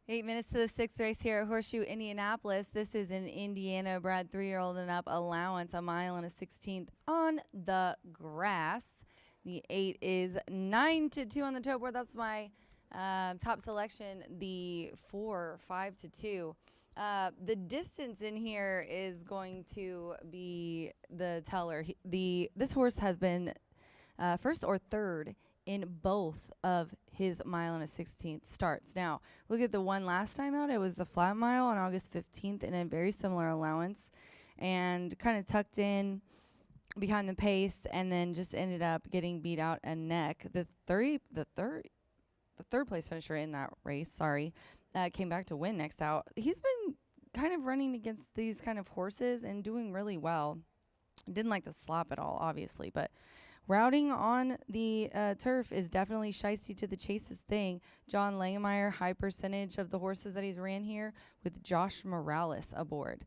8 minutes to the sixth race here at Horseshoe Indianapolis. This is an Indiana bred 3-year-old and up allowance, a mile and a 16th on the grass. The 8 is 9-2 on the toe board. That's my top selection. The 4, 5-2. The distance in here is going to be the teller. This horse has been first or third in both of his mile and a 16th starts. Now, look at the one last time out. It was the flat mile on August 15th in a very similar allowance and kind of tucked in behind the pace and then just ended up getting beat out a neck. The third place finisher in that race, came back to win next out. He's been kind of running against these kind of horses and doing really well. Didn't like the slop at all, obviously, but routing on the turf is definitely shiesty to the chase's thing. John Langemeyer, high percentage of the horses that he's ran here with Josh Morales aboard.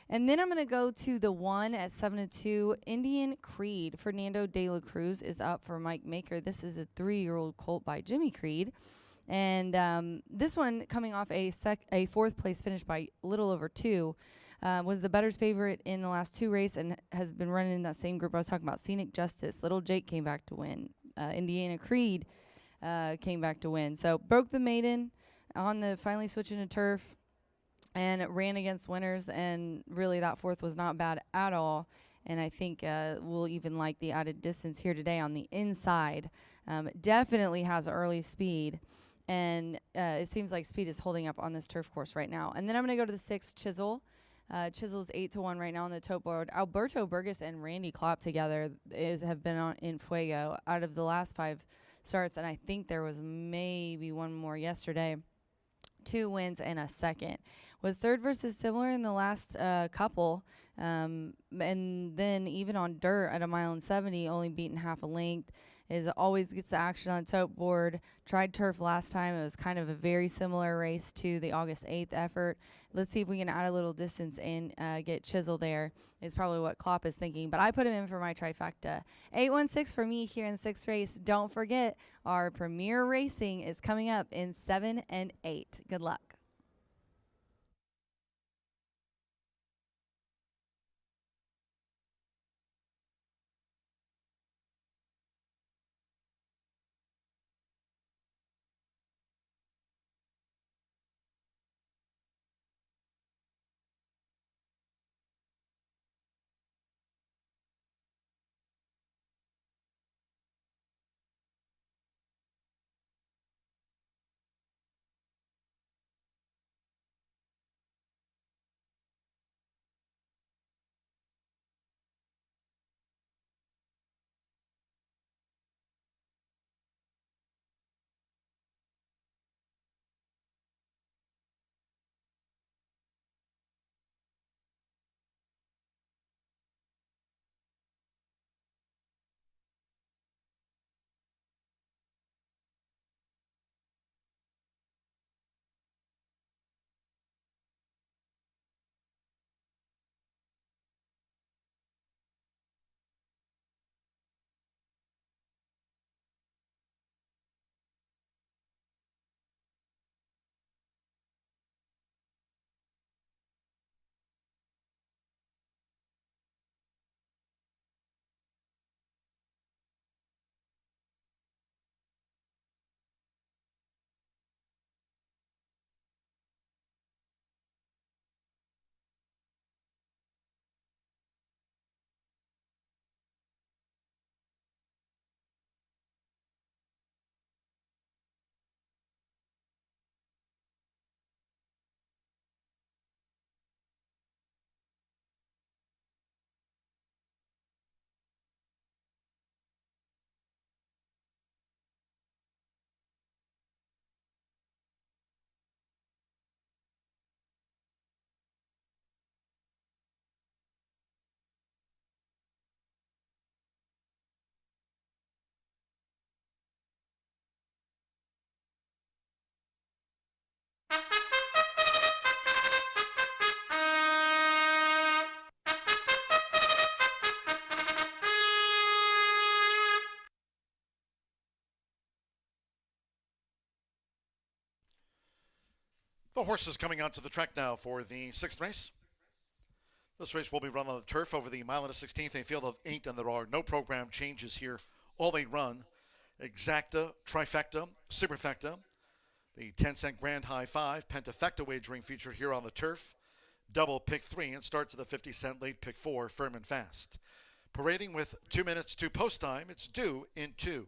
And then I'm going to go to the 1 at 7-2, Indian Creed. Fernando de la Cruz is up for Mike Maker. This is a 3-year-old colt by Jimmy Creed. And this one coming off a fourth place finish by a little over 2. Was the better's favorite in the last 2 races and has been running in that same group I was talking about. Scenic Justice, Little Jake came back to win. Indiana Creed came back to win. So broke the maiden on the finally switching to turf and ran against winners. And really that fourth was not bad at all. And I think we'll even like the added distance here today on the inside. Definitely has early speed. And it seems like speed is holding up on this turf course right now. And then I'm going to go to the 6, Chisel. Chisel's 8-1 right now on the tote board. Alberto Burgess and Randy Klopp together have been in Fuego out of the last 5 starts, and I think there was maybe one more yesterday. 2 wins and a second. Was third versus similar in the last couple, and then even on dirt at a mile and 70, only beaten half a length. Always gets the action on the tote board. Tried turf last time. It was kind of a very similar race to the August 8th effort. Let's see if we can add a little distance and get Chisel there is probably what Klopp is thinking. But I put him in for my trifecta. 8-1-6 for me here in the 6th race. Don't forget, our premier racing is coming up in 7 and 8. Good luck. The horses coming onto the track now for the 6th race. This race will be run on the turf over the mile and a 16th, a field of 8, and there are no program changes here. All 8 run. Exacta, Trifecta, Superfecta, the 10-cent Grand High 5, Pentafecta wagering featured here on the turf. Double pick 3 and starts at the 50-cent late pick 4, Firm and Fast. Parading with 2 minutes to post time. It's due in 2.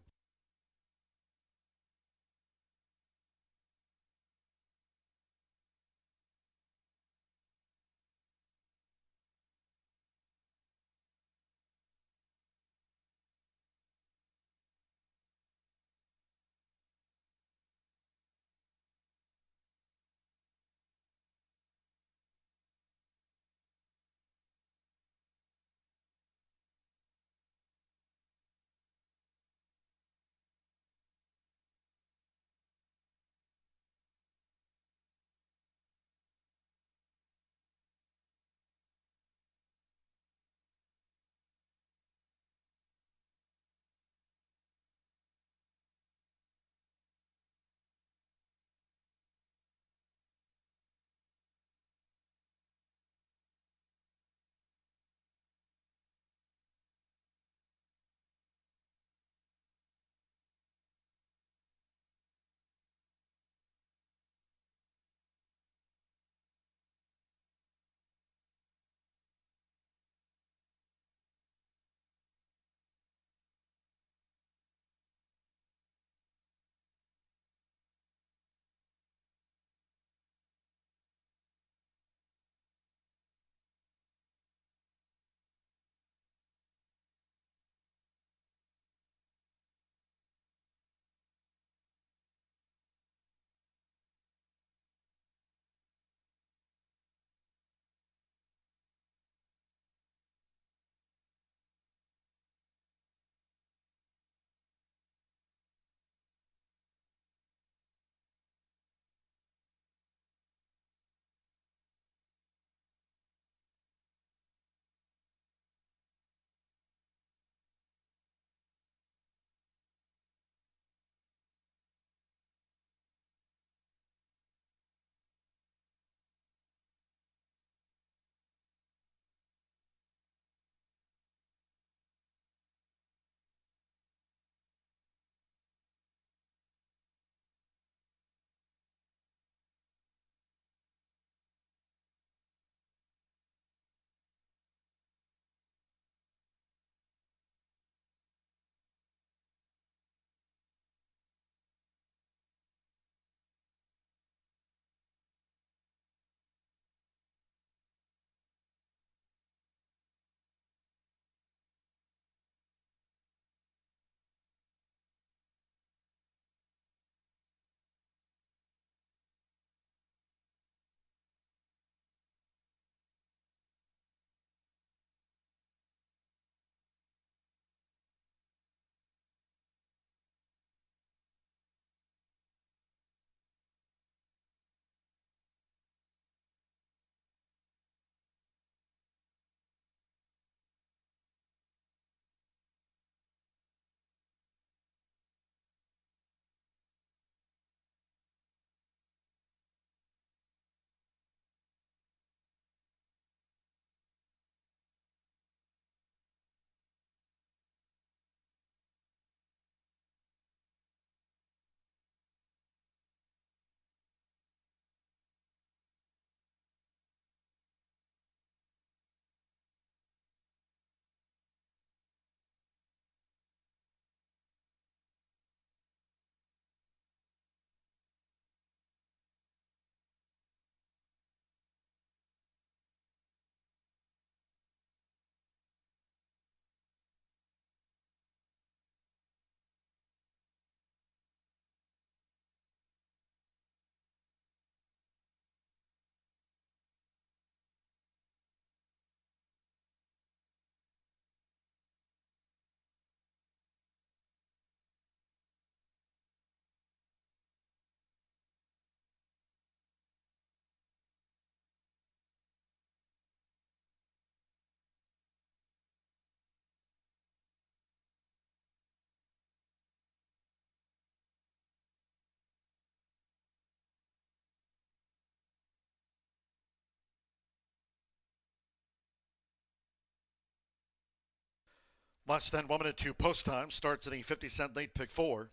Less than 1 minute to post time. Starts in the 50-cent late pick 4.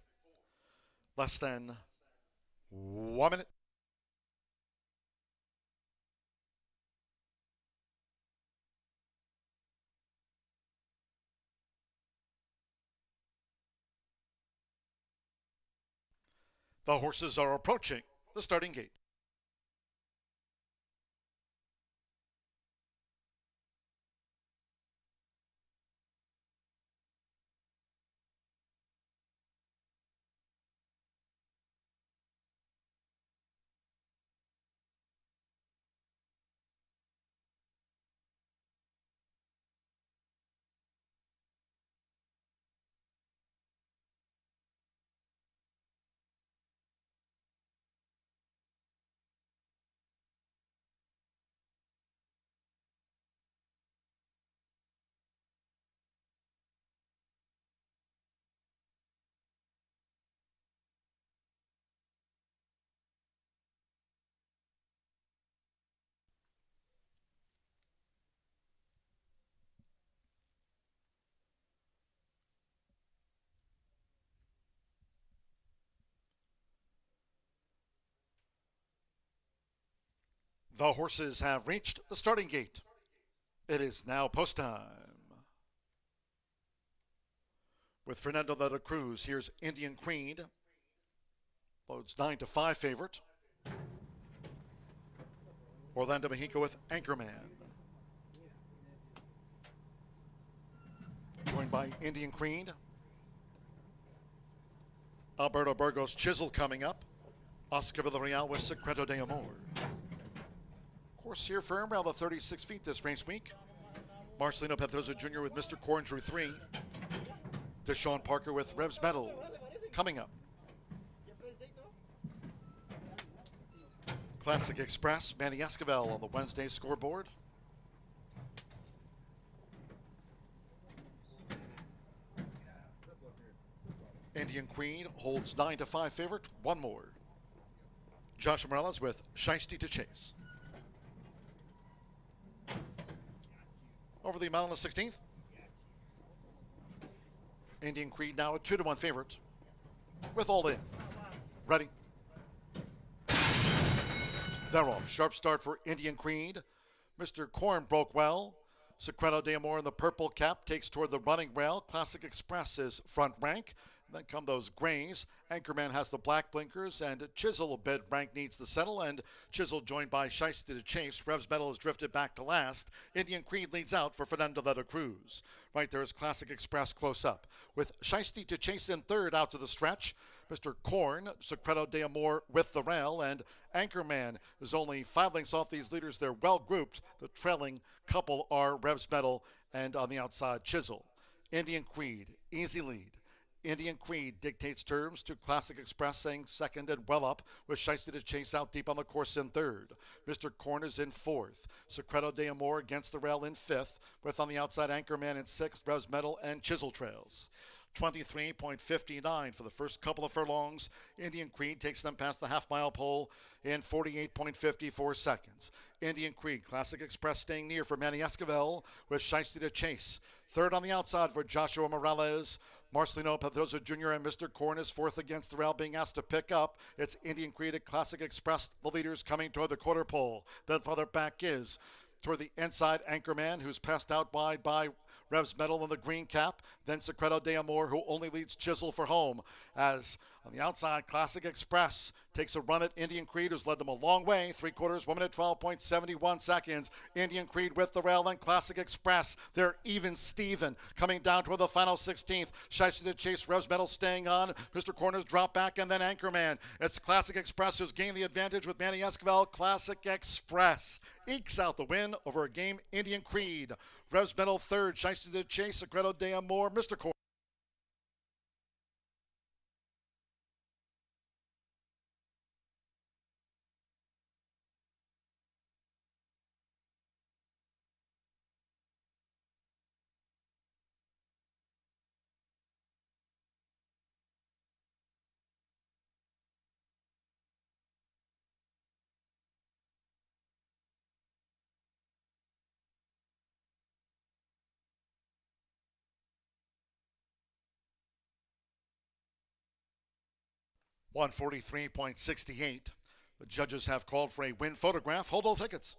Less than 1 minute. The horses are approaching the starting gate. The horses have reached the starting gate. It is now post time. With Fernando de la Cruz, here's Indian Creed. Loads 9-5 favorite. Orlando Mexico with Anchorman. Joined by Indian Creed. Alberto Burgos Chisel coming up. Oscar Villarreal with Secreto de Amor. Course here firm around the 36 feet this race week. Marcelino Pedroza Jr. with Mr. Corn drew 3. Deshaun Parker with Revs Metal coming up. Classic Express, Manny Esquivel on the Wednesday scoreboard. Indian Queen holds 9-5 favorite. One more. Joshua Morales with Shiesty to Chase. Over the mile on the 16th. Indian Creed now a 2-1 favorite. With all in. Ready. They're off. Sharp start for Indian Creed. Mr. Corn broke well. Secreto de Amor in the purple cap takes toward the running rail. Classic Express is front rank. Then come those grays. Anchorman has the black blinkers, and Chisel, a bit rank, needs to settle, and Chisel joined by Shiesty to Chase. Revs Metal has drifted back to last. Indian Creed leads out for Fernando de la Cruz. Right there is Classic Express close up. With Shiesty to Chase in third out to the stretch. Mr. Corn, Secreto de Amor with the rail, and Anchorman is only 5 lengths off these leaders. They're well grouped. The trailing couple are Revs Metal and on the outside Chisel. Indian Creed, easy lead. Indian Creed dictates terms to Classic Express, saying second and well up, with Shiesty to Chase out deep on the course in third. Mr. Corn is in fourth. Secreto de Amor against the rail in fifth, with on the outside Anchorman in sixth, Revs Metal and Chisel trails. 23.59 for the first couple of furlongs. Indian Creed takes them past the half-mile pole in 48.54 seconds. Indian Creed, Classic Express staying near for Manny Esquivel with Shiesty to Chase. Third on the outside for Joshua Morales. Marcelino Pedroza Jr. and Mr. Corn is fourth against the rail, being asked to pick up. It's Indian Creed at Classic Express, the leaders coming toward the quarter pole. Then farther back is toward the inside Anchorman, who's passed out wide by Revs Metal in the green cap. Then Secreto de Amor, who only leads Chisel for home. As on the outside, Classic Express takes a run at Indian Creed, who's led them a long way. 3/4, 1 minute, 12.71 seconds. Indian Creed with the rail and Classic Express. They're even Steven coming down toward the final 16th. Shiesty to Chase, Revs Metal staying on. Mr. Corner's drop back, and then Anchorman. It's Classic Express who's gained the advantage with Manny Esquivel. Classic Express ekes out the win over a game Indian Creed. Revs Metal third, Shiesty to Chase, Secreto de Amor, Mr. Corner. 143.68. The judges have called for a win photograph. Hold all tickets.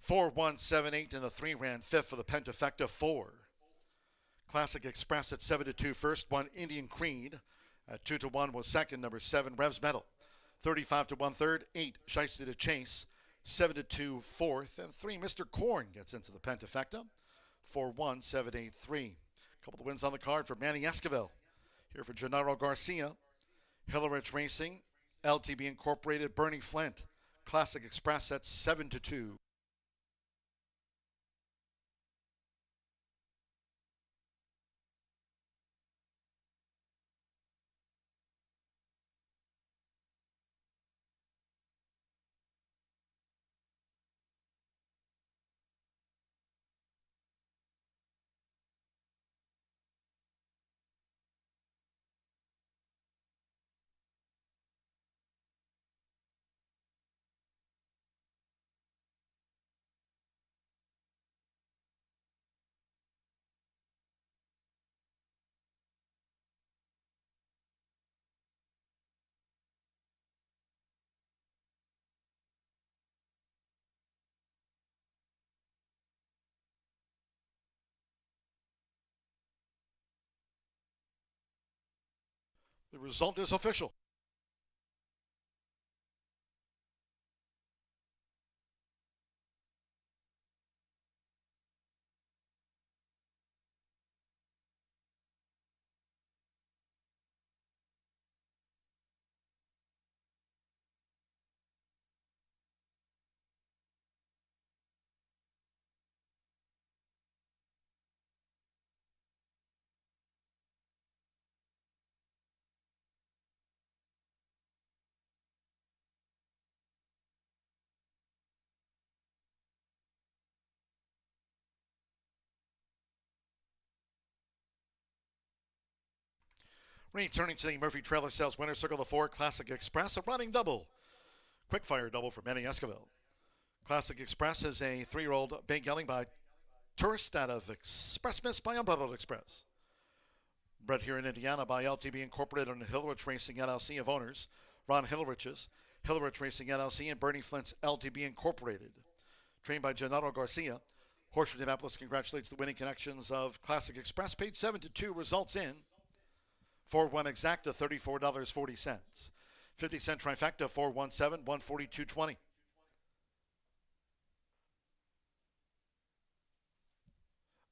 Four 178 in the 3 ran fifth for the Pentafecta 4. Classic Express at 7-2 first, 1 Indian Creed. At 2-1 was second, number 7 Revs Metal. 35-1 third, 8 Shiesty to Chase. 7-2 fourth, and 3 Mr. Corn gets into the Pentafecta. 4-1, 7-8, 3. A couple of wins on the card for Manny Esquivel. Here for Gennaro Garcia. Hillerich Racing, LTB Incorporated, Bernie Flint. Classic Express at 7-2. The result is official. Returning to the Murphy Trailer Sales Winner Circle, the 4 Classic Express, a running double. Quickfire double for Manny Esquivel. Classic Express is a 3-year-old big yelling by Tourist out of Express Miss by Unbridled Express. Bred here in Indiana by LTB Incorporated and Hillerich Racing LLC of owners Ron Hillerich's, Hillerich Racing LLC, and Bernie Flint's LTB Incorporated. Trained by Gennaro Garcia. Horseshoe Indianapolis congratulates the winning connections of Classic Express. Paid 7-2, results in 4-1 exacta, $34.40. 50-cent trifecta, 4-1-7, $142.20.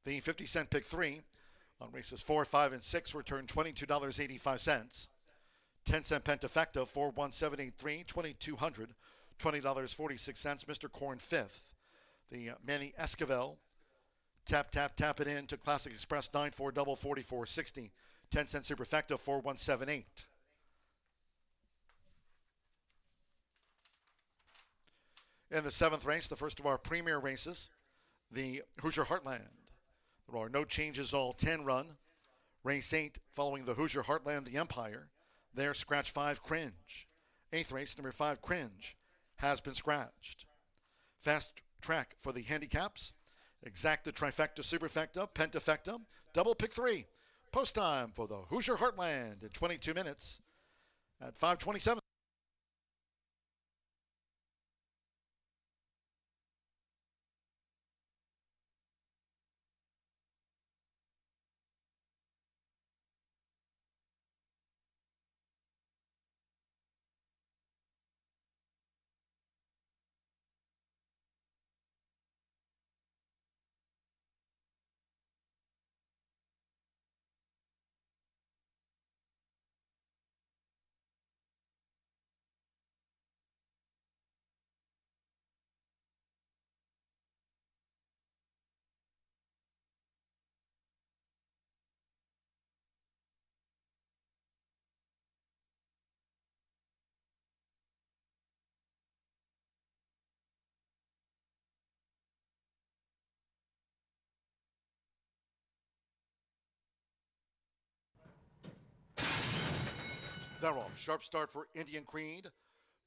The 50-cent pick 3 on races 4, 5, and 6 returned $22.85. 10-cent pentafecta, 4-1-7-8-3, $2,200, $20.46. Mr. Corn 5th. The Manny Esquivel, tap it in to Classic Express, 9-4 double, 44.60. 10-cent superfecta, 4-1-7-8. In the 7th race, the first of our premier races, the Hoosier Heartland. There are no changes, all 10 run. Race 8 following the Hoosier Heartland, the Empire. There, scratch 5, Cringe. 8th race, number 5, Cringe, has been scratched. Fast track for the handicaps. Exacta, trifecta, superfecta, pentafecta, double pick 3. Post time for the Hoosier Heartland in 22 minutes at 5:27. They're off. Sharp start for Indian Creed.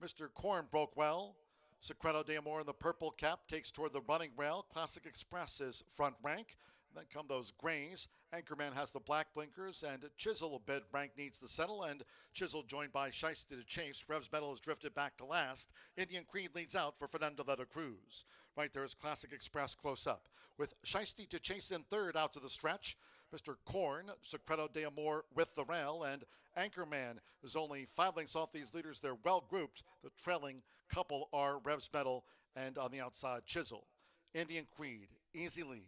Mr. Corn broke well. Secreto de Amor in the purple cap takes toward the running rail. Classic Express is front rank. And then come those grays. Anchorman has the black blinkers, and Chisel a bit rank needs to settle, and Chisel joined by Shiesty to chase. Rev's Metal has drifted back to last. Indian Creed leads out for Fernando de la Cruz. Right there is Classic Express close up. With Shiesty to chase in third out to the stretch. Mr. Corn, Secreto de Amor with the rail, and Anchorman is only 5 lengths off these leaders. They're well grouped. The trailing couple are Rev's Metal and on the outside Chisel. Indian Creed, easy lead.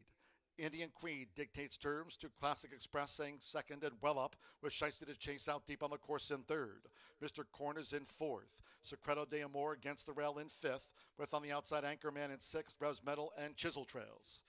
Indian Creed dictates terms to Classic Express, saying second and well up, with Shiesty to chase out deep on the course in third. Mr. Corn is in fourth. Secreto de Amor against the rail in fifth, with on the outside Anchorman in sixth, Rev's Metal and Chisel trails.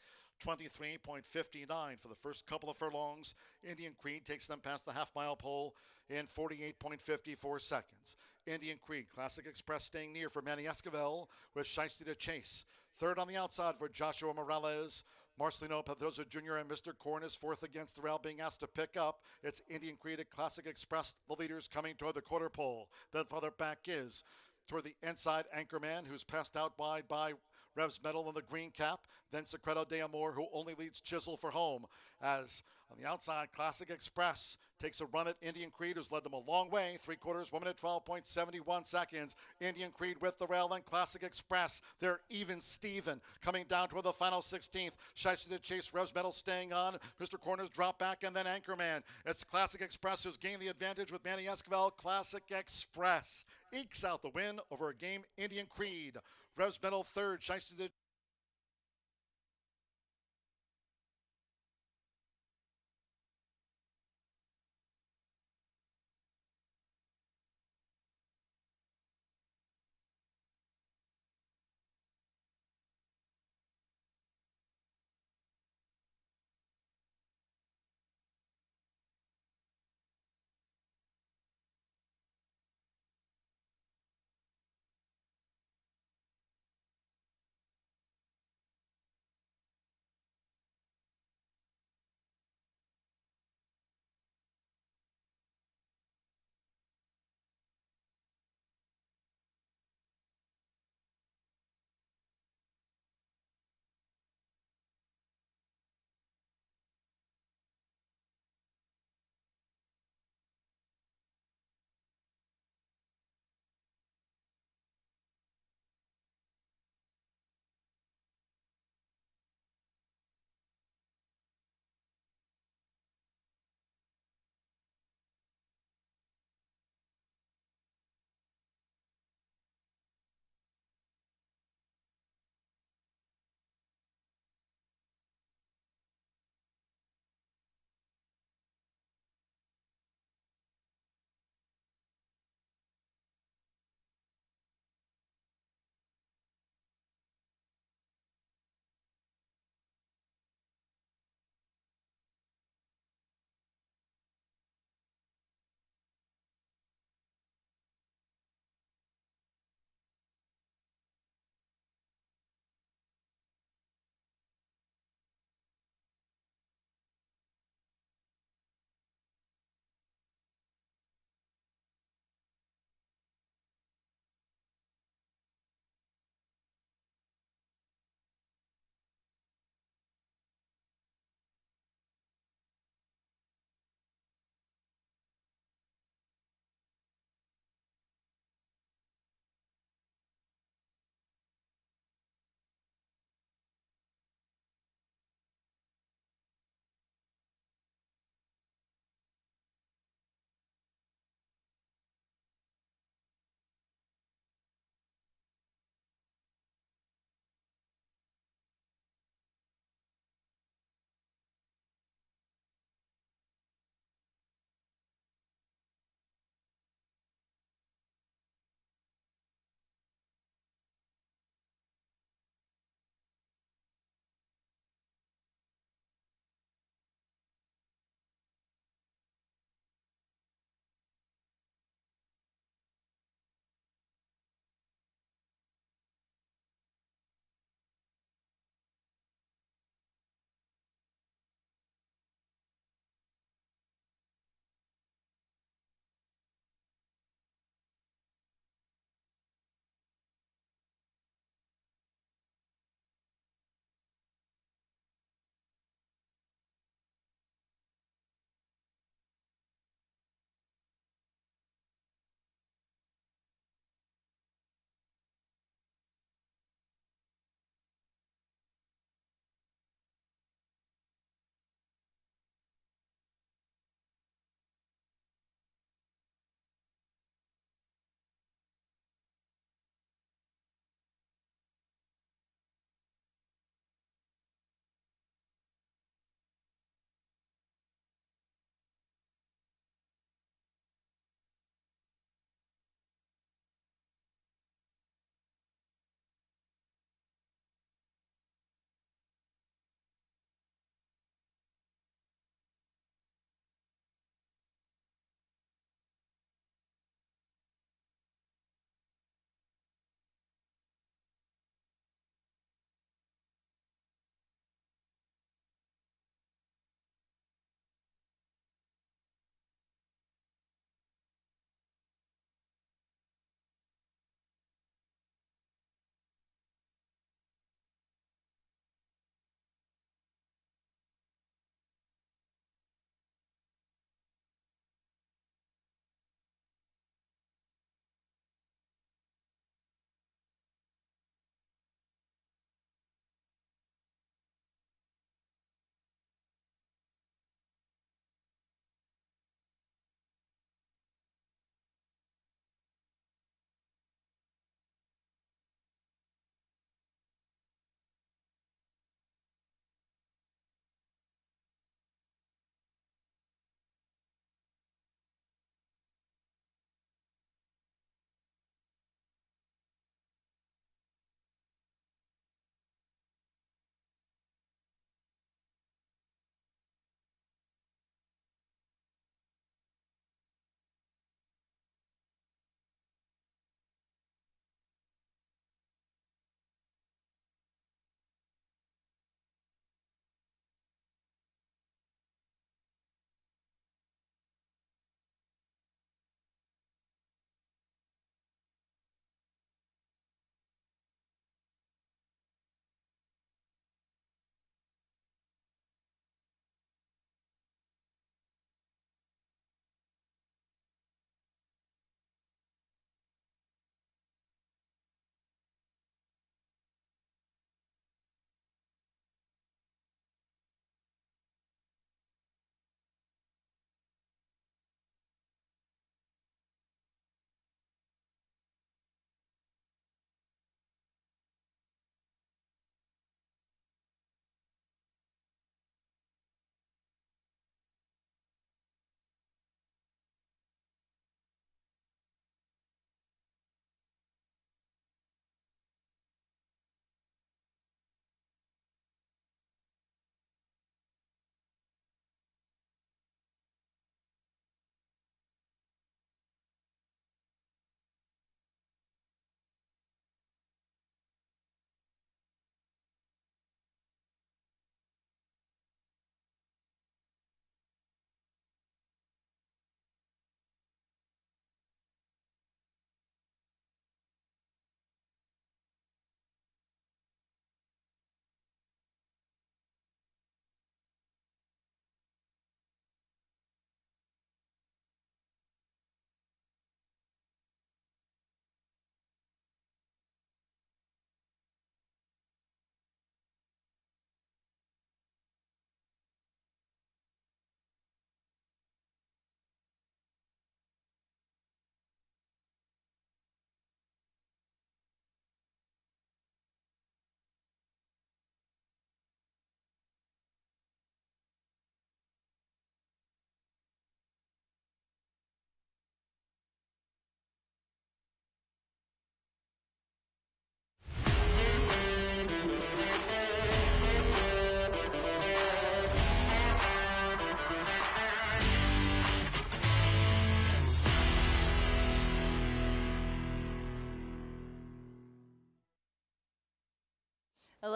23.59 for the first couple of furlongs. Indian Creed takes them past the half-mile pole in 48.54 seconds. Indian Creed, Classic Express staying near for Manny Esquivel with Shiesty to chase. Third on the outside for Joshua Morales. Marcelino Pedroza Jr. and Mr. Corn is fourth against the rail, being asked to pick up. It's Indian Creed at Classic Express, the leaders coming toward the quarter pole. Then farther back is toward the inside Anchorman, who's passed out wide by Rev's Metal in the green cap. Then Secreto de Amor, who only leads Chisel for home. As on the outside, Classic Express takes a run at Indian Creed, who's led them a long way. 3/4, 1 minute, 12.71 seconds. Indian Creed with the rail, and Classic Express. They're even Steven coming down toward the final 16th. Shiesty to chase, Rev's Metal staying on. Mr. Corner's drop back, and then Anchorman. It's Classic Express who's gained the advantage with Manny Esquivel. Classic Express ekes out the win over a game Indian Creed. Rev's Metal third, Shiesty to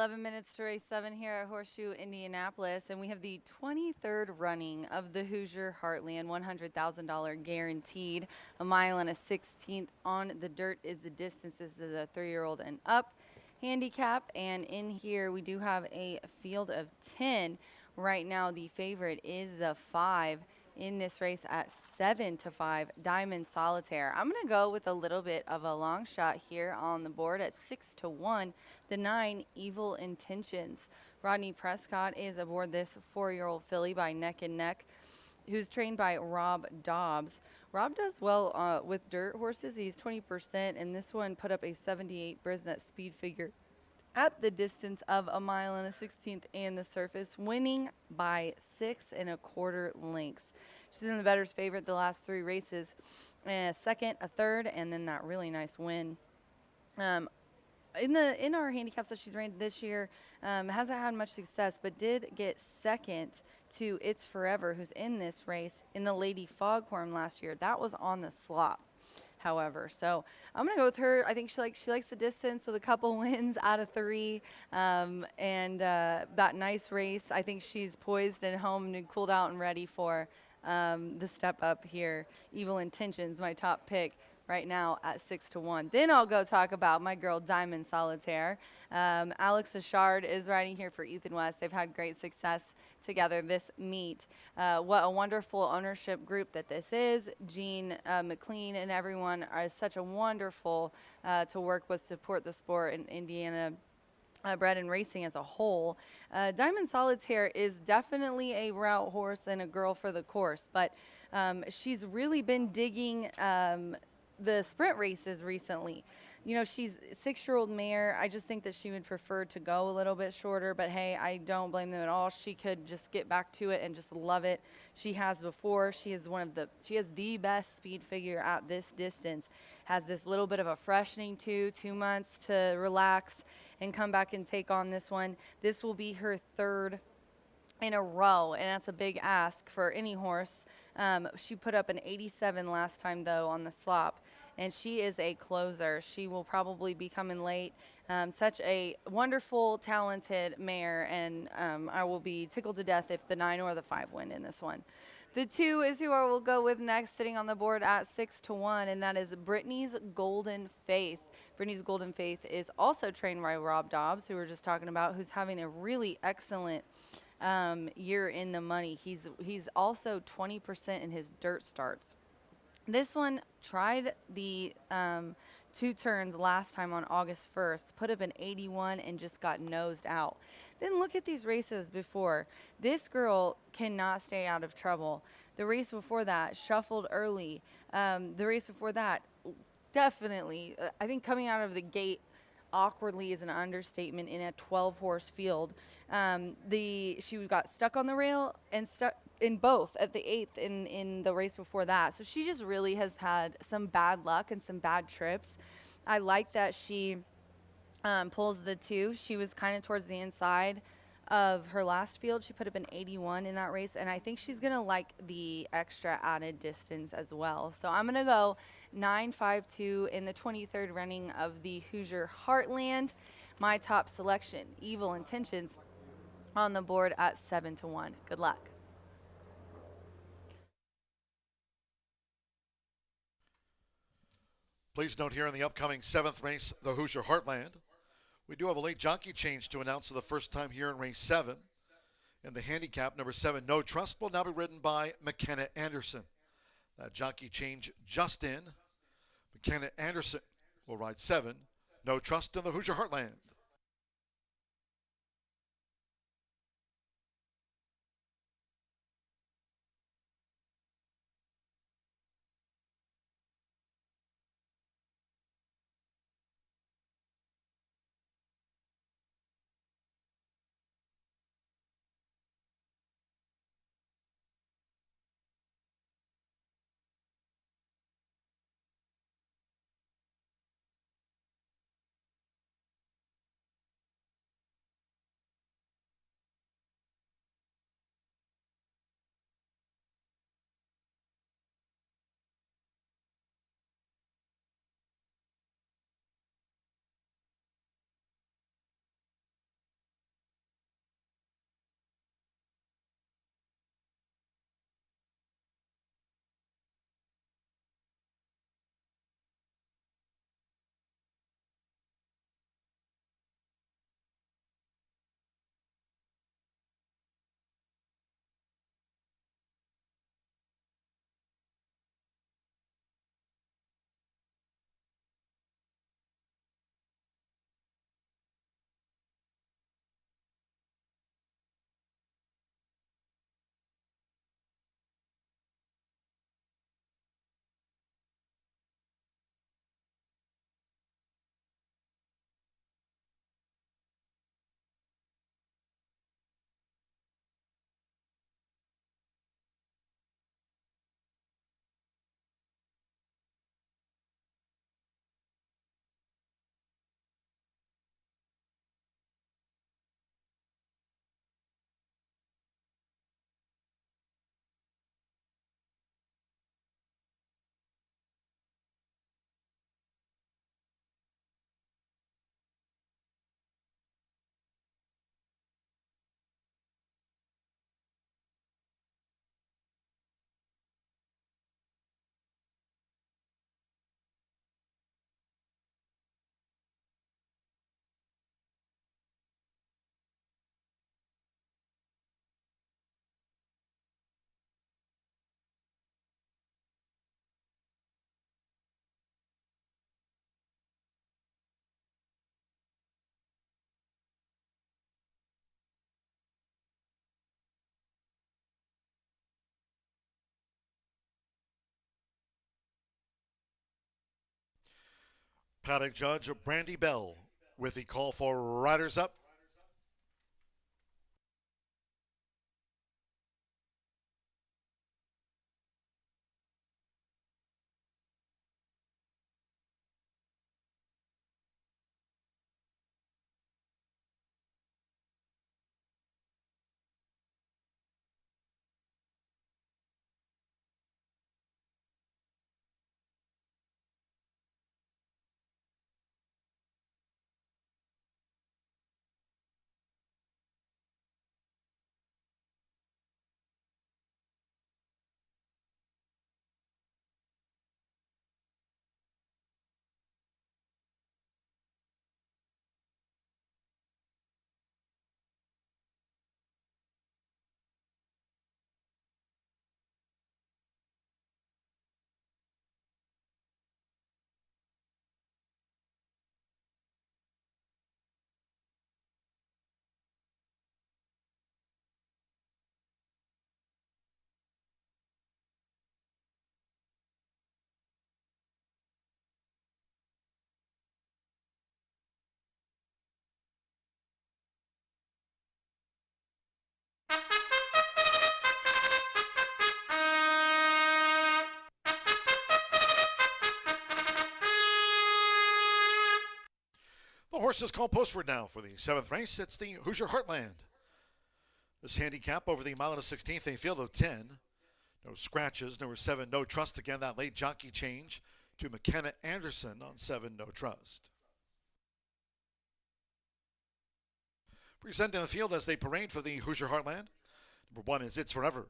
11 minutes to race 7 here at Horseshoe Indianapolis, and we have the 23rd running of the Hoosier Heartland, $100,000 guaranteed. A mile and a 16th on the dirt is the distance. This is a 3-year-old and up handicap, and in here we do have a field of 10. Right now the favorite is the 5 in this race at 7-5, Diamond Solitaire. I'm going to go with a little bit of a long shot here on the board at 6-1, the 9, Evil Intentions. Rodney Prescott is aboard this 4-year-old filly by Neck and Neck, who's trained by Rob Dobbs. Rob does well with dirt horses. He's 20%, and this one put up a 78 Brisnet speed figure at the distance of a mile and a 16th and the surface, winning by 6 1/4 lengths. She's been the bettor's favorite the last 3 races, a second, a third, and then that really nice win. In our handicaps that she's ran this year, hasn't had much success, but did get second to It's Forever, who's in this race, in the Lady Foghorn last year. That was on the slop, however. So I'm going to go with her. I think she likes the distance with a couple wins out of 3. That nice race, I think she's poised and home and cooled out and ready for the step up here. Evil Intentions, my top pick right now at 6-1. Then I'll go talk about my girl Diamond Solitaire. Alex Ashard is riding here for Ethan West. They've had great success together this meet. What a wonderful ownership group that this is. Gene McLean and everyone are such a wonderful to work with, support the sport in Indiana. Bred and racing as a whole. Diamond Solitaire is definitely a route horse and a girl for the course, but she's really been digging the sprint races recently. You know, she's a 6-year-old mare. I just think that she would prefer to go a little bit shorter, but hey, I don't blame them at all. She could just get back to it and just love it. She has before. She has the best speed figure at this distance. Has this little bit of a freshening to 2 months to relax and come back and take on this one. This will be her 3rd in a row, and that's a big ask for any horse. She put up an 87 last time, though, on the slop, and she is a closer. She will probably be coming late. Such a wonderful, talented mare, and I will be tickled to death if the 9 or the 5 win in this one. The 2 is who I will go with next, sitting on the board at 6-1, and that is Brittany's Golden Faith. Brittany's Golden Faith is also trained by Rob Dobbs, who we were just talking about, who's having a really excellent year in the money. He's also 20% in his dirt starts. This one tried the 2 turns last time on August 1st, put up an 81 and just got nosed out. Then look at these races before. This girl cannot stay out of trouble. The race before that, shuffled early. The race before that, definitely, I think coming out of the gate awkwardly is an understatement in a 12-horse field. She got stuck on the rail and stuck in both at the 8th in the race before that. So she just really has had some bad luck and some bad trips. I like that she pulls the 2. She was kind of towards the inside of her last field. She put up an 81 in that race, and I think she's going to like the extra added distance as well. So I'm going to go 9-5-2 in the 23rd running of the Hoosier Heartland. My top selection, Evil Intentions, on the board at 7-1. Good luck. Please note here in the upcoming 7th race, the Hoosier Heartland, we do have a late jockey change to announce for the first time here in race 7. And the handicap, number 7, No Trust, will now be ridden by McKenna Anderson. That jockey change just in. McKenna Anderson will ride 7, No Trust, in the Hoosier Heartland. Paddock judge Brandy Bell with the call for riders up. The horses call postward now for the 7th race. It's the Hoosier Heartland. This handicap over the mile and a 16th, a field of 10. No scratches. Number 7, No Trust. Again, that late jockey change to McKenna Anderson on 7, No Trust. Presenting the field as they parade for the Hoosier Heartland. Number 1 is It's Forever.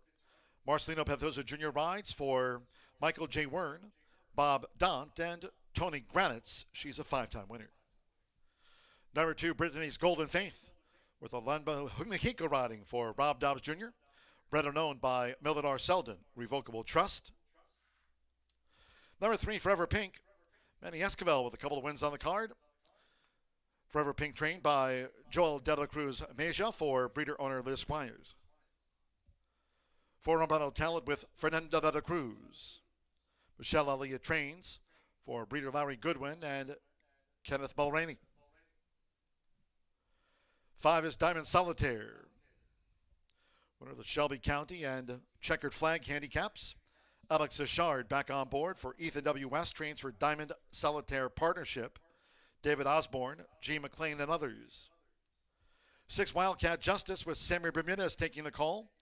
Marcelino Pedrosa Jr. rides for Michael J. Wern, Bob Dont, and Tony Granitz. She's a 5-time winner. Number 2, Brittany's Golden Faith, with Alanba Himiko riding for Rob Dobbs Jr., better known by Mildred R. Selden, Revocable Trust. Number 3, Forever Pink, Manny Esquivel with a couple of wins on the card. Forever Pink trained by Joel De La Cruz Meja for breeder owner Liz Squires. 4, Romano Talent with Fernando De La Cruz. Michelle Elliott trains for breeder Larry Goodwin and Kenneth Mulroney. 5 is Diamond Solitaire, winner of the Shelby County and Checkered Flag handicaps. Alex Ashard back on board for Ethan W. West, trains for Diamond Solitaire Partnership. David Osborne, G. McLean, and others. 6, Wildcat Justice with Sammy Bermudez taking the call.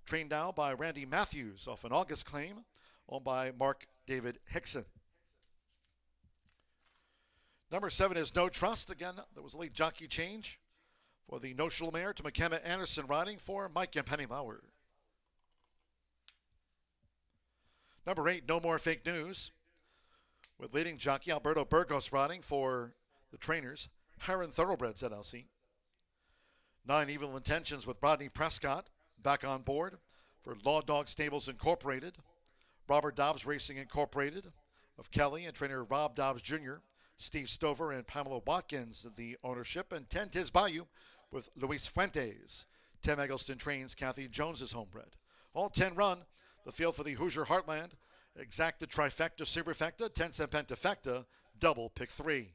Trained now by Randy Matthews off an August claim, owned by Mark David Hickson. Number 7 is No Trust. Again, there was a late jockey change for the notional mare to McKenna Anderson riding for Mike and Penny Lauer. Number 8, No More Fake News, with leading jockey Alberto Burgos riding for the trainers, Heron Thoroughbreds LLC. 9, Evil Intentions with Rodney Prescott back on board for Law Dog Stables Incorporated, Robert Dobbs Racing Incorporated of Kelly and trainer Rob Dobbs Jr., Steve Stover and Pamela Watkins the ownership, and 10, Tiz Bayou with Luis Fuentes. Tim Eggleston trains Kathy Jones's homebred. All 10 run. The field for the Hoosier Heartland. Exacta Trifecta Superfecta, 10-cent Pentafecta, double pick 3.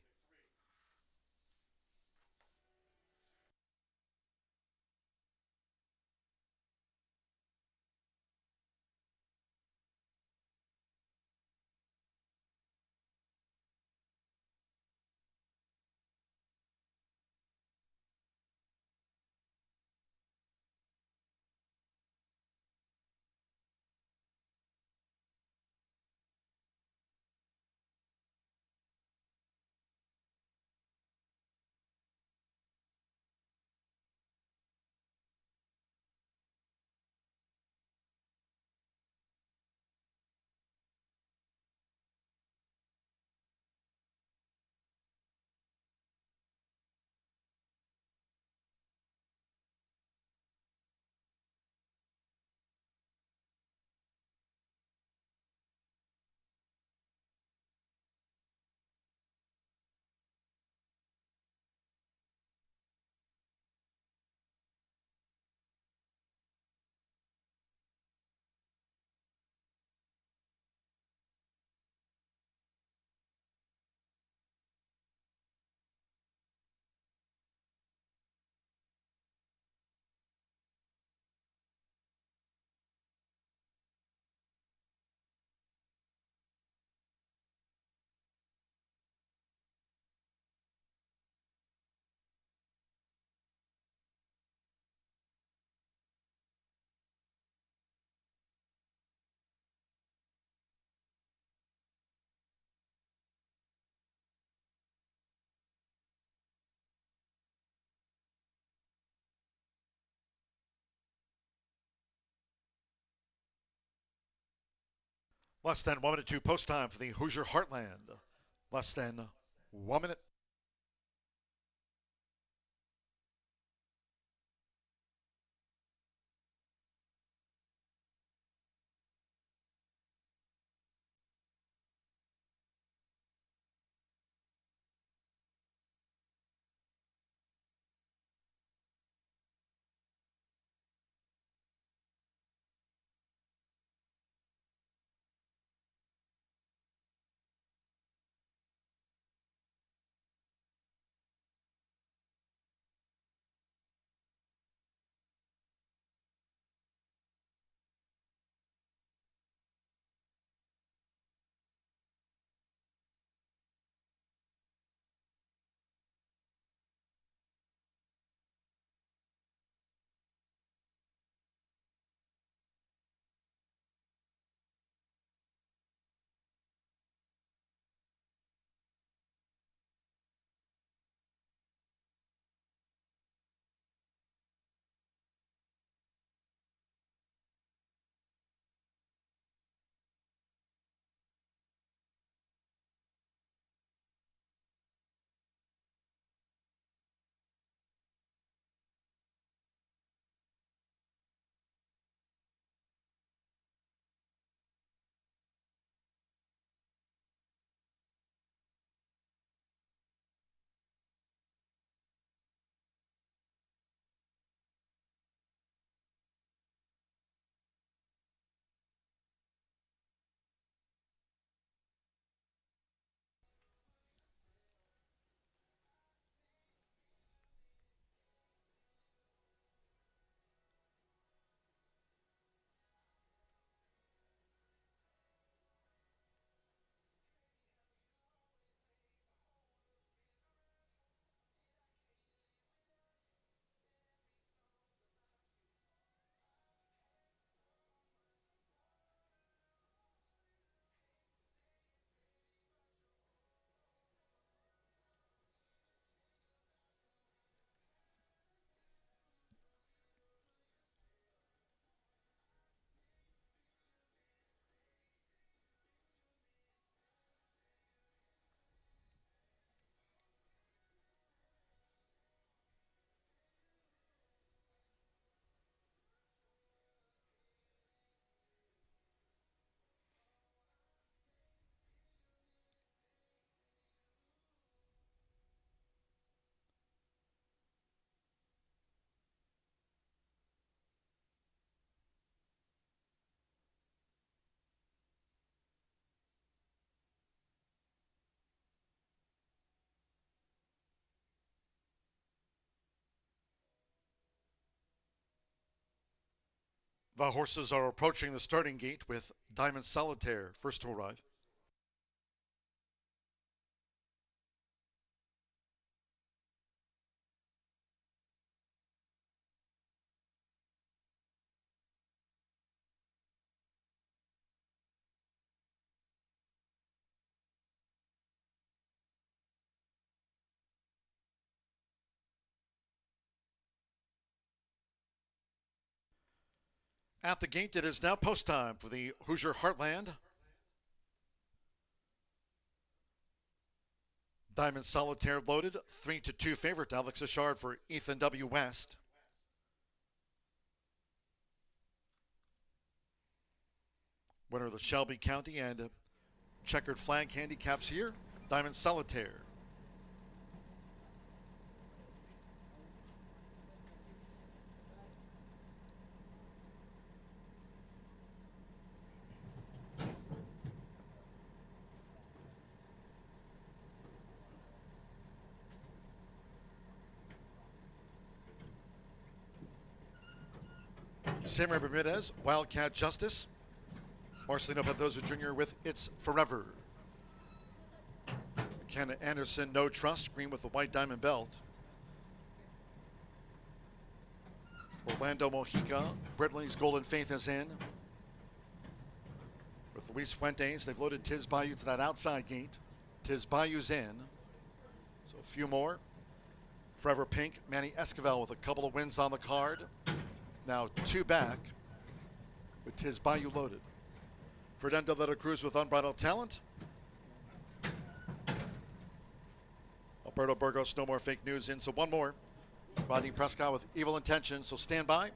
Less than 1 minute to post time for the Hoosier Heartland. Less than 1 minute. The horses are approaching the starting gate with Diamond Solitaire first to arrive. At the gate, it is now post time for the Hoosier Heartland. Diamond Solitaire loaded, 3-2 favorite. Alex Ashard for Ethan W. West. Winner of the Shelby County and checkered flag handicaps here, Diamond Solitaire. Samuel Bermudez, Wildcat Justice. Marcelino Pedroza Jr. with It's Forever. McKenna Anderson, No Trust, green with the white diamond belt. Orlando Mojica, Bridley's Golden Faith is in. With Luis Fuentes, they've loaded Tiz Bayou to that outside gate. Tiz Bayou's in. So a few more. Forever Pink, Manny Esquivel with a couple of wins on the card. Now 2 back with Tiz Bayou loaded. Ferdinand let her cruise with Unbridled Talent. Alberto Burgos, No More Fake News in, so one more. Rodney Prescott with Evil Intentions, so stand by.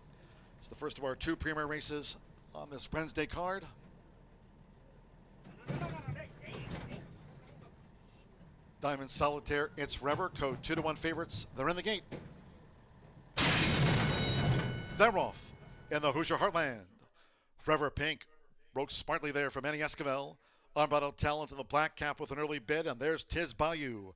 It's the first of our 2 premier races on this Wednesday card. Diamond Solitaire, It's Forever, code 2-1 favorites. They're in the gate. They're off in the Hoosier Heartland. Forever Pink broke smartly there from Annie Esquivel. Unbridled Talent in the black cap with an early bid, and there's Tiz Bayou,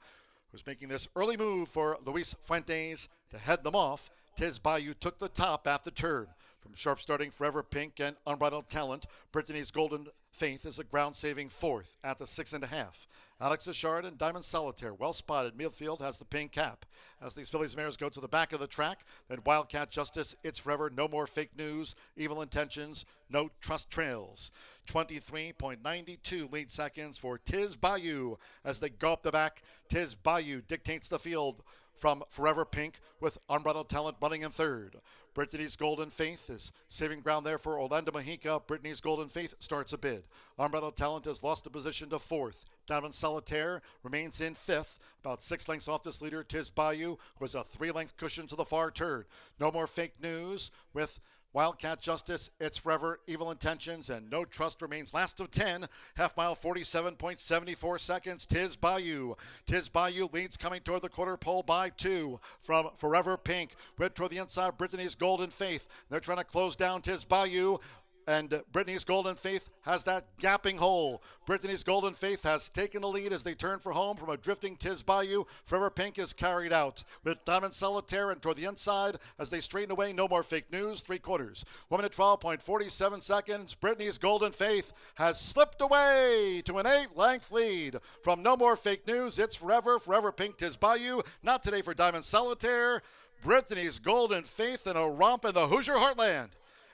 who's making this early move for Luis Fuentes to head them off. Tiz Bayou took the top after turn. From sharp starting Forever Pink and Unbridled Talent, Brittany's Golden Faith is a ground-saving 4th at the 6.5. Alex Ashard and Diamond Solitaire, well spotted. Midfield has the pink cap. As these fillies mares go to the back of the track, then Wildcat Justice, It's Forever, No More Fake News, Evil Intentions, No Trust Trails. 23.92 lead seconds for Tiz Bayou as they go up the back. Tiz Bayou dictates the field from Forever Pink with Unbridled Talent running in 3rd. Brittany's Golden Faith is saving ground there for Orlando Mexica. Brittany's Golden Faith starts a bid. Unbridled Talent has lost a position to 4th. Diamond Solitaire remains in 5th, about 6 lengths off this leader. Tiz Bayou was a 3-length cushion to the far turn. No More Fake News with Wildcat Justice, It's Forever, Evil Intentions, and No Trust remains last of 10. Half mile, 47.74 seconds. Tiz Bayou. Tiz Bayou leads coming toward the quarter pole by 2 from Forever Pink. Red toward the inside, Brittany's Golden Faith. They're trying to close down Tiz Bayou. And Brittany's Golden Faith has that gapping hole. Brittany's Golden Faith has taken the lead as they turn for home from a drifting Tiz Bayou. Forever Pink is carried out with Diamond Solitaire, and toward the inside as they straighten away. No More Fake News, 3/4. 1 minute 12.47 seconds. Brittany's Golden Faith has slipped away to an 8-length lead from No More Fake News. It's Forever, Forever Pink, Tiz Bayou. Not today for Diamond Solitaire. Brittany's Golden Faith in a romp in the Hoosier Heartland.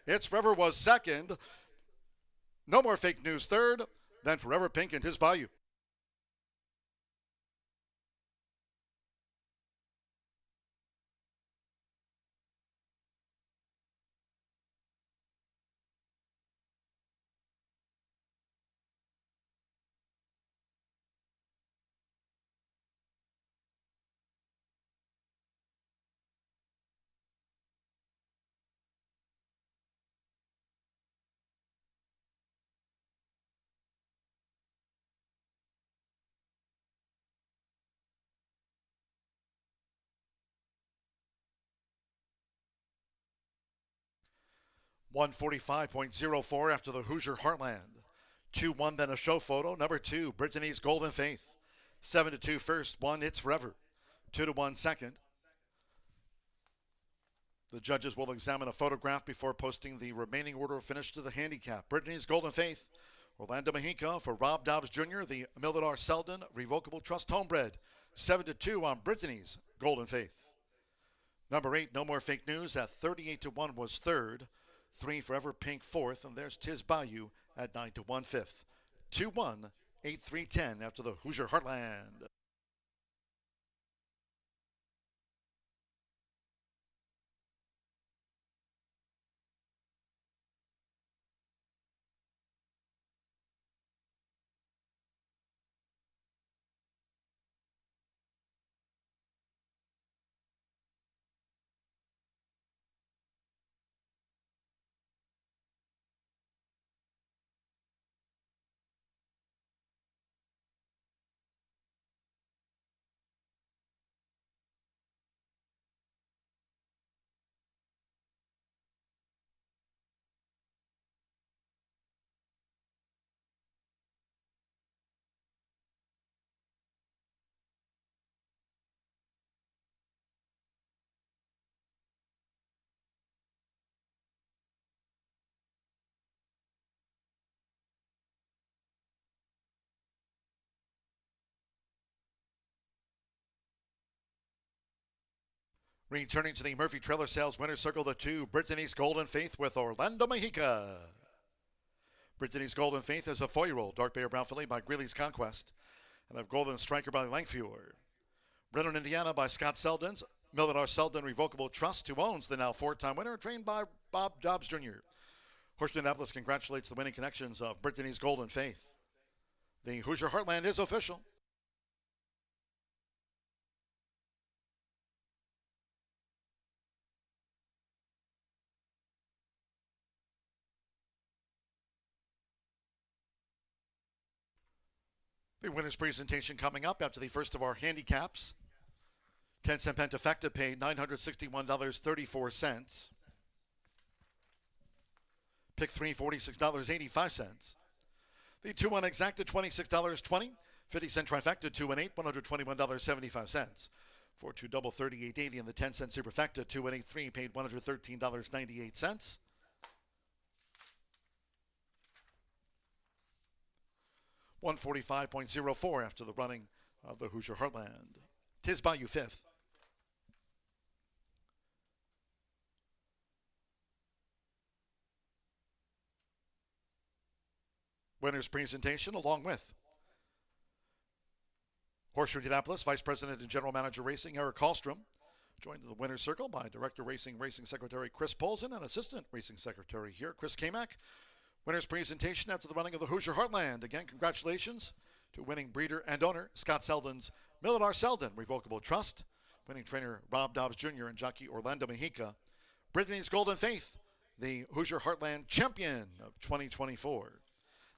It's Forever was 2nd. No More Fake News 3rd. Then Forever Pink and Tiz Bayou. (145.04 after the Hoosier Heartland. 2-1 then a show photo. Number 2, Brittany's Golden Faith. 7-2 first, 1, It's Forever. 2-1 second. The judges will examine a photograph before posting the remaining order of finish to the handicap. Brittany's Golden Faith, Orlando Mexica for Rob Dobbs Jr., the Millard R. Selden Revocable Trust Homebred. 7-2 on Brittany's Golden Faith. Number 8, No More Fake News at 38-1 was 3rd. 3 Forever Pink 4th, and there's Tiz Bayou at 9-1 5th. 2-1, 8-3-10 after the Hoosier Heartland. Returning to the Murphy Trailer Sales Winner's Circle, the 2, Brittany's Golden Faith with Orlando Mexica. Brittany's Golden Faith is a 4-year-old dark Bear Brown filly by Greeley's Conquest, and a Golden Striker by Langfewer. Brennan, Indiana by Scott Seldens. Millard R. Selden Revocable Trust, who owns the now 4-time winner, trained by Bob Dobbs Jr. Horseshoe Indianapolis congratulates the winning connections of Brittany's Golden Faith. The Hoosier Heartland is official. The winner's presentation coming up after the first of our handicaps. 10-cent pentafecta paid $961.34. Pick 3, $46.85. The 2-1 exacta, $26.20. 50-cent trifecta, 2 and 8, $121.75. 4-2 double, $38.80. And the 10-cent superfecta, 2 and 8, 3, paid $113.98. 145.04 after the running of the Hoosier Heartland. Tiz Bayou fifth. Winner's presentation along with Horseshoe Indianapolis Vice President and General Manager Racing Eric Hallstrom, joined in the winner's circle by Director Racing Secretary Chris Polson and Assistant Racing Secretary here, Chris Kamak. Winner's presentation after the running of the Hoosier Heartland. Again, congratulations to winning breeder and owner Scott Selden's Millard R. Selden Revocable Trust, winning trainer Rob Dobbs Jr. and jockey Orlando Mejica. Brittany's Golden Faith, the Hoosier Heartland champion of 2024.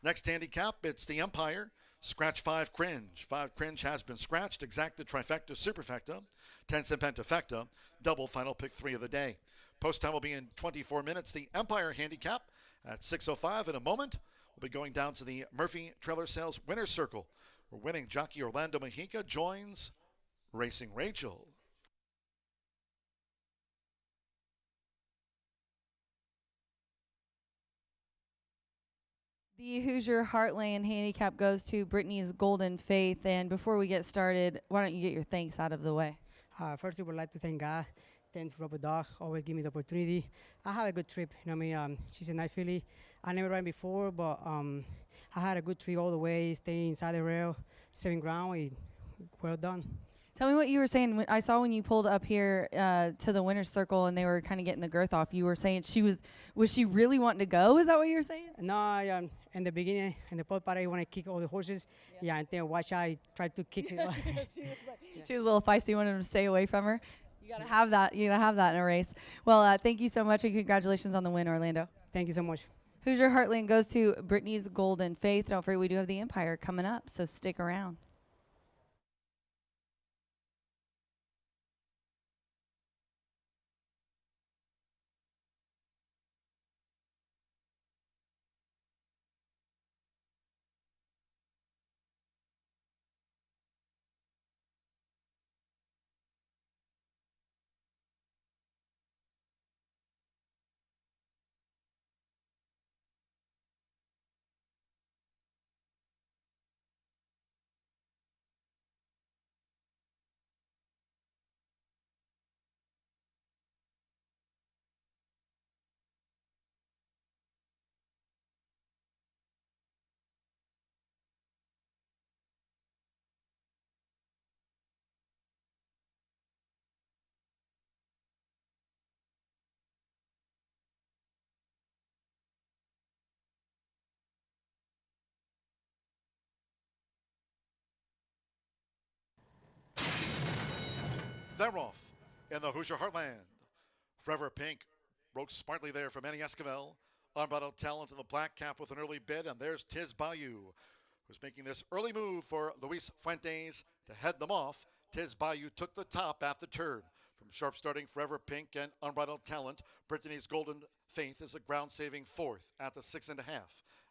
Next handicap, it's the Empire. Scratch 5 Cringe. 5 Cringe has been scratched. Exacta, trifecta, superfecta, 10-cent pentafecta, double final pick 3 of the day. Post time will be in 24 minutes. The Empire handicap at 6:05 in a moment. We'll be going down to the Murphy Trailer Sales Winner's Circle, where winning jockey Orlando Mejica joins Racing Rachel. The Hoosier Heartland handicap goes to Brittany's Golden Faith. And before we get started, why don't you get your thanks out of the way? First, I would like to thank God. Thanks, Rubber Dog. Always give me the opportunity. I had a good trip. You know what I mean? She's a nice filly. I never ran before, but I had a good trip all the way, staying inside the rail, 7 ground. Well done. Tell me what you were saying. I saw when you pulled up here to the winner's circle and they were kind of getting the girth off. You were saying was she really wanting to go? Is that what you were saying? No, in the beginning, in the pole part, I want to kick all the horses. Yeah, and then watch I tried to kick it. She was a little feisty, wanted him to stay away from her. You gotta have that. You gotta have that in a race. Well, thank you so much and congratulations on the win, Orlando. Thank you so much. Hoosier Heartland goes to Brittany's Golden Faith. Don't forget, we do have the Empire coming up, so stick around. They're off in the Hoosier Heartland. Forever Pink broke smartly there from Manny Esquivel. Unbridled Talent in the black cap with an early bid, and there's Tiz Bayou, who's making this early move for Luis Fuentes to head them off. Tiz Bayou took the top at the turn. From sharp starting Forever Pink and Unbridled Talent, Brittany's Golden Faith is a ground-saving fourth at the 6.5.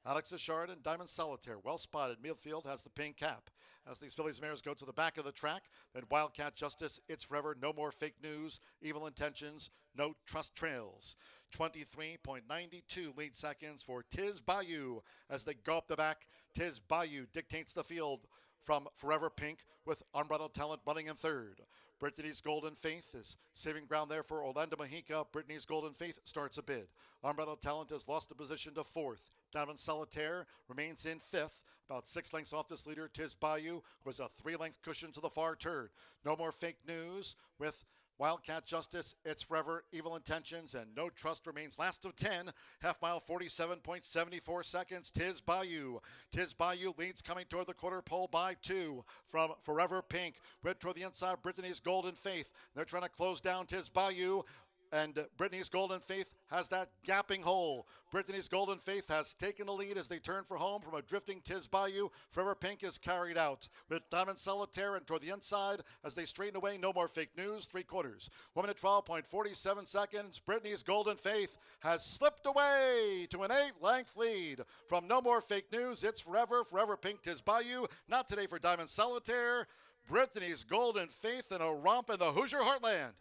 Alex Achard and Diamond Solitaire, well spotted. Midfield has the pink cap. As these fillies mares go to the back of the track, then Wildcat Justice, It's Forever, No More Fake News, Evil Intentions, No Trust Trails. 23.92 lead seconds for Tiz Bayou. As they go up the back, Tiz Bayou dictates the field from Forever Pink with Unbridled Talent running in third. Brittany's Golden Faith is saving ground there for Orlando Mejica. Brittany's Golden Faith starts a bid. Unbridled Talent has lost a position to fourth. Diamond Solitaire remains in fifth, about 6 lengths off this leader. Tiz Bayou was a 3-length cushion to the far turn. No More Fake News with Wildcat Justice, It's Forever, Evil Intentions, and No Trust remains last of 10. Half mile, 47.74 seconds. Tiz Bayou. Tiz Bayou leads coming toward the quarter pole by 2 from Forever Pink. Red toward the inside, Brittany's Golden Faith. They're trying to close down Tiz Bayou. And Brittany's Golden Faith has that gapping hole. Brittany's Golden Faith has taken the lead as they turn for home from a drifting Tiz Bayou. Forever Pink is carried out with Diamond Solitaire and toward the inside as they straighten away. No More Fake News, 3/4. 1 minute 12.47 seconds. Brittany's Golden Faith has slipped away to an 8-length lead from No More Fake News. It's Forever, Forever Pink, Tiz Bayou. Not today for Diamond Solitaire. Brittany's Golden Faith in a romp in the Hoosier Heartland.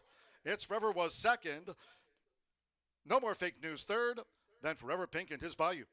It's Forever was second. No More Fake News third. Then Forever Pink and Tiz Bayou.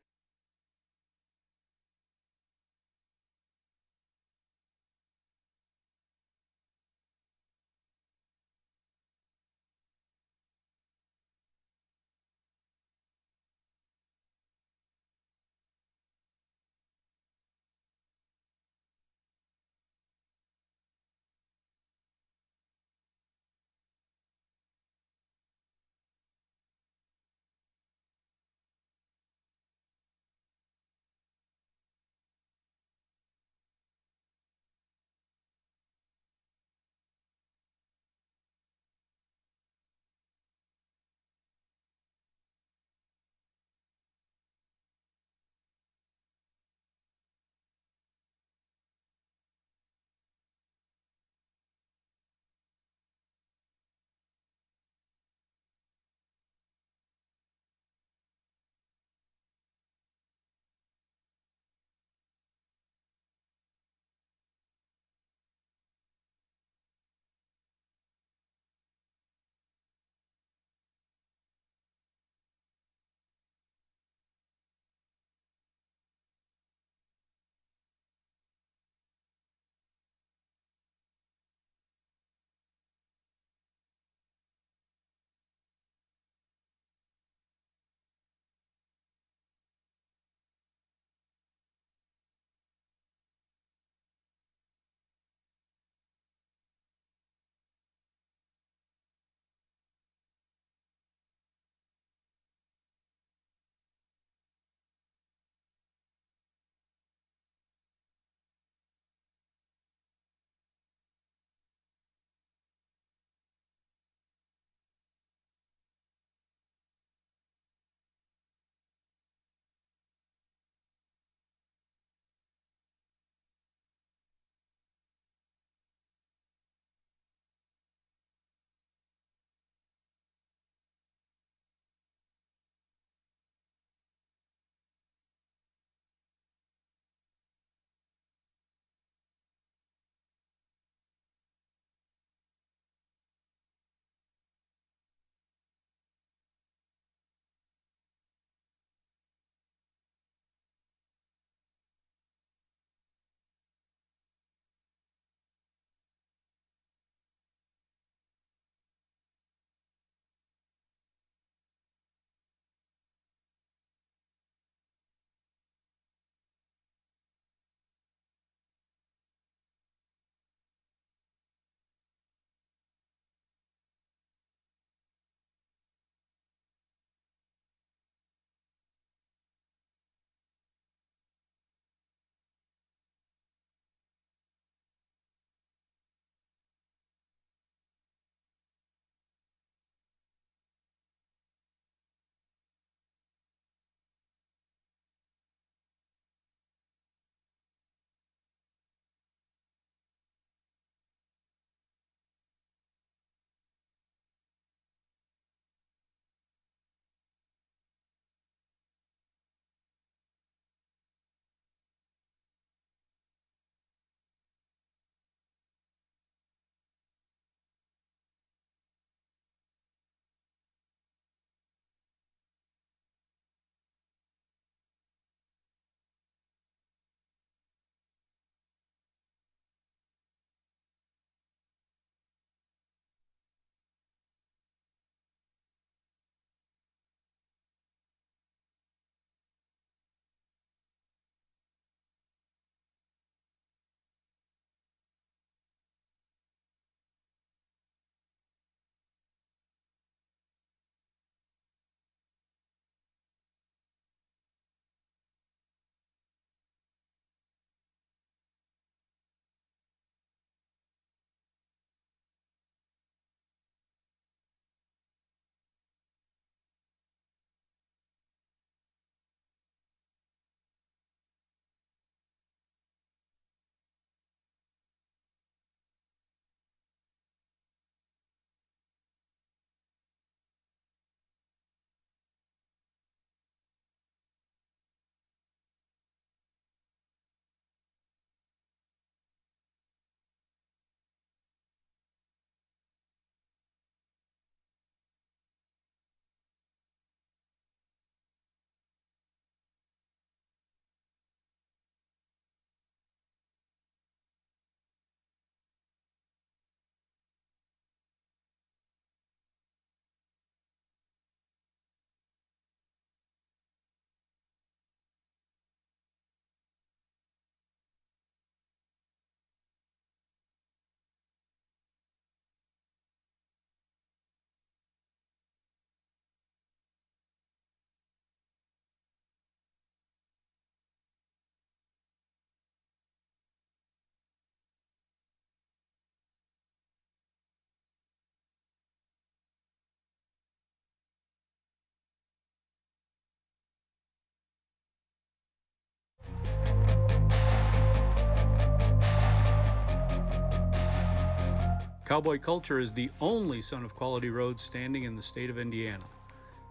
Cowboy Culture is the only son of Quality Roads standing in the state of Indiana.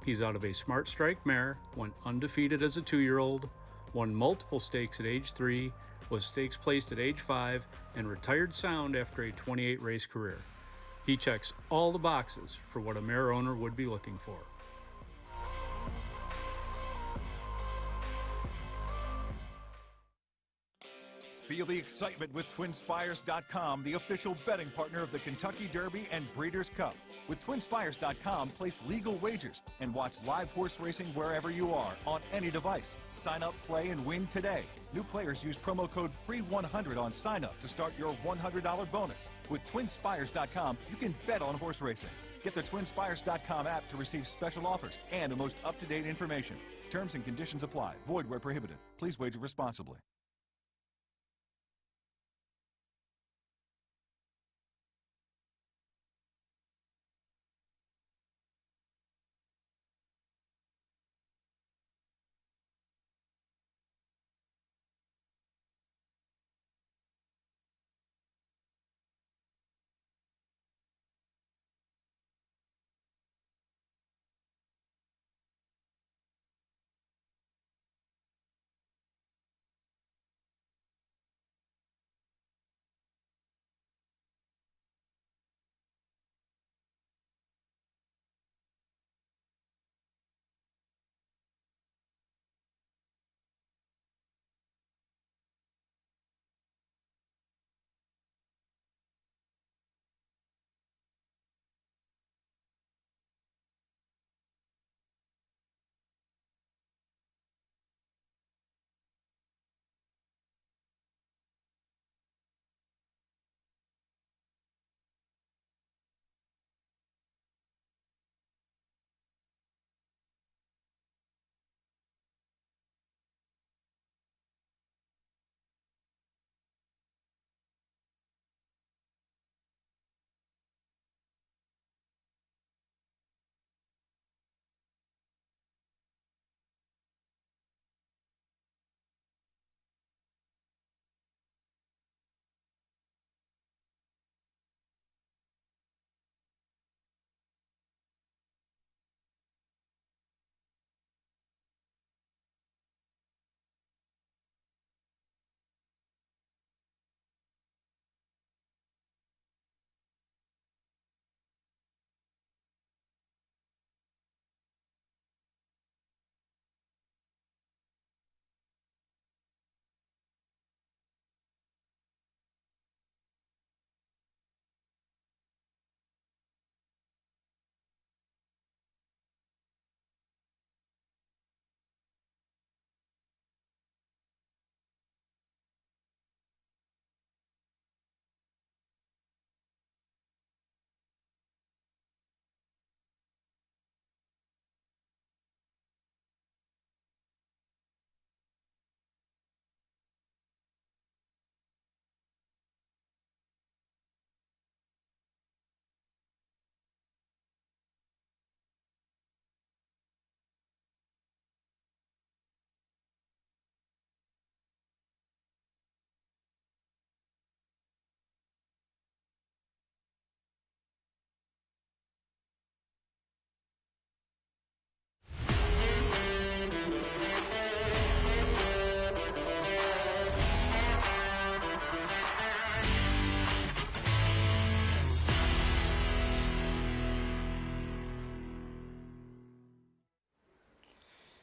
He's out of a Smart Strike mare, went undefeated as a 2-year-old, won multiple stakes at age 3, was stakes placed at age 5, and retired sound after a 28 race career. He checks all the boxes for what a mare owner would be looking for. Feel the excitement with TwinSpires.com, the official betting partner of the Kentucky Derby and Breeders' Cup. With TwinSpires.com, place legal wagers and watch live horse racing wherever you are on any device. Sign up, play, and win today. New players use promo code FREE100 on sign up to start your $100 bonus. With TwinSpires.com, you can bet on horse racing. Get the TwinSpires.com app to receive special offers and the most up-to-date information. Terms and conditions apply. Void where prohibited. Please wager responsibly.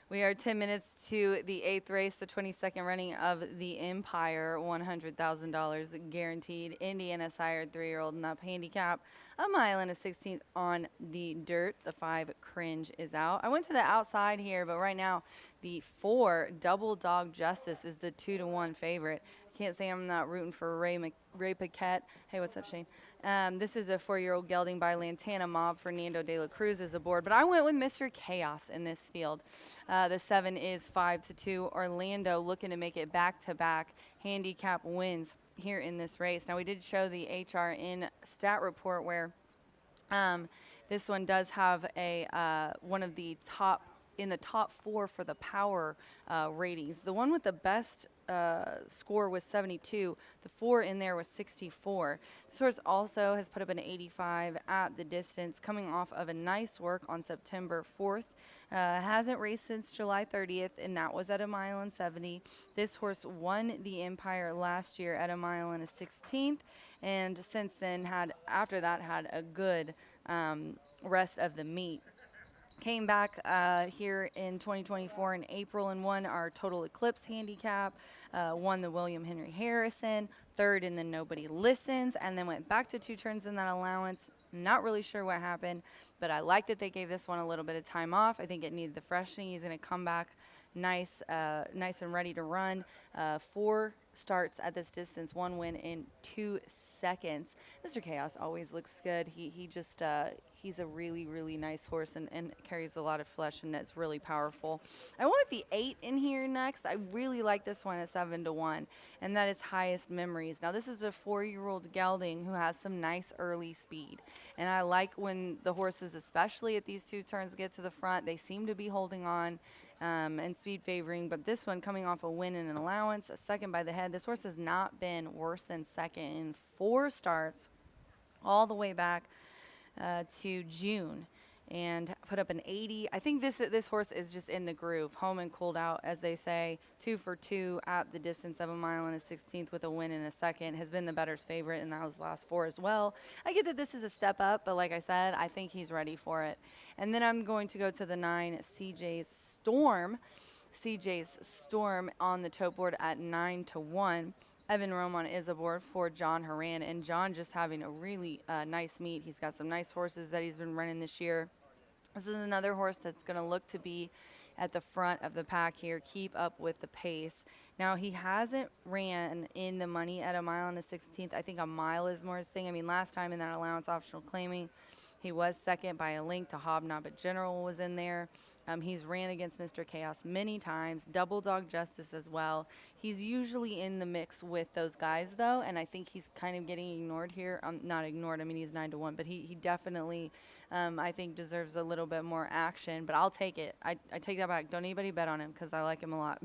We are 10 minutes to the 8th race, the 22nd running of the Empire, $100,000 guaranteed. Indiana sired 3-year-old and up handicap, 1 mile and a 16th on the dirt. The 5 Cringe is out. I went to the outside here, but right now the 4 Double Dog Justice is the 2-1 favorite. Can't say I'm not rooting for Ray Paquette. Hey, what's up, Shane? This is a 4-year-old gelding by Lantana Mob. Fernando de la Cruz is aboard, but I went with Mr. Chaos in this field. The 7 is 5-2. Orlando looking to make it back-to-back handicap wins here in this race. Now, we did show the HRN stat report where this one does have a one of the top in the top 4 for the power ratings. The one with the best score was 72. The 4 in there was 64. This horse also has put up an 85 at the distance, coming off of a nice work on September 4th. Hasn't raced since July 30th, and that was at 1.70 miles. This horse won the Empire last year at 1.16 miles, and since then after that had a good rest of the meet. Came back here in 2024 in April and won our Total Eclipse handicap, won the William Henry Harrison, third in the Nobody Listens, and then went back to 2 turns in that allowance. Not really sure what happened, but I like that they gave this one a little bit of time off. I think it needed the freshening. He's going to come back nice and ready to run. 4 starts at this distance, 1 win in 2 seconds. Mr. Chaos always looks good. He's a really, really nice horse and carries a lot of flesh, and it's really powerful. I wanted the 8 in here next. I really like this one at 7-1, and that is Highest Memories. Now, this is a 4-year-old gelding who has some nice early speed, and I like when the horses, especially at these 2 turns, get to the front. They seem to be holding on and speed favoring, but this one coming off a win and an allowance, a second by the head. This horse has not been worse than second in 4 starts all the way back to June, and put up an 80. I think this horse is just in the groove, home and cooled out, as they say. 2 for 2 at the distance of 1 mile and a 16th with a win in a second. Has been the bettor's favorite in those last 4 as well. I get that this is a step up, but like I said, I think he's ready for it. And then I'm going to go to the 9, CJ's Storm. CJ's Storm on the tote board at 9-1. Evan Roman is aboard for John Horan, and John just having a really nice meet. He's got some nice horses that he's been running this year. This is another horse that's going to look to be at the front of the pack here, keep up with the pace. Now, he hasn't ran in the money at 1 mile and a 16th. I think a mile is more his thing. I mean, last time in that allowance optional claiming, he was second by a length to Hobnob, but General was in there. He's ran against Mr. Chaos many times, Double Dog Justice as well. He's usually in the mix with those guys, though, and I think he's kind of getting ignored here. Not ignored, I mean, he's 9-1, but he definitely, I think, deserves a little bit more action, but I'll take it. I take that back. Don't anybody bet on him because I like him a lot.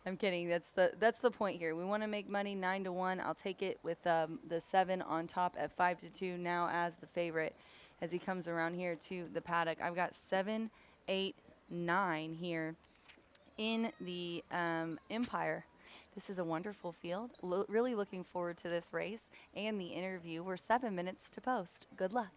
I'm kidding. That's the point here. We want to make money 9-1. I'll take it with the 7 on top at 5-2 now as the favorite as he comes around here to the paddock. I've got 7, 8, 9 here in the Empire. This is a wonderful field. Really looking forward to this race and the interview. We're 7 minutes to post. Good luck.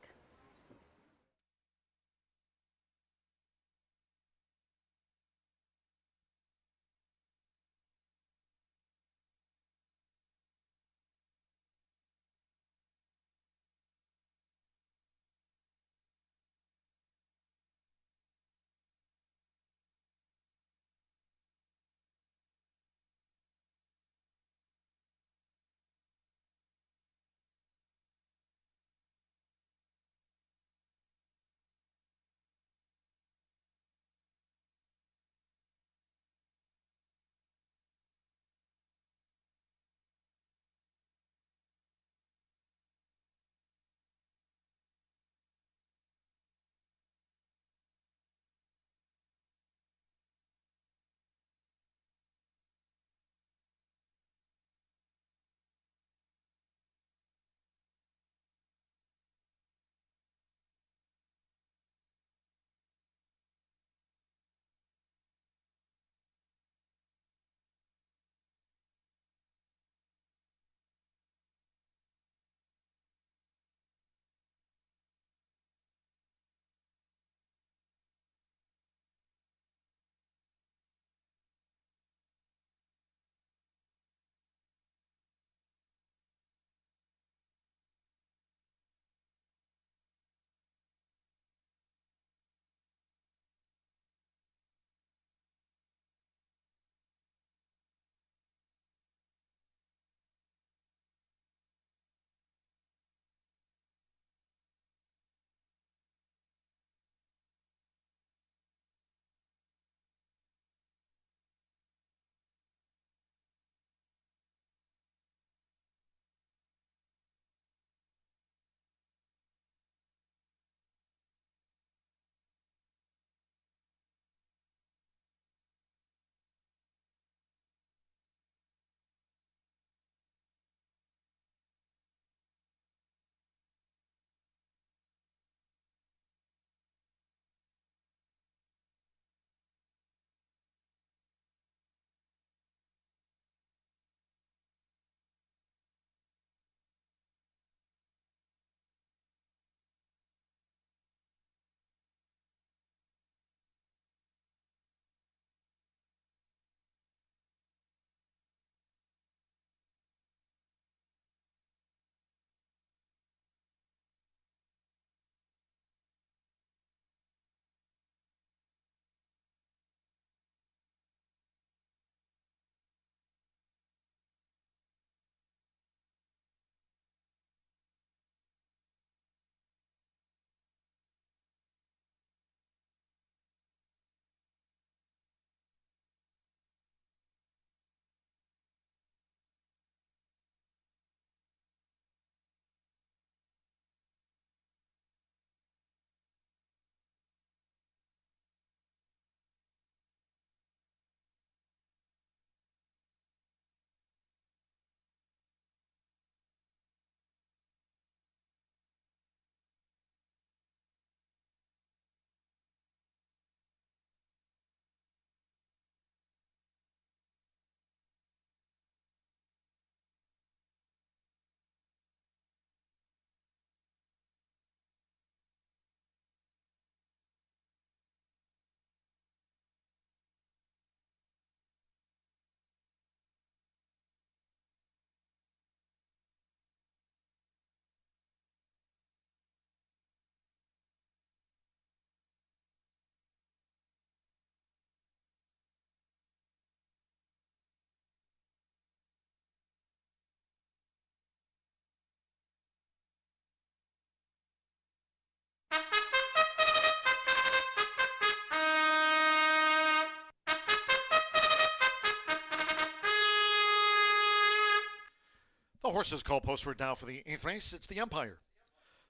The horses call postward now for the 8th race. It's the Empire.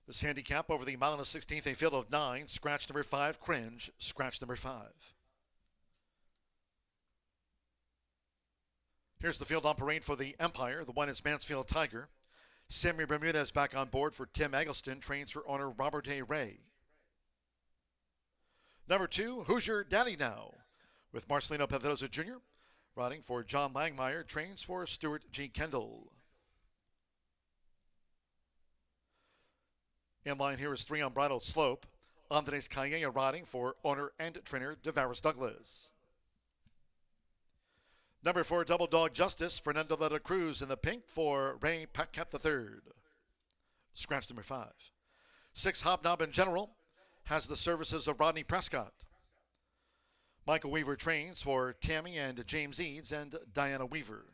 This handicap over the mile and a 16th, a field of 9. Scratch number 5, Cringe. Scratch number 5. Here's the field on parade for the Empire. The one is Mansfield Tiger. Sammy Bermudez back on board for Tim Eggleston. Trains for owner Robert A. Ray. Number 2, Hoosier Daddy Now, with Marcelino Pedroza Jr. Riding for John Langmeyer. Trains for Stuart G. Kendall. In line here is 3, Unbridled Slope. Andres Calleja riding for owner and trainer Devaris Douglas. Number 4, Double Dog Justice. Fernando de la Cruz in the pink for Ray Patcap III. Scratch number 5. 6, Hobnob in General has the services of Rodney Prescott. Michael Weaver trains for Tammy and James Eads and Diana Weaver.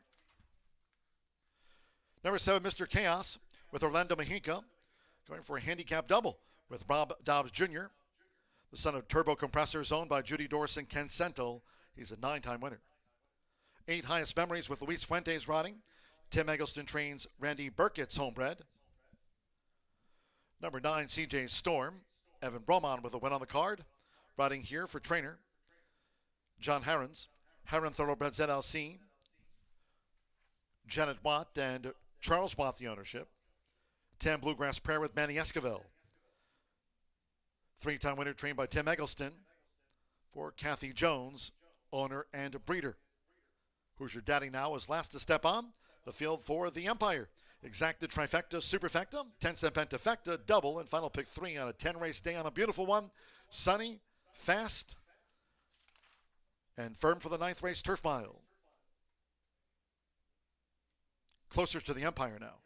Number 7, Mr. Chaos with Orlando Mejica, going for a handicap double with Rob Dobbs Jr., the son of Turbo Compressors, owned by Judy Dorse and Ken Sento. He's a 9-time winner. 8, Highest Memories with Luis Fuentes riding. Tim Eggleston trains Randy Burkett's homebred. Number 9, CJ Storm. Evan Broman with a win on the card. Riding here for trainer John Herons. Heron Thoroughbreds LLC. Janet Watt and Charles Watt the ownership. 10, Bluegrass Prayer with Manny Esquivel. 3-time winner trained by Tim Eggleston for Kathy Jones, owner and breeder. Hoosier Daddy Now is last to step on the field for the Empire. Exacta, trifecta, superfecta, 10-cent pentafecta, double, and final pick 3 on a 10-race day on a beautiful one. Sunny, fast, and firm for the 9th race turf mile. Closer to the Empire now.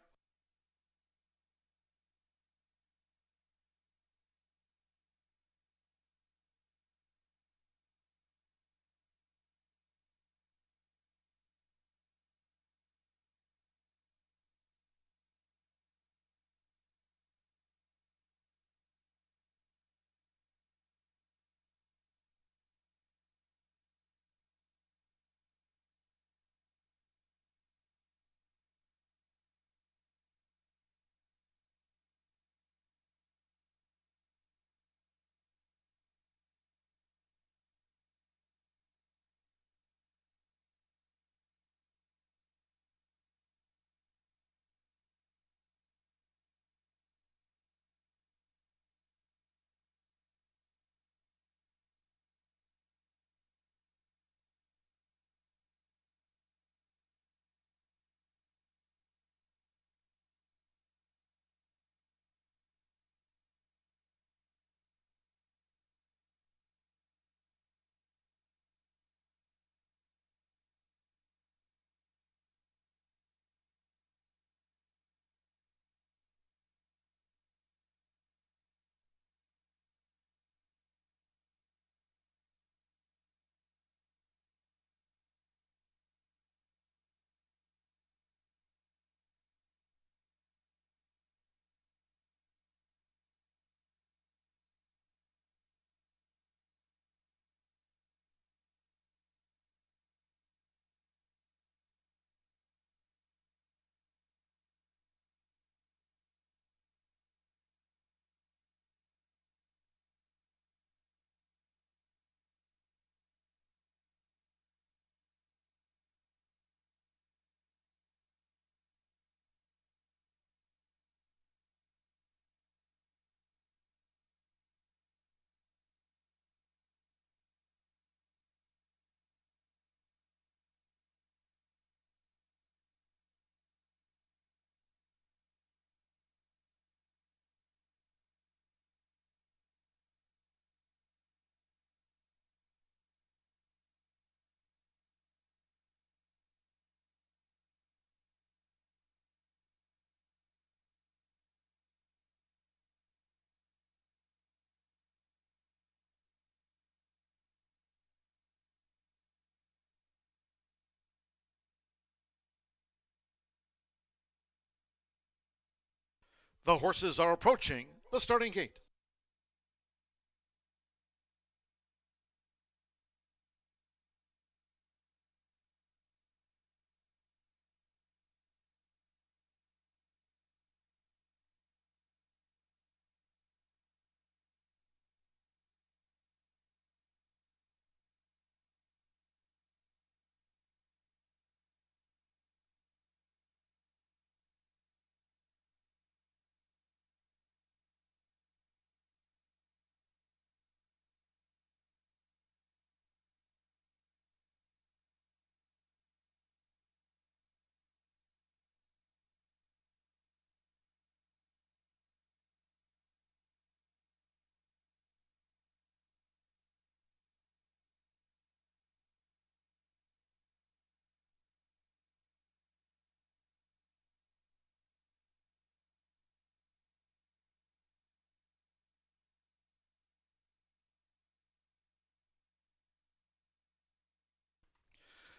The horses are approaching the starting gate.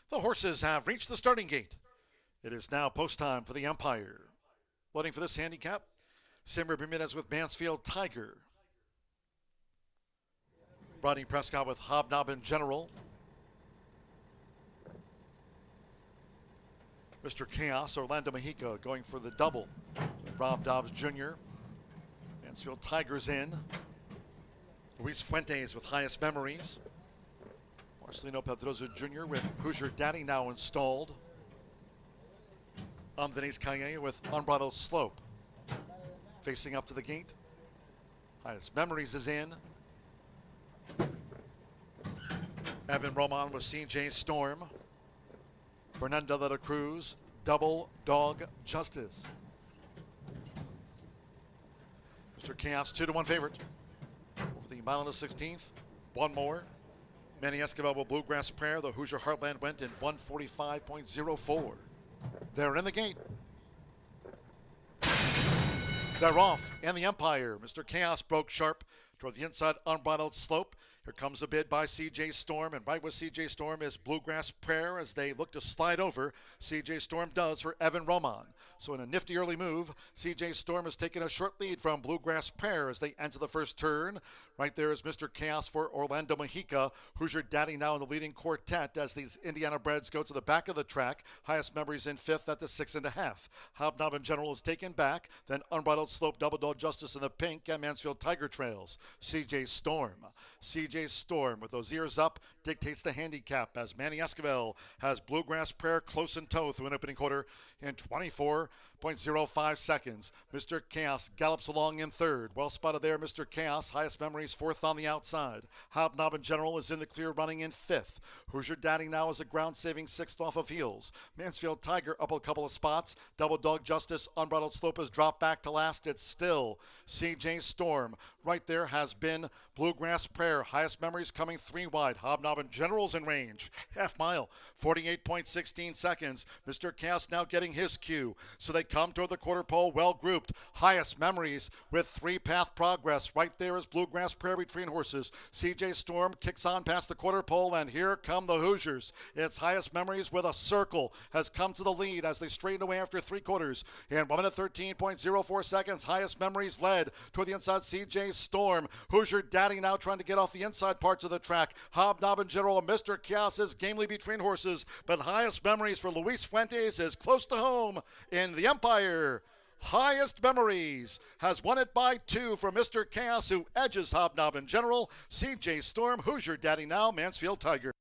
The horses have reached the starting gate. It is now post time for the Empire. Loading for this handicap, Simmer Bermudez with Mansfield Tiger. Rodney Prescott with Hobnobbin General. Mr. Chaos, Orlando Mexico going for the double. Rob Dobbs Jr. Mansfield Tigers in. Luis Fuentes with Highest Memories. Marcelino Pedroza Jr. with Hoosier Daddy now installed. Denise Calle with Unbridled Slope. Facing up to the gate. Highest Memories is in. Evan Roman with CJ Storm. Fernando de la Cruz, Double Dog Justice. Mr. Chaos, 2-1 favorite. Over the mile and the 16th. One more. Manny Escobar with Bluegrass Prayer. The Hoosier Heartland went in 145.04. They're in the gate. They're off, and the Empire. Mr. Chaos broke sharp toward the inside Unbridled Slope. Here comes a bid by CJ Storm, and right with CJ Storm is Bluegrass Prayer as they look to slide over. CJ Storm does for Evan Roman. So in a nifty early move, CJ Storm has taken a short lead from Bluegrass Prayer as they enter the first turn. Right there is Mr. Chaos for Orlando Mexico. Hoosier Daddy now in the leading quartet as these Indiana breds go to the back of the track. Highest Memories in fifth at the 6.5. Hobnobbin General is taken back. Then Unbridled Slope, Double Dog Justice in the pink, and Mansfield Tiger trails. CJ Storm. CJ Storm with those ears up dictates the handicap as Manny Esquivel has Bluegrass Prayer close in tow through an opening quarter in 24.05 seconds. Mr. Chaos gallops along in third. Well spotted there, Mr. Chaos. Highest Memories fourth on the outside. Hobnobbin General is in the clear running in fifth. Hoosier Daddy now is a ground-saving sixth off of heels. Mansfield Tiger up a couple of spots. Double Dog Justice, Unbridled Slope has dropped back to last. It's still CJ Storm. Right there has been Bluegrass Prayer. Highest Memories coming three wide. Hobnobbin General's in range. Half mile, 48.16 seconds. Mr. Chaos now getting his cue. So they come toward the quarter pole, well grouped. Highest Memories with three-path progress. Right there is Bluegrass Prayer between horses. CJ Storm kicks on past the quarter pole, and here come the Hoosiers. It's Highest Memories with a circle has come to the lead as they straighten away after three quarters. In 1 minute 13.04 seconds, Highest Memories led toward the inside CJ Storm. Hoosier Daddy now trying to get off the inside parts of the track. Hobnobbin General, Mr. Chaos is gamely between horses, but Highest Memories for Luis Fuentes is close to home in the Empire. Highest Memories has won it by 2 for Mr. Chaos, who edges Hobnobbin General. CJ Storm, Hoosier Daddy now, Mansfield Tiger.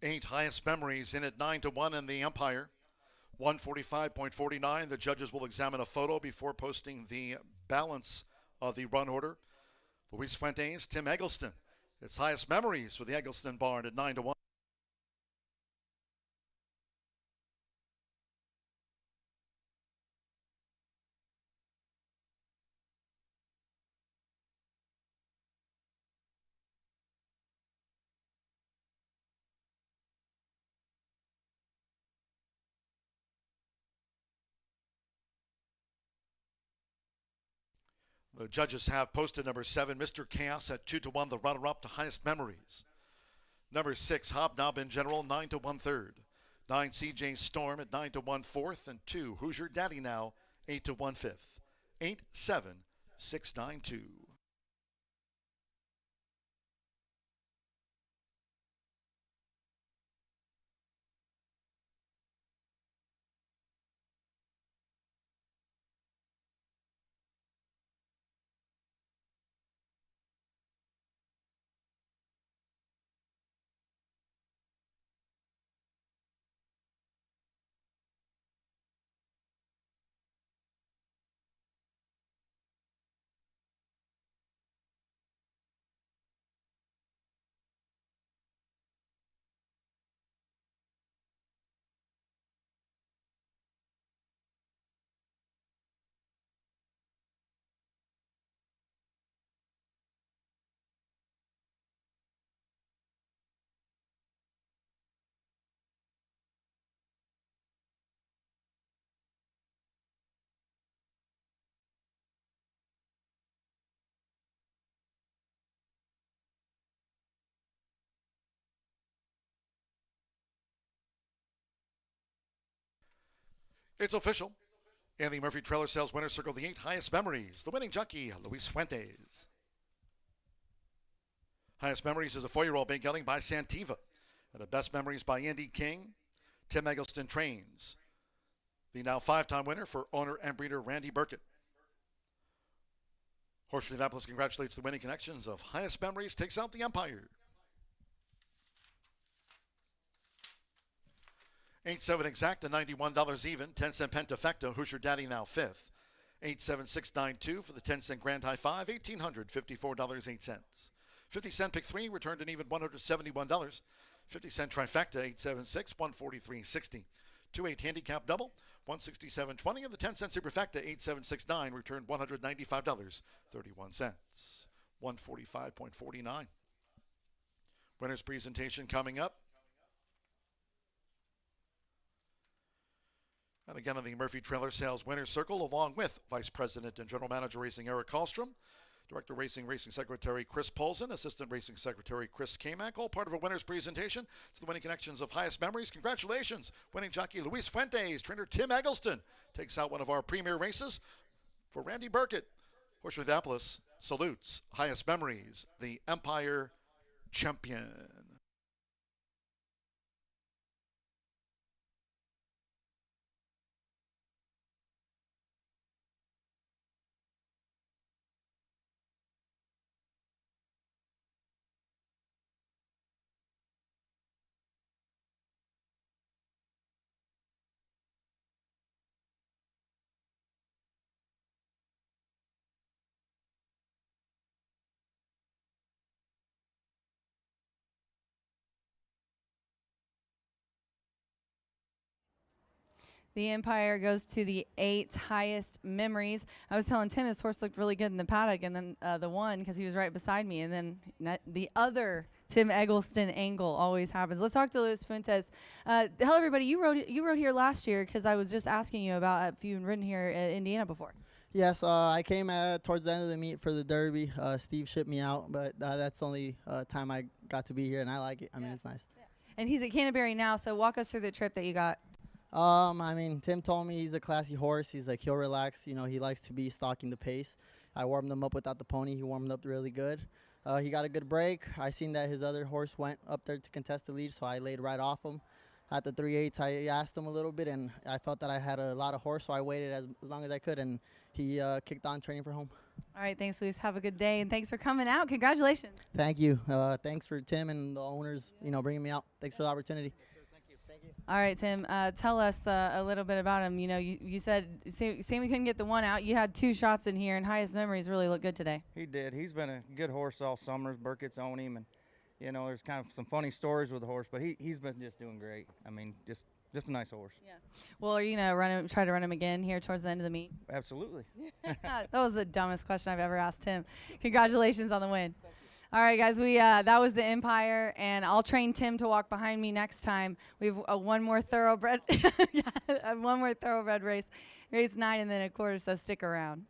Eight Highest Memories in at 9-1 in the Empire. 145.49. The judges will examine a photo before posting the balance of the run order. Luis Fuentes, Tim Eggleston. It's Highest Memories for the Eggleston barn at 9-1. The judges have posted number 7, Mr. Chaos at 2-1, the runner-up to Highest Memories. Number 6, Hobnobbin General, 9-1 third. 9, CJ Storm at 9-1 fourth. And 2, Hoosier Daddy now, 8-1 fifth. 8, 7, 6, 9, 2. It's official. In the Murphy Trailer Sales Winner's Circle, the 8 highest memories. The winning jockey, Luis Fuentes. Highest memories is a 4-year-old being gelding by Santiva. And the best memories by Andy King. Tim Eggleston trains. The now 5-time winner for owner and breeder Randy Burkett. Horseshoe Indianapolis congratulates the winning connections of highest memories, takes out the Empire. 8-7 exact to $91 even. 10-cent Pentafecta, Hoosier Daddy now 5th. 87692 for the 10-cent Grand High 5, $1,854.08. 50-cent Pick 3 returned an even $171. 50-cent Trifecta 876, $143.60. 2-8 Handicap Double 167.20, and the 10-cent Superfecta 8769 returned $195.31. 145.49. Winner's presentation coming up. And again on the Murphy Trailer Sales Winner's Circle, along with Vice President and General Manager Racing Eric Kallstrom, Director Racing Secretary Chris Polson, Assistant Racing Secretary Chris Kamak, all part of a winner's presentation. It's the winning connections of highest memories. Congratulations. Winning jockey Luis Fuentes, trainer Tim Eggleston takes out one of our premier races for Randy Burkett. Horseshoe Indianapolis salutes highest memories, the Empire champion. The Empire goes to the 8 highest memories. I was telling Tim his horse looked really good in the paddock, and then the one, because he was right beside me, and then the other Tim Eggleston angle always happens. Let's talk to Luis Fuentes. Hello, everybody. You rode here last year, because I was just asking you about if you'd ridden here at Indiana before. Yes, I came towards the end of the meet for the Derby. Steve shipped me out, but that's the only time I got to be here, and I like it. I mean, it's nice. Yeah. And he's at Canterbury now, so walk us through the trip that you got. I mean, Tim told me he's a classy horse. He's like, he'll relax. You know, he likes to be stalking the pace. I warmed him up without the pony. He warmed up really good. He got a good break. I seen that his other horse went up there to contest the lead, so I laid right off him. At the 3/8, I asked him a little bit, and I felt that I had a lot of horse, so I waited as long as I could, and he kicked on training for home. All right, thanks, Luis. Have a good day, and thanks for coming out. Congratulations. Thank you. Thanks for Tim and the owners, bringing me out. Thanks for the opportunity. All right, Tim, tell us a little bit about him. You know, you said, saying we couldn't get the one out. You had 2 shots in here, and highest memories really look good today. He did. He's been a good horse all summer. Burkett's owned him, and, there's kind of some funny stories with the horse, but he's been just doing great. I mean, just a nice horse. Yeah. Well, are you going to try to run him again here towards the end of the meet? Absolutely. That was the dumbest question I've ever asked him. Congratulations on the win. All right, guys, that was the Empire, and I'll train Tim to walk behind me next time. We have one more thoroughbred, one more thoroughbred race 9, and then a quarter, so stick around.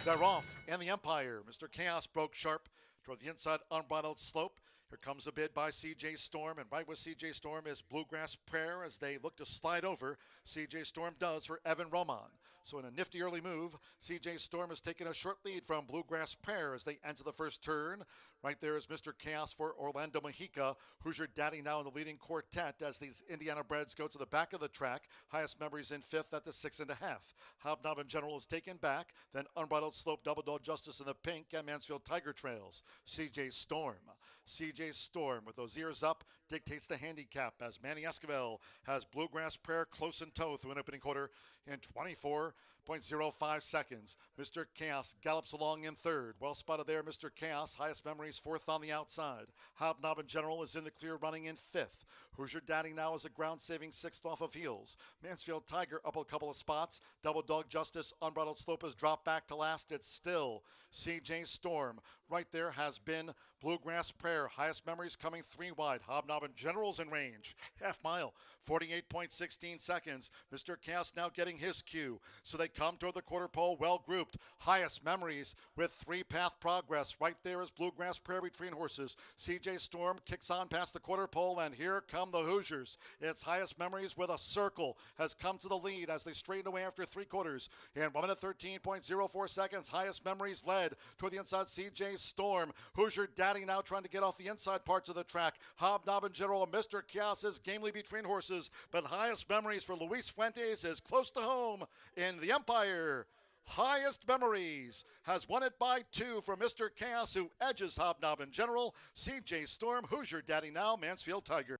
They're off, and the Empire. Mr. Chaos broke sharp toward the inside unbridled slope. Here comes a bid by C.J. Storm, and right with C.J. Storm is Bluegrass Prayer as they look to slide over. C.J. Storm does for Evan Roman. So in a nifty early move, C.J. Storm has taken a short lead from Bluegrass Prayer as they enter the first turn. Right there is Mr. Chaos for Orlando Mexica. Hoosier Daddy now in the leading quartet as these Indiana breds go to the back of the track. Highest memories in 5th at the 6.5. Hobnob in General is taken back. Then Unbridled Slope, Double Dog Justice in the pink, and Mansfield Tiger Trails. C.J. Storm. C.J. Storm with those ears up dictates the handicap as Manny Esquivel has Bluegrass Prayer close in tow through an opening quarter in 24.05 seconds. Mr. Chaos gallops along in third. Well spotted there, Mr. Chaos. Highest Memories fourth on the outside. Hobnob and General is in the clear running in fifth. Hoosier Daddy now is a ground-saving sixth off of heels. Mansfield Tiger up a couple of spots. Double Dog Justice, Unbridled Slope has dropped back to last. It's still CJ Storm. Right there has been Bluegrass Prayer. Highest Memories coming three wide. Hobnob and General's in range. Half mile, 48.16 seconds. Mr. Chaos now getting his cue. So they come toward the quarter pole, well grouped. Highest Memories with three-path progress. Right there is Bluegrass Prayer between horses. CJ Storm kicks on past the quarter pole, and here come the Hoosiers. It's Highest Memories with a circle has come to the lead as they straighten away after three quarters. In 1 minute 13.04 seconds, Highest Memories led toward the inside. CJ Storm. Hoosier Daddy now trying to get off the inside parts of the track. Hobnob and General, Mr. Chaos is gamely between horses, but Highest Memories for Luis Fuentes is close to home in the Empire. Highest Memories has won it by 2 for Mr. Chaos, who edges Hobnob and General. CJ Storm, Hoosier Daddy now, Mansfield Tiger.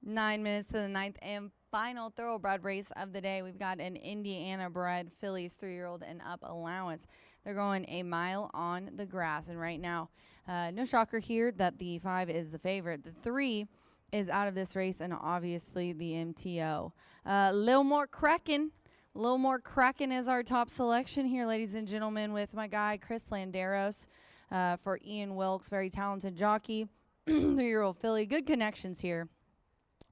9 minutes to the ninth and final thoroughbred race of the day. We've got an Indiana bred fillies 3-year-old and up allowance. They're going a mile on the grass. And right now, no shocker here that the 5 is the favorite. The 3 is out of this race, and obviously the MTO. Little more cracking. Little more cracking is our top selection here, ladies and gentlemen, with my guy Chris Landeros for Ian Wilkes, very talented jockey, 3-year-old filly. Good connections here.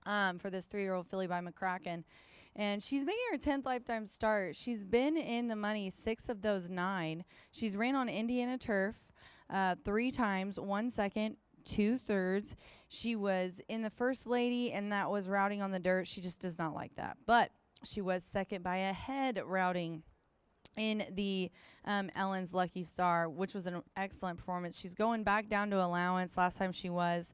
For this 3-year-old filly by McCracken. And she's making her 10th lifetime start. She's been in the money 6 of those 9. She's ran on Indiana turf 3 times, 1 second, 2 thirds. She was in the First Lady, and that was routing on the dirt. She just does not like that. But she was second by a head routing in the Ellen's Lucky Star, which was an excellent performance. She's going back down to allowance. Last time she was.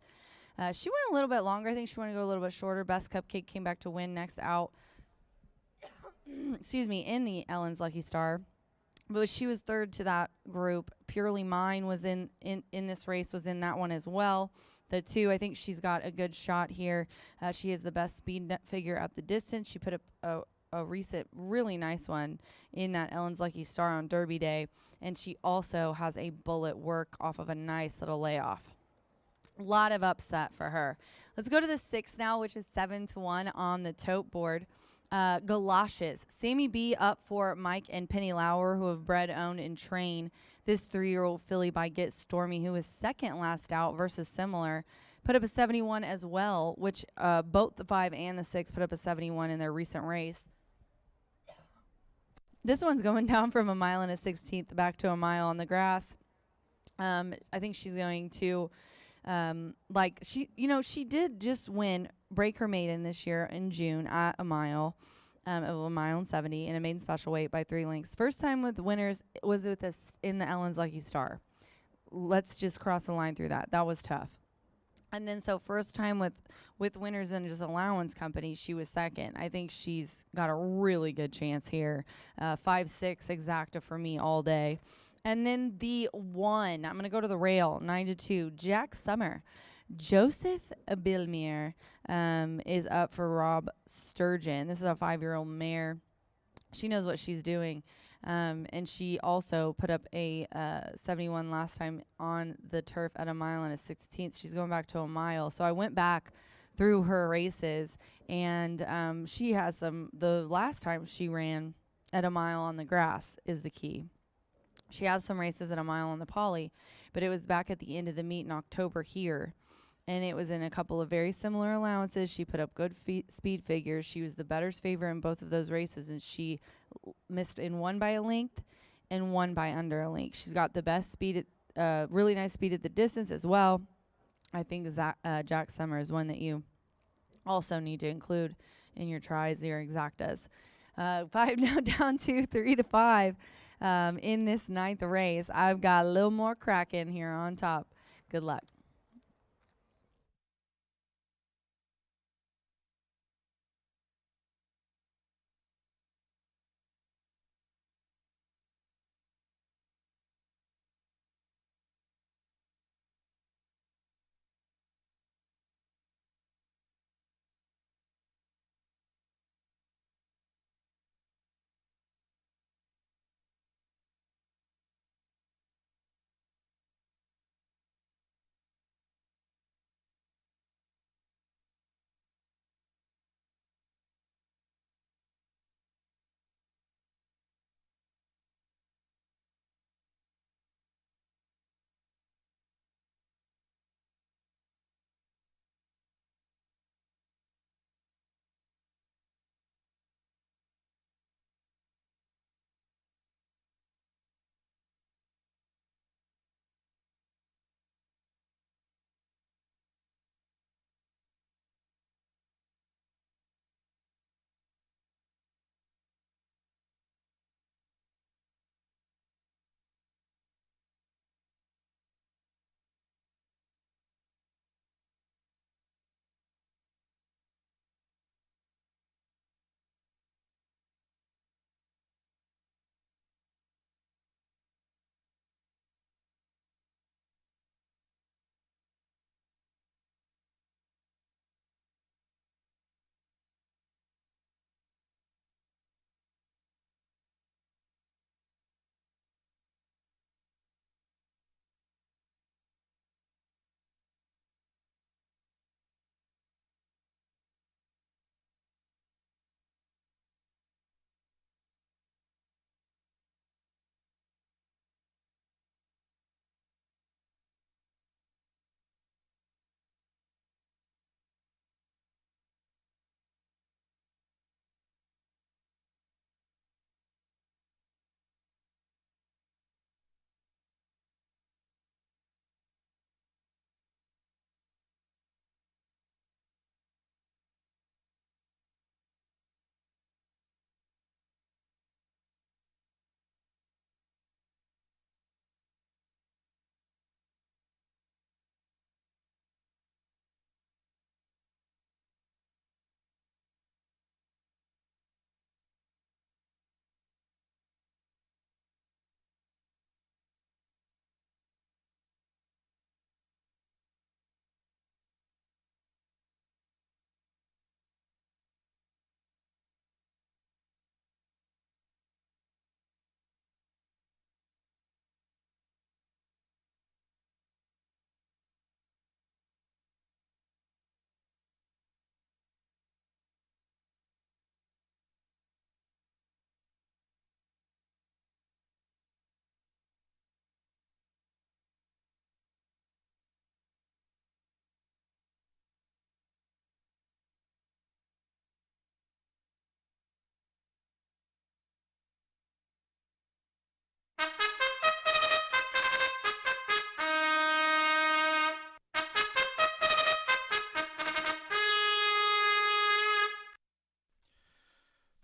She went a little bit longer. I think she wanted to go a little bit shorter. Best Cupcake came back to win next out. Excuse me, in the Ellen's Lucky Star. But she was third to that group. Purely Mine was in this race, was in that one as well. The 2, I think she's got a good shot here. She has the best speed figure up the distance. She put up a recent really nice one in that Ellen's Lucky Star on Derby Day. And she also has a bullet work off of a nice little layoff. A lot of upset for her. Let's go to the 6 now, which is 7-1 on the tote board. Galoshes. Sammy B up for Mike and Penny Lauer, who have bred, owned, and trained this 3-year-old filly by Get Stormy, who was second last out versus similar. Put up a 71 as well, which both the 5 and the 6 put up a 71 in their recent race. This one's going down from a mile and a 16th back to a mile on the grass. I think she's going to... she did just win Break Her Maiden this year in June at a mile, of a mile and 70 in a maiden special weight by 3 lengths. First time with winners was with us in the Ellen's Lucky Star. Let's just cross the line through that. That was tough. And then so first time with winners in just allowance company, she was second. I think she's got a really good chance here. 5-6 exacta for me all day. And then the 1, I'm going to go to the rail, 9-2, Jack Summer. Joseph Bilmere is up for Rob Sturgeon. This is a 5-year-old mare. She knows what she's doing. And she also put up a 71 last time on the turf at a mile and a 16th. She's going back to a mile. So I went back through her races, and she has the last time she ran at a mile on the grass is the key. She has some races at a mile on the poly, but it was back at the end of the meet in October here, and it was in a couple of very similar allowances. She put up good speed figures. She was the better's favorite in both of those races, and she missed in one by a length and one by under a length. She's got the best speed, really nice speed at the distance as well. I think Jack Summer is one that you also need to include in your tries, your exactas. 5 now down to 3-5. In this 9th race, I've got a little more cracking here on top. Good luck.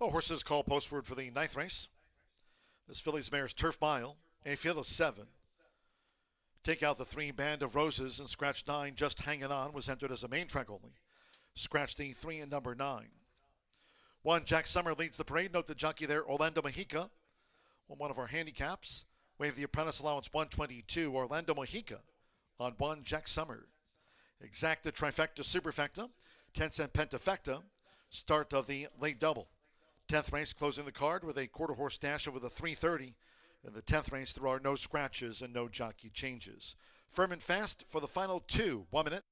All horses call postword for the 9th race. This Fillies Mare's Turf Mile, a field of 7. Take out the 3 Band of Roses and scratch 9, Just Hanging On, was entered as a main track only. Scratch the 3 and number 9. 1, Jack Summer leads the parade. Note the jockey there, Orlando Mojica, on one of our handicaps. Waive the apprentice allowance 122, Orlando Mojica on 1, Jack Summer. Exacta Trifecta Superfecta, 10-cent Pentafecta, start of the late double. 10th race closing the card with a quarter horse dash over the 330. In the 10th race, there are no scratches and no jockey changes. Firm and fast for the final 2, 1 minute.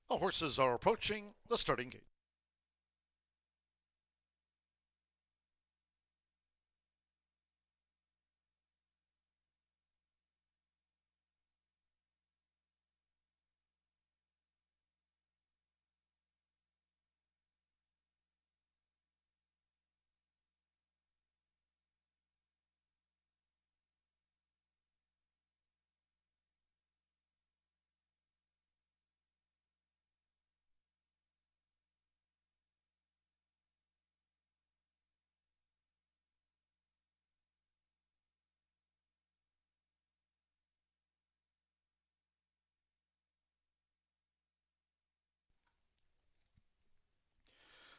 All horses are approaching the starting gate.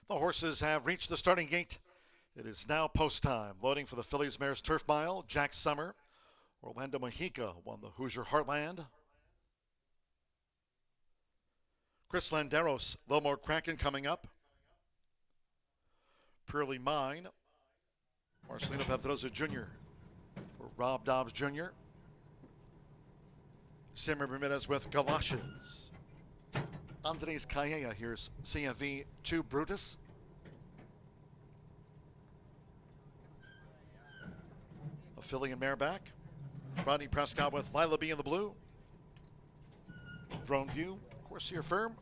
The horses have reached the starting gate. It is now post time. Loading for the Phillies Mares Turf Mile, Jack Summer. Orlando Mexica won the Hoosier Heartland. Chris Landeros, Lilmore Kraken coming up. Purely Mine, Marcelino Pedroza Jr. for Rob Dobbs Jr. Simmer Bermudez with Galoshes. Andres Calleja, here's CFV 2 Brutus. A filly and mare back. Rodney Prescott with Lila B in the blue. Drone view, Corsair Firm.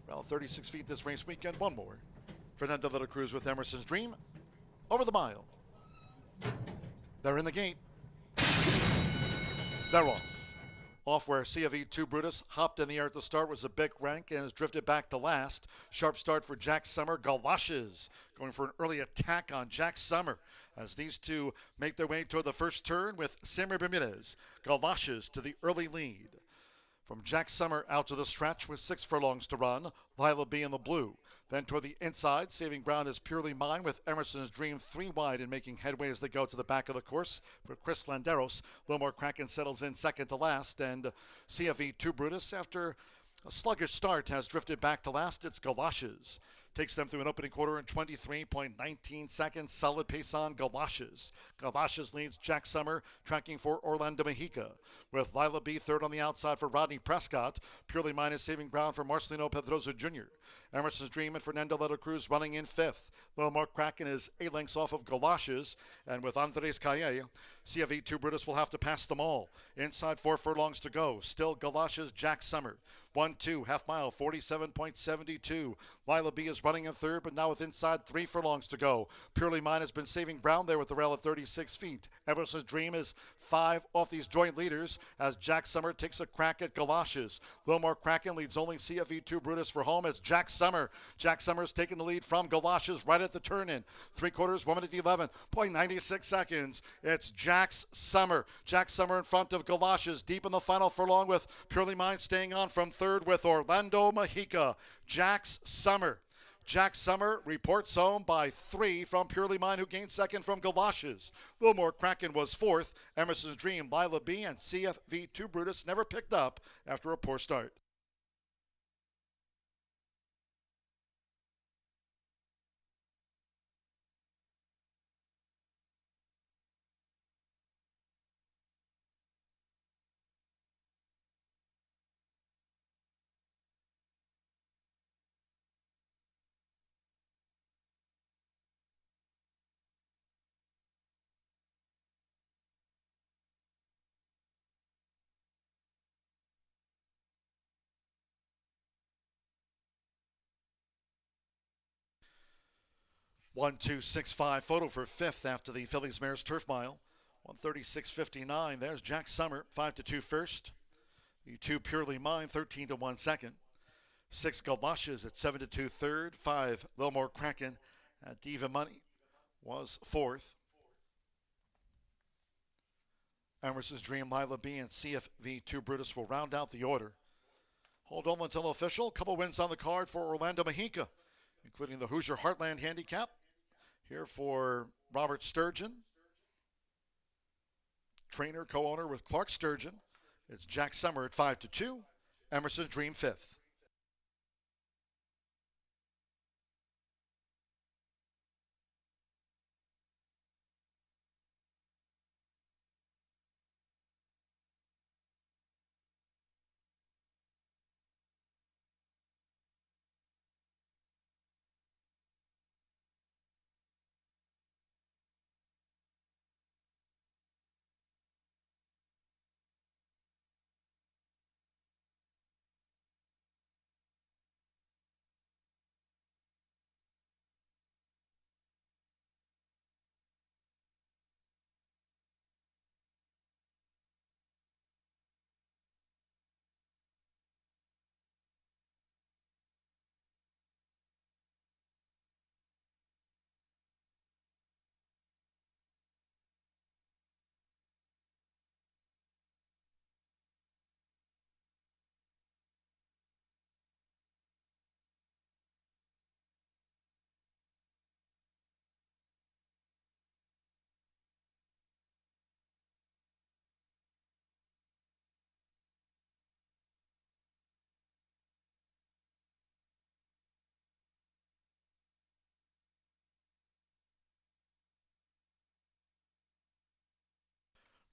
Around 36 feet this race weekend. One more. Fernando de la Cruz with Emerson's Dream. Over the mile. They're in the gate. They're off. Off where CFE 2 Brutus hopped in the air at the start was a big rank and has drifted back to last. Sharp start for Jack Summer. Galoshes going for an early attack on Jack Summer as these two make their way toward the first turn with Simmer Bermudez. Galoshes to the early lead. From Jack Summer out to the stretch with 6 furlongs to run, Lila B in the blue. Then toward the inside, saving ground is Purely Mine with Emerson's Dream 3 wide and making headway as they go to the back of the course for Chris Landeros. Lilmore Kraken settles in second to last, and CFE 2 Brutus, after a sluggish start, has drifted back to last. It's Galoshes. Takes them through an opening quarter in 23.19 seconds. Solid pace on Galoshes. Galoshes leads Jack Summer, tracking for Orlando Mexica. With Lila B third on the outside for Rodney Prescott. Purely Mine is saving ground for Marcelino Pedroza Jr. Emerson's Dream and Fernando de la Cruz running in fifth. Lilmore Kraken is 8 lengths off of Galoshes. And with Andres Calleja, CFE 2 Brutus will have to pass them all. Inside 4 furlongs to go. Still Galoshes, Jack Summer. 1-2, half mile, 47.72. Lila B is running in third, but now with inside 3 furlongs to go. Purely Mine has been saving ground there with the rail at 36 feet. Emerson's Dream is 5 off these joint leaders as Jack Summer takes a crack at Galoshes. Lilmore Kraken leads only CFE 2 Brutus for home as Jack Summer. Jack Summer's taking the lead from Galoshes right at the turn-in. 3/4, 1 minute 11.96 seconds. It's Jack's Summer. Jack Summer in front of Galoshes, deep in the final furlong with Purely Mine staying on from third with Orlando Mexica. Jack's Summer. Jack Summer reports home by 3 from Purely Mine, who gained second from Galoshes. Lilmore Kraken was fourth. Emerson's Dream, Lila B, and CFV 2 Brutus never picked up after a poor start. One, 2, 6, 5 photo for fifth after the Phillies Mares Turf Mile. 136.59. There's Jack Summer, 5-2 first. The 2 Purely Mine, 13-1 second. 6 Galoshes at 7-2 third. 5 Lilmore Kraken at Diva Money was fourth. Emerson's Dream, Lila B, and CFV 2 Brutus will round out the order. Hold on until official. Couple wins on the card for Orlando Mexica, including the Hoosier Heartland Handicap. Here for Robert Sturgeon, trainer, co-owner with Clark Sturgeon. It's Jack Summer at 5-2. Emerson's Dream fifth.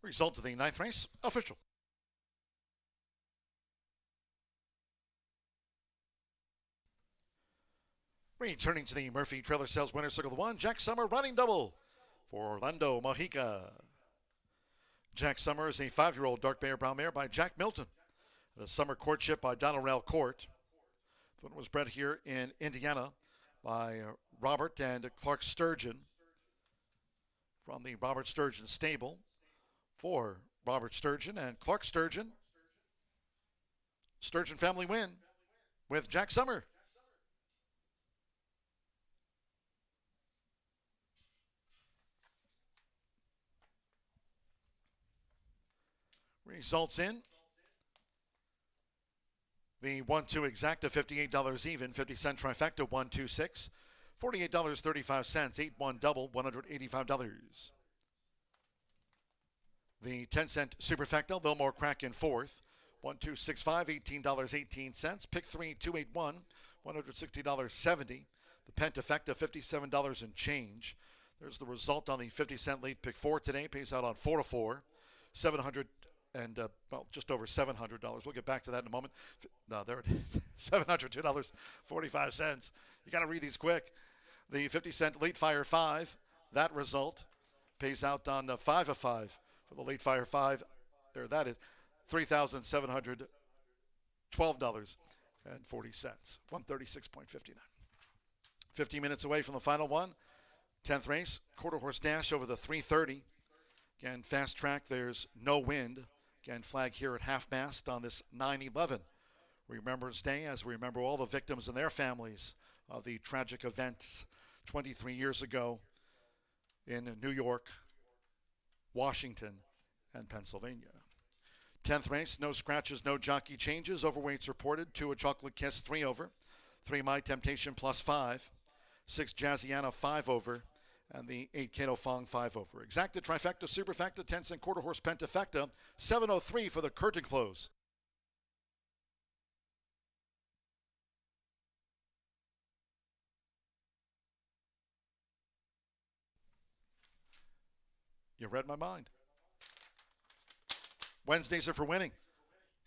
Result of the ninth race official. Returning to the Murphy Trailer Sales Winner Circle of the One, Jack Summer running double for Orlando Mojica. Jack Summer is a 5-year-old dark mare brown mare by Jack Milton. The summer courtship by Donald Rail Court. The one was bred here in Indiana by Robert and Clark Sturgeon from the Robert Sturgeon stable for Robert Sturgeon and Clark Sturgeon. Sturgeon family win with Jack Summer. Results in the 1-2 exacta, $58 even, 50-cent trifecta, 1-2-6, $48.35, 8-1 double, $185. The 10-cent superfecta, Lilmore Crack in fourth, 1-2-6-5, $18.18. Pick 3, 2-8-1, $160.70. The pentafecta, $57 and change. There's the result on the 50-cent late pick 4 today. Pays out on 4-4, $700 and just over $700. We'll get back to that in a moment. No, there it is. $702.45. You got to read these quick. The 50-cent late fire 5. That result pays out on 5 of 5 for the late fire 5. There, that is $3,712.40. 136.59. 15 minutes away from the final one. 10th race, quarter horse dash over the 330. Again, fast track, there's no wind. Again, flag here at half-mast on this 9/11 Remembrance Day, as we remember all the victims and their families of the tragic events 23 years ago in New York, Washington, and Pennsylvania. 10th race, no scratches, no jockey changes. Overweights reported. 2 a Chocolate Kiss, 3 over. 3 My Temptation plus 5. 6 Jazziana, 5 over. And the 8 Kato Fong, 5 over. Exacta, trifecta, superfecta, 10-cent quarter horse pentafecta, 703 for the curtain close. You read my mind. Wednesdays are for winning.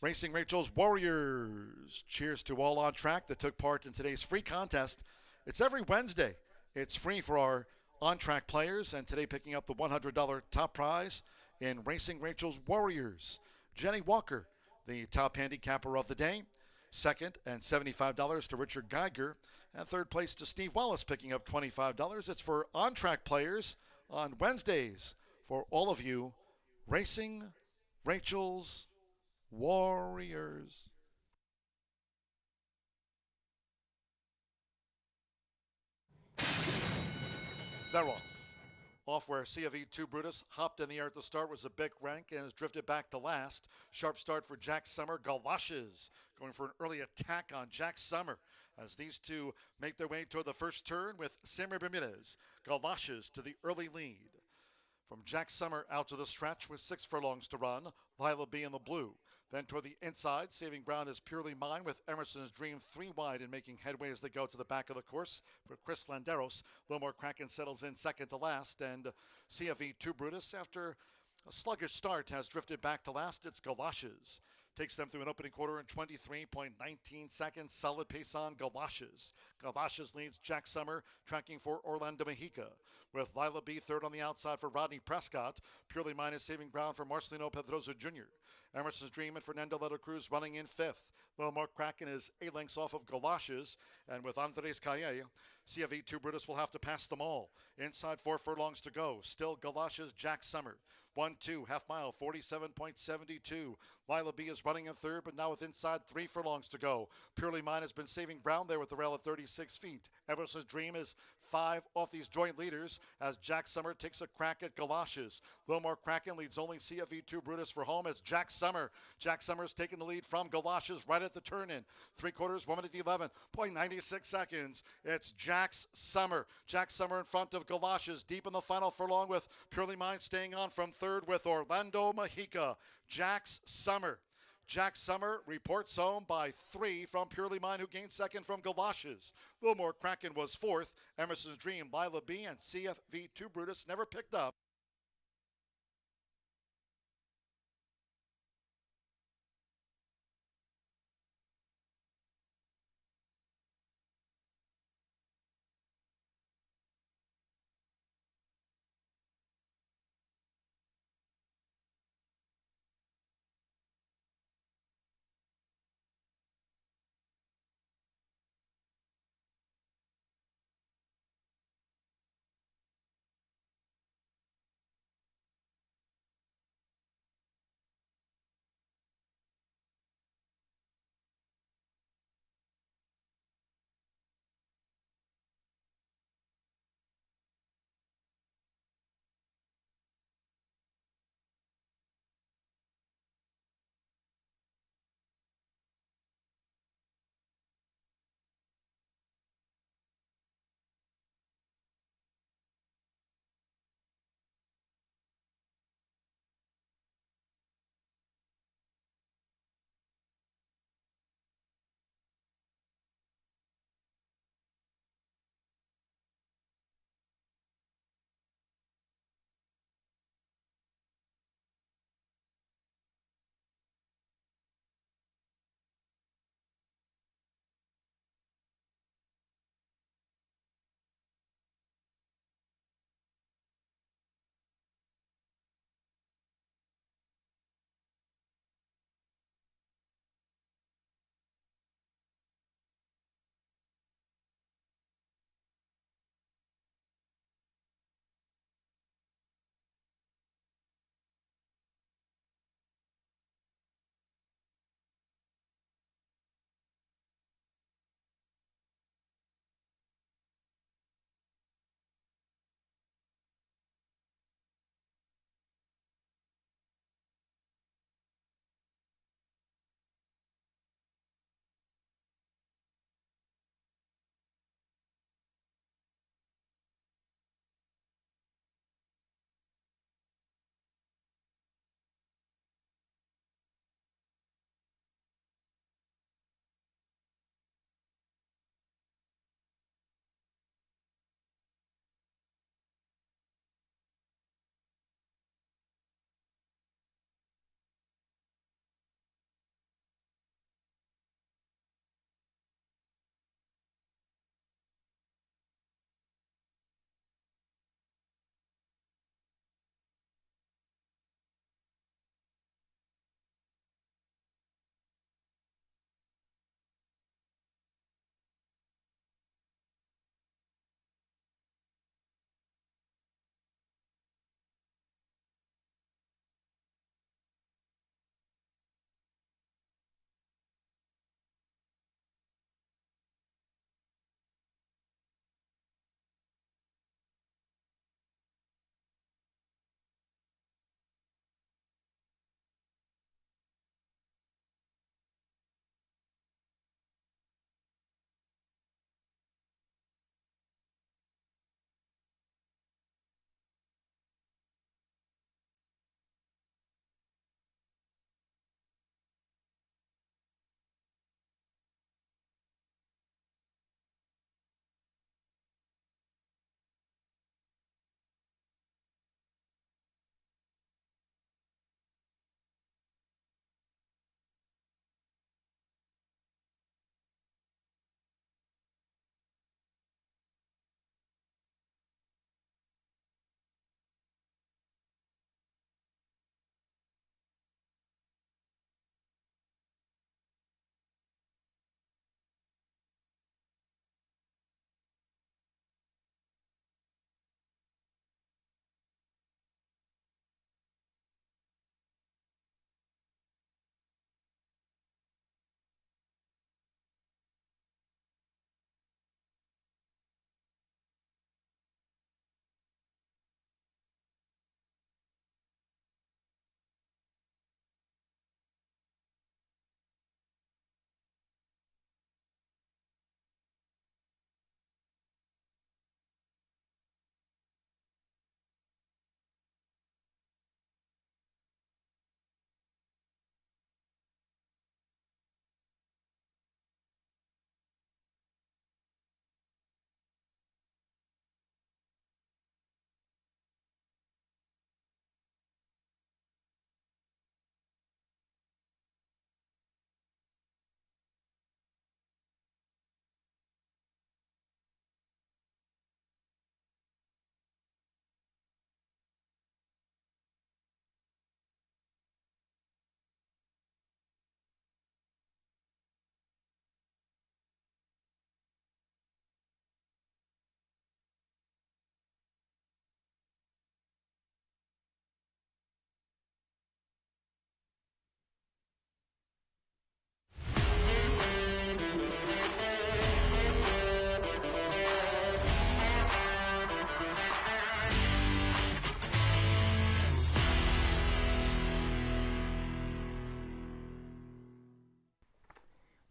Racing Rachel's Warriors. Cheers to all on track that took part in today's free contest. It's every Wednesday. It's free for our on-track players, and today picking up the $100 top prize in Racing Rachel's Warriors. Jenny Walker, the top handicapper of the day. Second, and $75 to Richard Geiger. And third place to Steve Wallace, picking up $25. It's for on-track players on Wednesdays for all of you. Racing Rachel's Warriors. They're off. Off where CFE2 Brutus hopped in the air at the start, was a big rank and has drifted back to last. Sharp start for Jack Summer. Galoshes going for an early attack on Jack Summer as these two make their way toward the first turn with Samuel Bermudez. Galoshes to the early lead. From Jack Summer out to the stretch with 6 furlongs to run. Lila B in the blue. Then toward the inside, Saving Ground is Purely Mine with Emerson's Dream 3 wide and making headway as they go to the back of the course for Chris Landeros. Lilmore Kraken settles in second to last, and CFE2 Brutus, after a sluggish start, has drifted back to last. It's Galoshes. Takes them through an opening quarter in 23.19 seconds. Solid pace on Galoshes. Galoshes leads Jack Summer, tracking for Orlando Mojica. With Lila B third on the outside for Rodney Prescott. Purely Mine is Saving Ground for Marcelino Pedroza Jr. Emerson's Dream and Fernando Leto Cruz running in fifth. Lilmore Kraken is 8 lengths off of Galoshes. And with Andres Calle, CFE2 Brutus will have to pass them all. Inside 4 furlongs to go. Still Galoshes, Jack Summer. 1-2, half mile, 47.72. Lila B is running in third, but now with inside 3 furlongs to go. Purely Mine has been saving ground there with the rail at 36 feet. Emerson's Dream is 5 off these joint leaders as Jack Summer takes a crack at Galoshes. Lilmore Kraken leads only CFE2 Brutus for home as Jack Summer. Jack Summer's taking the lead from Galoshes right at the turn-in. 3/4, 1 minute 11.96 seconds. It's Jack's Summer. Jack Summer in front of Galoshes, deep in the final furlong with Purely Mine staying on from third with Orlando Mojica. Jack's Summer. Jack Summer reports home by 3 from Purely Mine, who gained second from Galoshes. Lilmore Kraken was fourth. Emerson's Dream, Lila B, and CFV2 Brutus never picked up.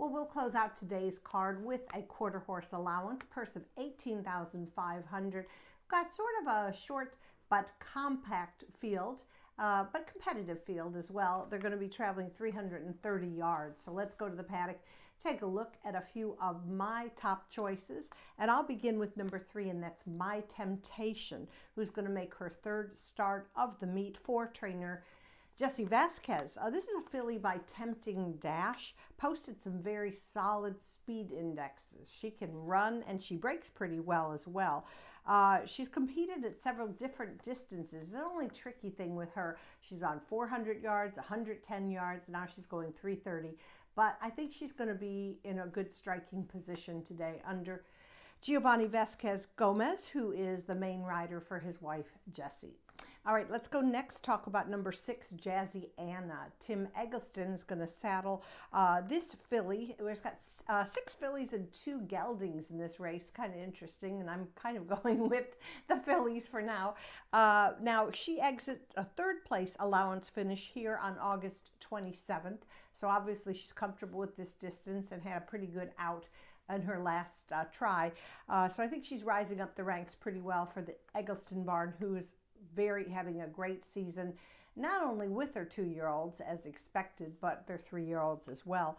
Well, we'll close out today's card with a quarter horse allowance, purse of $18,500. Got sort of a short but compact field, but competitive field as well. They're going to be traveling 330 yards. So let's go to the paddock, take a look at a few of my top choices. And I'll begin with number 3, and that's My Temptation, who's going to make her 3rd start of the meet for trainer Jessie Vasquez. This is a filly by Tempting Dash. Posted some very solid speed indexes. She can run and she breaks pretty well as well. She's competed at several different distances. The only tricky thing with her, she's on 400 yards, 110 yards. Now she's going 330. But I think she's going to be in a good striking position today under Giovanni Vasquez Gomez, who is the main rider for his wife, Jessie. All right, let's go next, talk about number 6, Jazzy Anna. Tim Eggleston is going to saddle this filly. We've got 6 fillies and 2 geldings in this race. Kind of interesting, and I'm kind of going with the fillies for now. Now, she exits a 3rd place allowance finish here on August 27th. So obviously she's comfortable with this distance and had a pretty good out in her last try. So I think she's rising up the ranks pretty well for the Eggleston barn, who is having a great season, not only with their 2-year-olds as expected, but their 3-year-olds as well.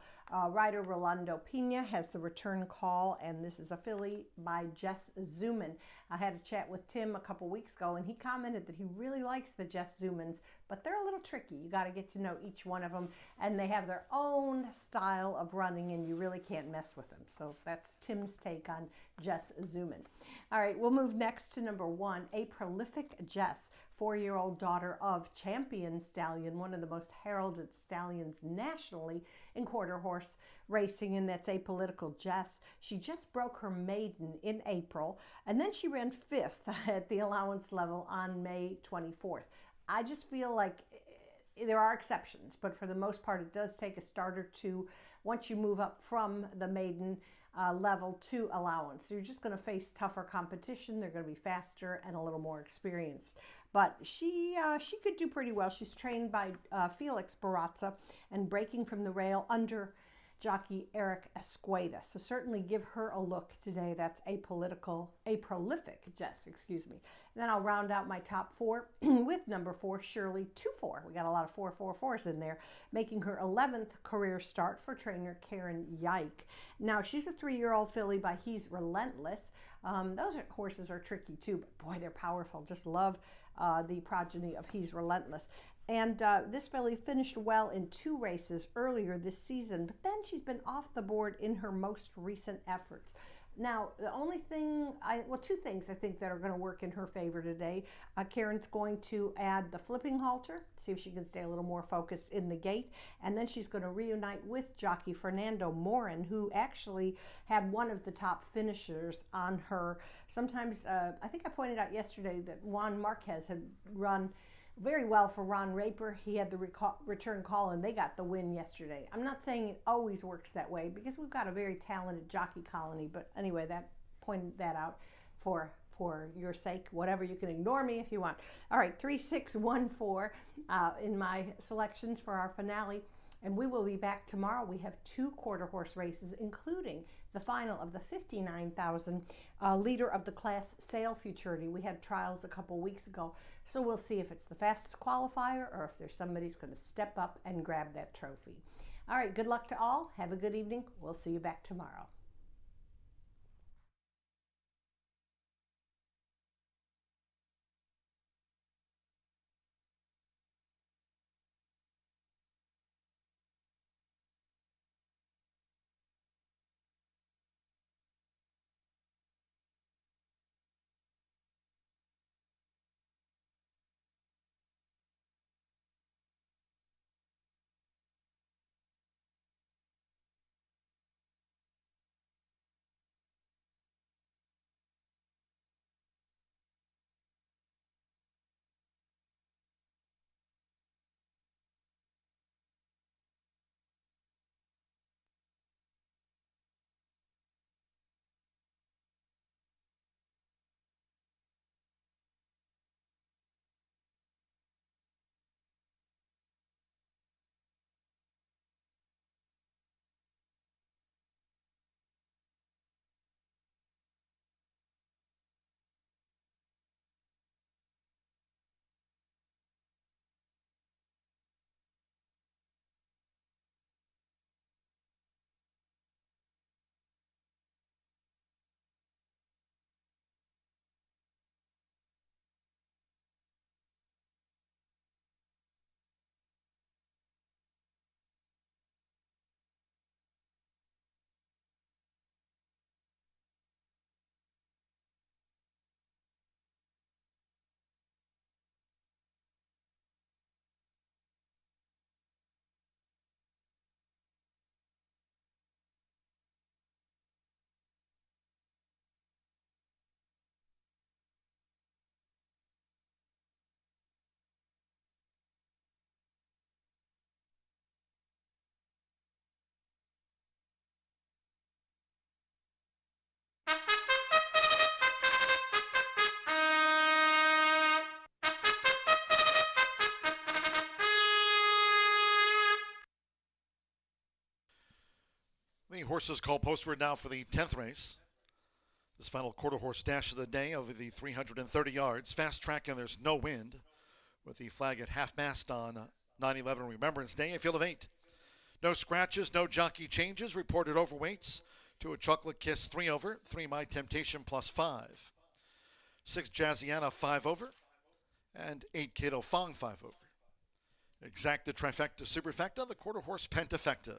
Rider Rolando Pena has the return call, and this is a filly by Jess Zuman. I had a chat with Tim a couple weeks ago, and he commented that he really likes the Jess Zumans, but they're a little tricky. You got to get to know each one of them, and they have their own style of running, and you really can't mess with them. So that's Tim's take on Jess Zuman. All right, we'll move next to number 1, A Prolific Jess, 4-year-old daughter of Champion Stallion, one of the most heralded stallions nationally in quarter horse racing, and that's Apolitical Jess. She just broke her maiden in April, and then she ran 5th at the allowance level on May 24th. I just feel like there are exceptions, but for the most part, it does take a start or two once you move up from the maiden level to allowance. So you're just going to face tougher competition. They're going to be faster and a little more experienced. But she could do pretty well. She's trained by Felix Barazza and breaking from the rail under jockey Eric Escueda. So certainly give her a look today. That's A Prolific Jess, excuse me. And then I'll round out my top 4 with number 4, Shirley 24. We got a lot of 4-4-4s in there, making her 11th career start for trainer Karen Yike. Now, she's a 3-year-old filly by He's Relentless. Those horses are tricky too, but boy, they're powerful. Just love the progeny of He's Relentless. And this filly finished well in 2 races earlier this season, but then she's been off the board in her most recent efforts. Now, the only thing, 2 things I think that are going to work in her favor today. Karen's going to add the flipping halter, see if she can stay a little more focused in the gate, and then she's going to reunite with jockey Fernando Morin, who actually had one of the top finishers on her. Sometimes, I think I pointed out yesterday that Juan Marquez had run very well for Ron Raper. He had the return call, and they got the win yesterday. I'm not saying it always works that way because we've got a very talented jockey colony, but anyway, that pointed that out for your sake. Whatever, you can ignore me if you want. All right, 3, 6, 1, 4 in my selections for our finale, and we will be back tomorrow. We have 2 quarter horse races, including the final of the 59,000 leader of the class sale futurity. We had trials a couple weeks ago, so we'll see if it's the fastest qualifier or if there's somebody who's going to step up and grab that trophy. All right, good luck to all. Have a good evening. We'll see you back tomorrow. The horses call postward now for the 10th race. This final quarter horse dash of the day over the 330 yards. Fast track and there's no wind with the flag at half-mast on 9/11 Remembrance Day. A field of 8. No scratches, no jockey changes. Reported overweights. 2 a Chocolate Kiss 3 over. 3 My Temptation plus 5. 6 Jazziana 5 over. And 8 Kato Fong 5 over. Exacta Trifecta Superfecta, the quarter horse Pentafecta.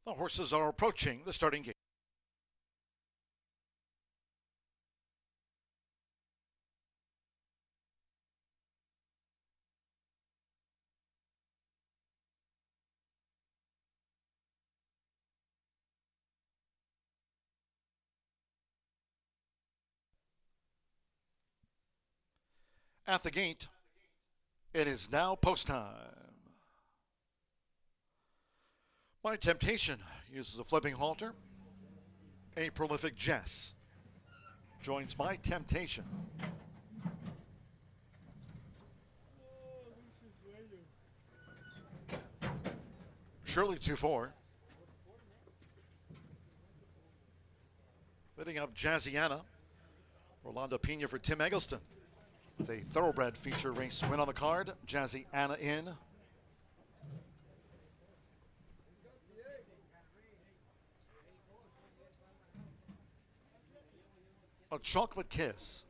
The horses are approaching the starting gate. At the gate, it is now post time. My Temptation uses a flipping halter. A Prolific Jess joins My Temptation. Shirley 2-4. Bidding up Jazziana. Rolando Pena for Tim Eggleston. With a thoroughbred feature race win on the card. Jazziana in. A Chocolate Kiss.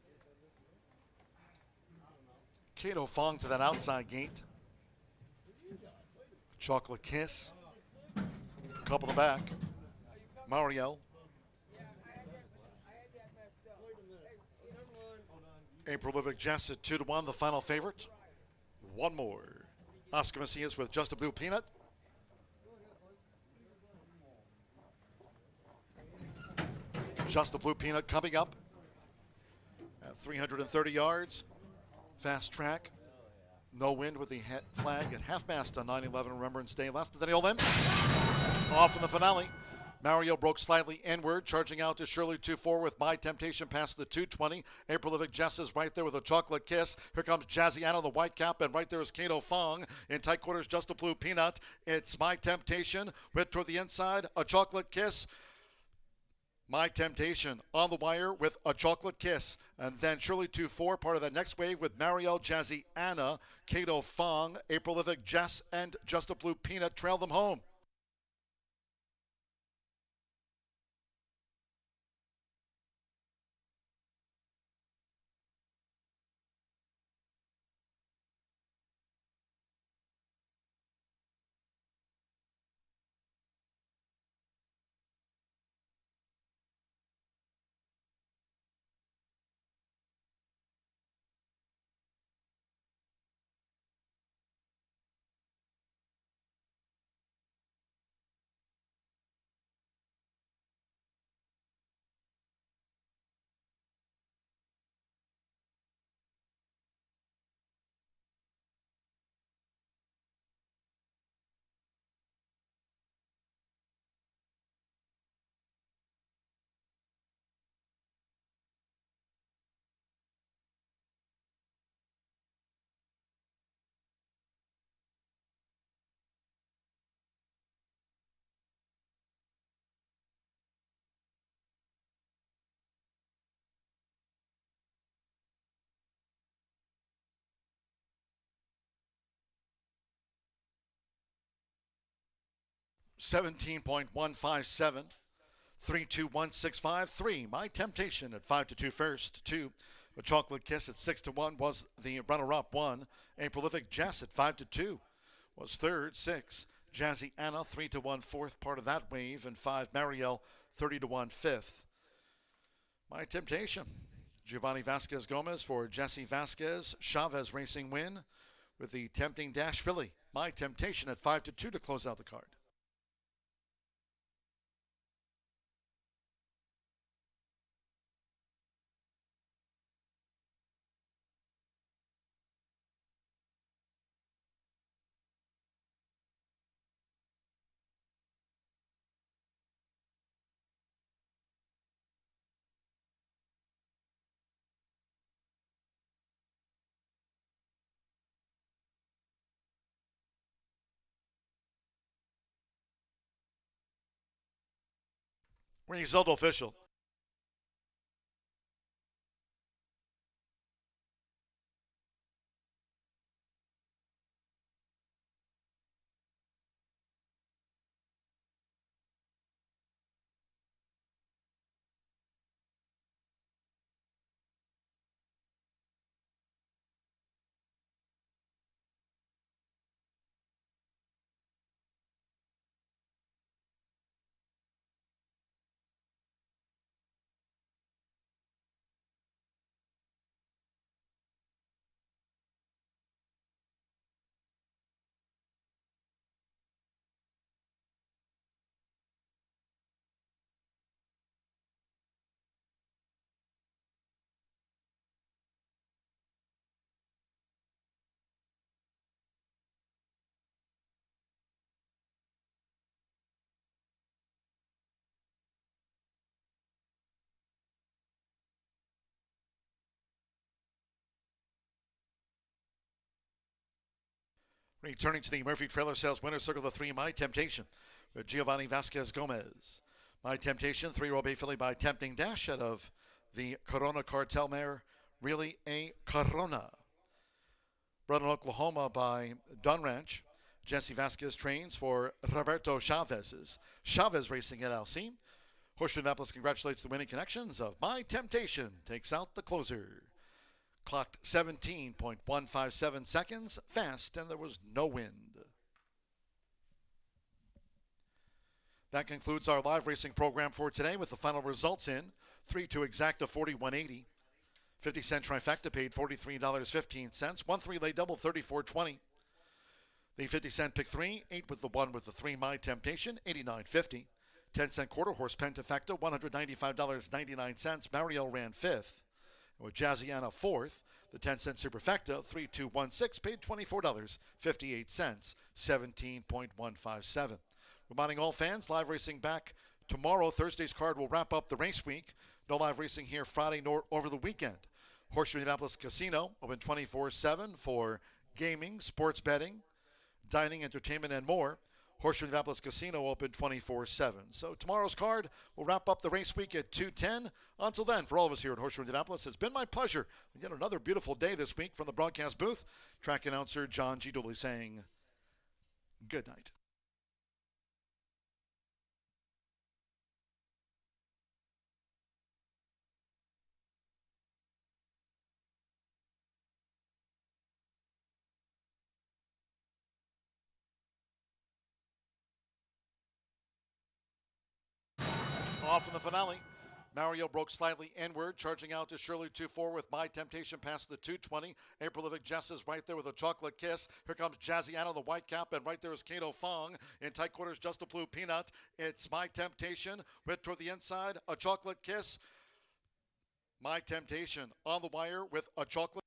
Kato Fong to that outside gate. Chocolate Kiss. Couple in the back. Mario. A Prolific Jess at 2-1, the final favorite. One more. Oscar Macias with Just a Blue Peanut. Just a Blue Peanut coming up at 330 yards. Fast track. No wind with the flag at half-mast on 9/11 Remembrance Day. Last of the Limb. Off in the finale. Mario broke slightly inward, charging out to Shirley 2-4 with My Temptation past the 220. April Livick Jess is right there with a chocolate kiss. Here comes Jazzy Anna, the white cap, and right there is Kato Fong. In tight quarters, just a blue peanut. It's My Temptation with toward the inside, a chocolate kiss. My Temptation on the wire with a chocolate kiss. And then Shirley 2-4, part of that next wave with Marielle, Jazzy Anna, Kato Fong, April Livick Jess, and Just a Blue Peanut trail them home. $17.157, 32165. My Temptation at 5-2 first. 2. A Chocolate Kiss at 6-1 was the runner-up. 1. A Prolific Jess at 5-2 was third. 6. Jazzy Anna 3-1 fourth, part of that wave, and 5. Marielle 30-1 fifth. My Temptation. Giovanni Vasquez Gomez for Jesse Vasquez. Chavez Racing win with the Tempting Dash filly. My Temptation at 5-2 to close out the card. Result official. Returning to the Murphy Trailer Sales Winner's Circle of 3, My Temptation with Giovanni Vasquez Gomez. My Temptation, 3-year-old bay filly by Tempting Dash out of the Corona Cartel mare, Really a Corona. Bred in Oklahoma by Dunn Ranch. Jesse Vasquez trains for Roberto Chavez's Chavez Racing LLC. Horseshoe Indianapolis congratulates the winning connections of My Temptation. Takes out the closer. Clocked 17.157 seconds, fast, and there was no wind. That concludes our live racing program for today with the final results in. 3-2 exacta 41.80. 50-cent trifecta paid $43.15. 1-3 lay double 34.20. The 50-cent pick 3, 8 with the 1 with the 3 My Temptation, $89.50. 10-cent quarter horse pentafecta, $195.99. Marielle ran 5th. With Jazziana fourth, the 10-cent Superfecta 3216 paid $24.58, 17.157. Reminding all fans, live racing back tomorrow. Thursday's card will wrap up the race week. No live racing here Friday nor over the weekend. Horseshoe Indianapolis Casino open 24/7 for gaming, sports betting, dining, entertainment, and more. Horseshoe Indianapolis Casino open 24/7. So tomorrow's card will wrap up the race week at 2:10. Until then, for all of us here at Horseshoe Indianapolis, it's been my pleasure. Yet another beautiful day this week from the broadcast booth. Track announcer John G. Dooley saying good night. Off in the finale. Mario broke slightly inward, charging out to Shirley 2-4 with My Temptation past the 220. April Livick Jess is right there with a chocolate kiss. Here comes Jazziana, the white cap, and right there is Kato Fong. In tight quarters, just a blue peanut. It's My Temptation with toward the inside, a chocolate kiss. My Temptation on the wire with a chocolate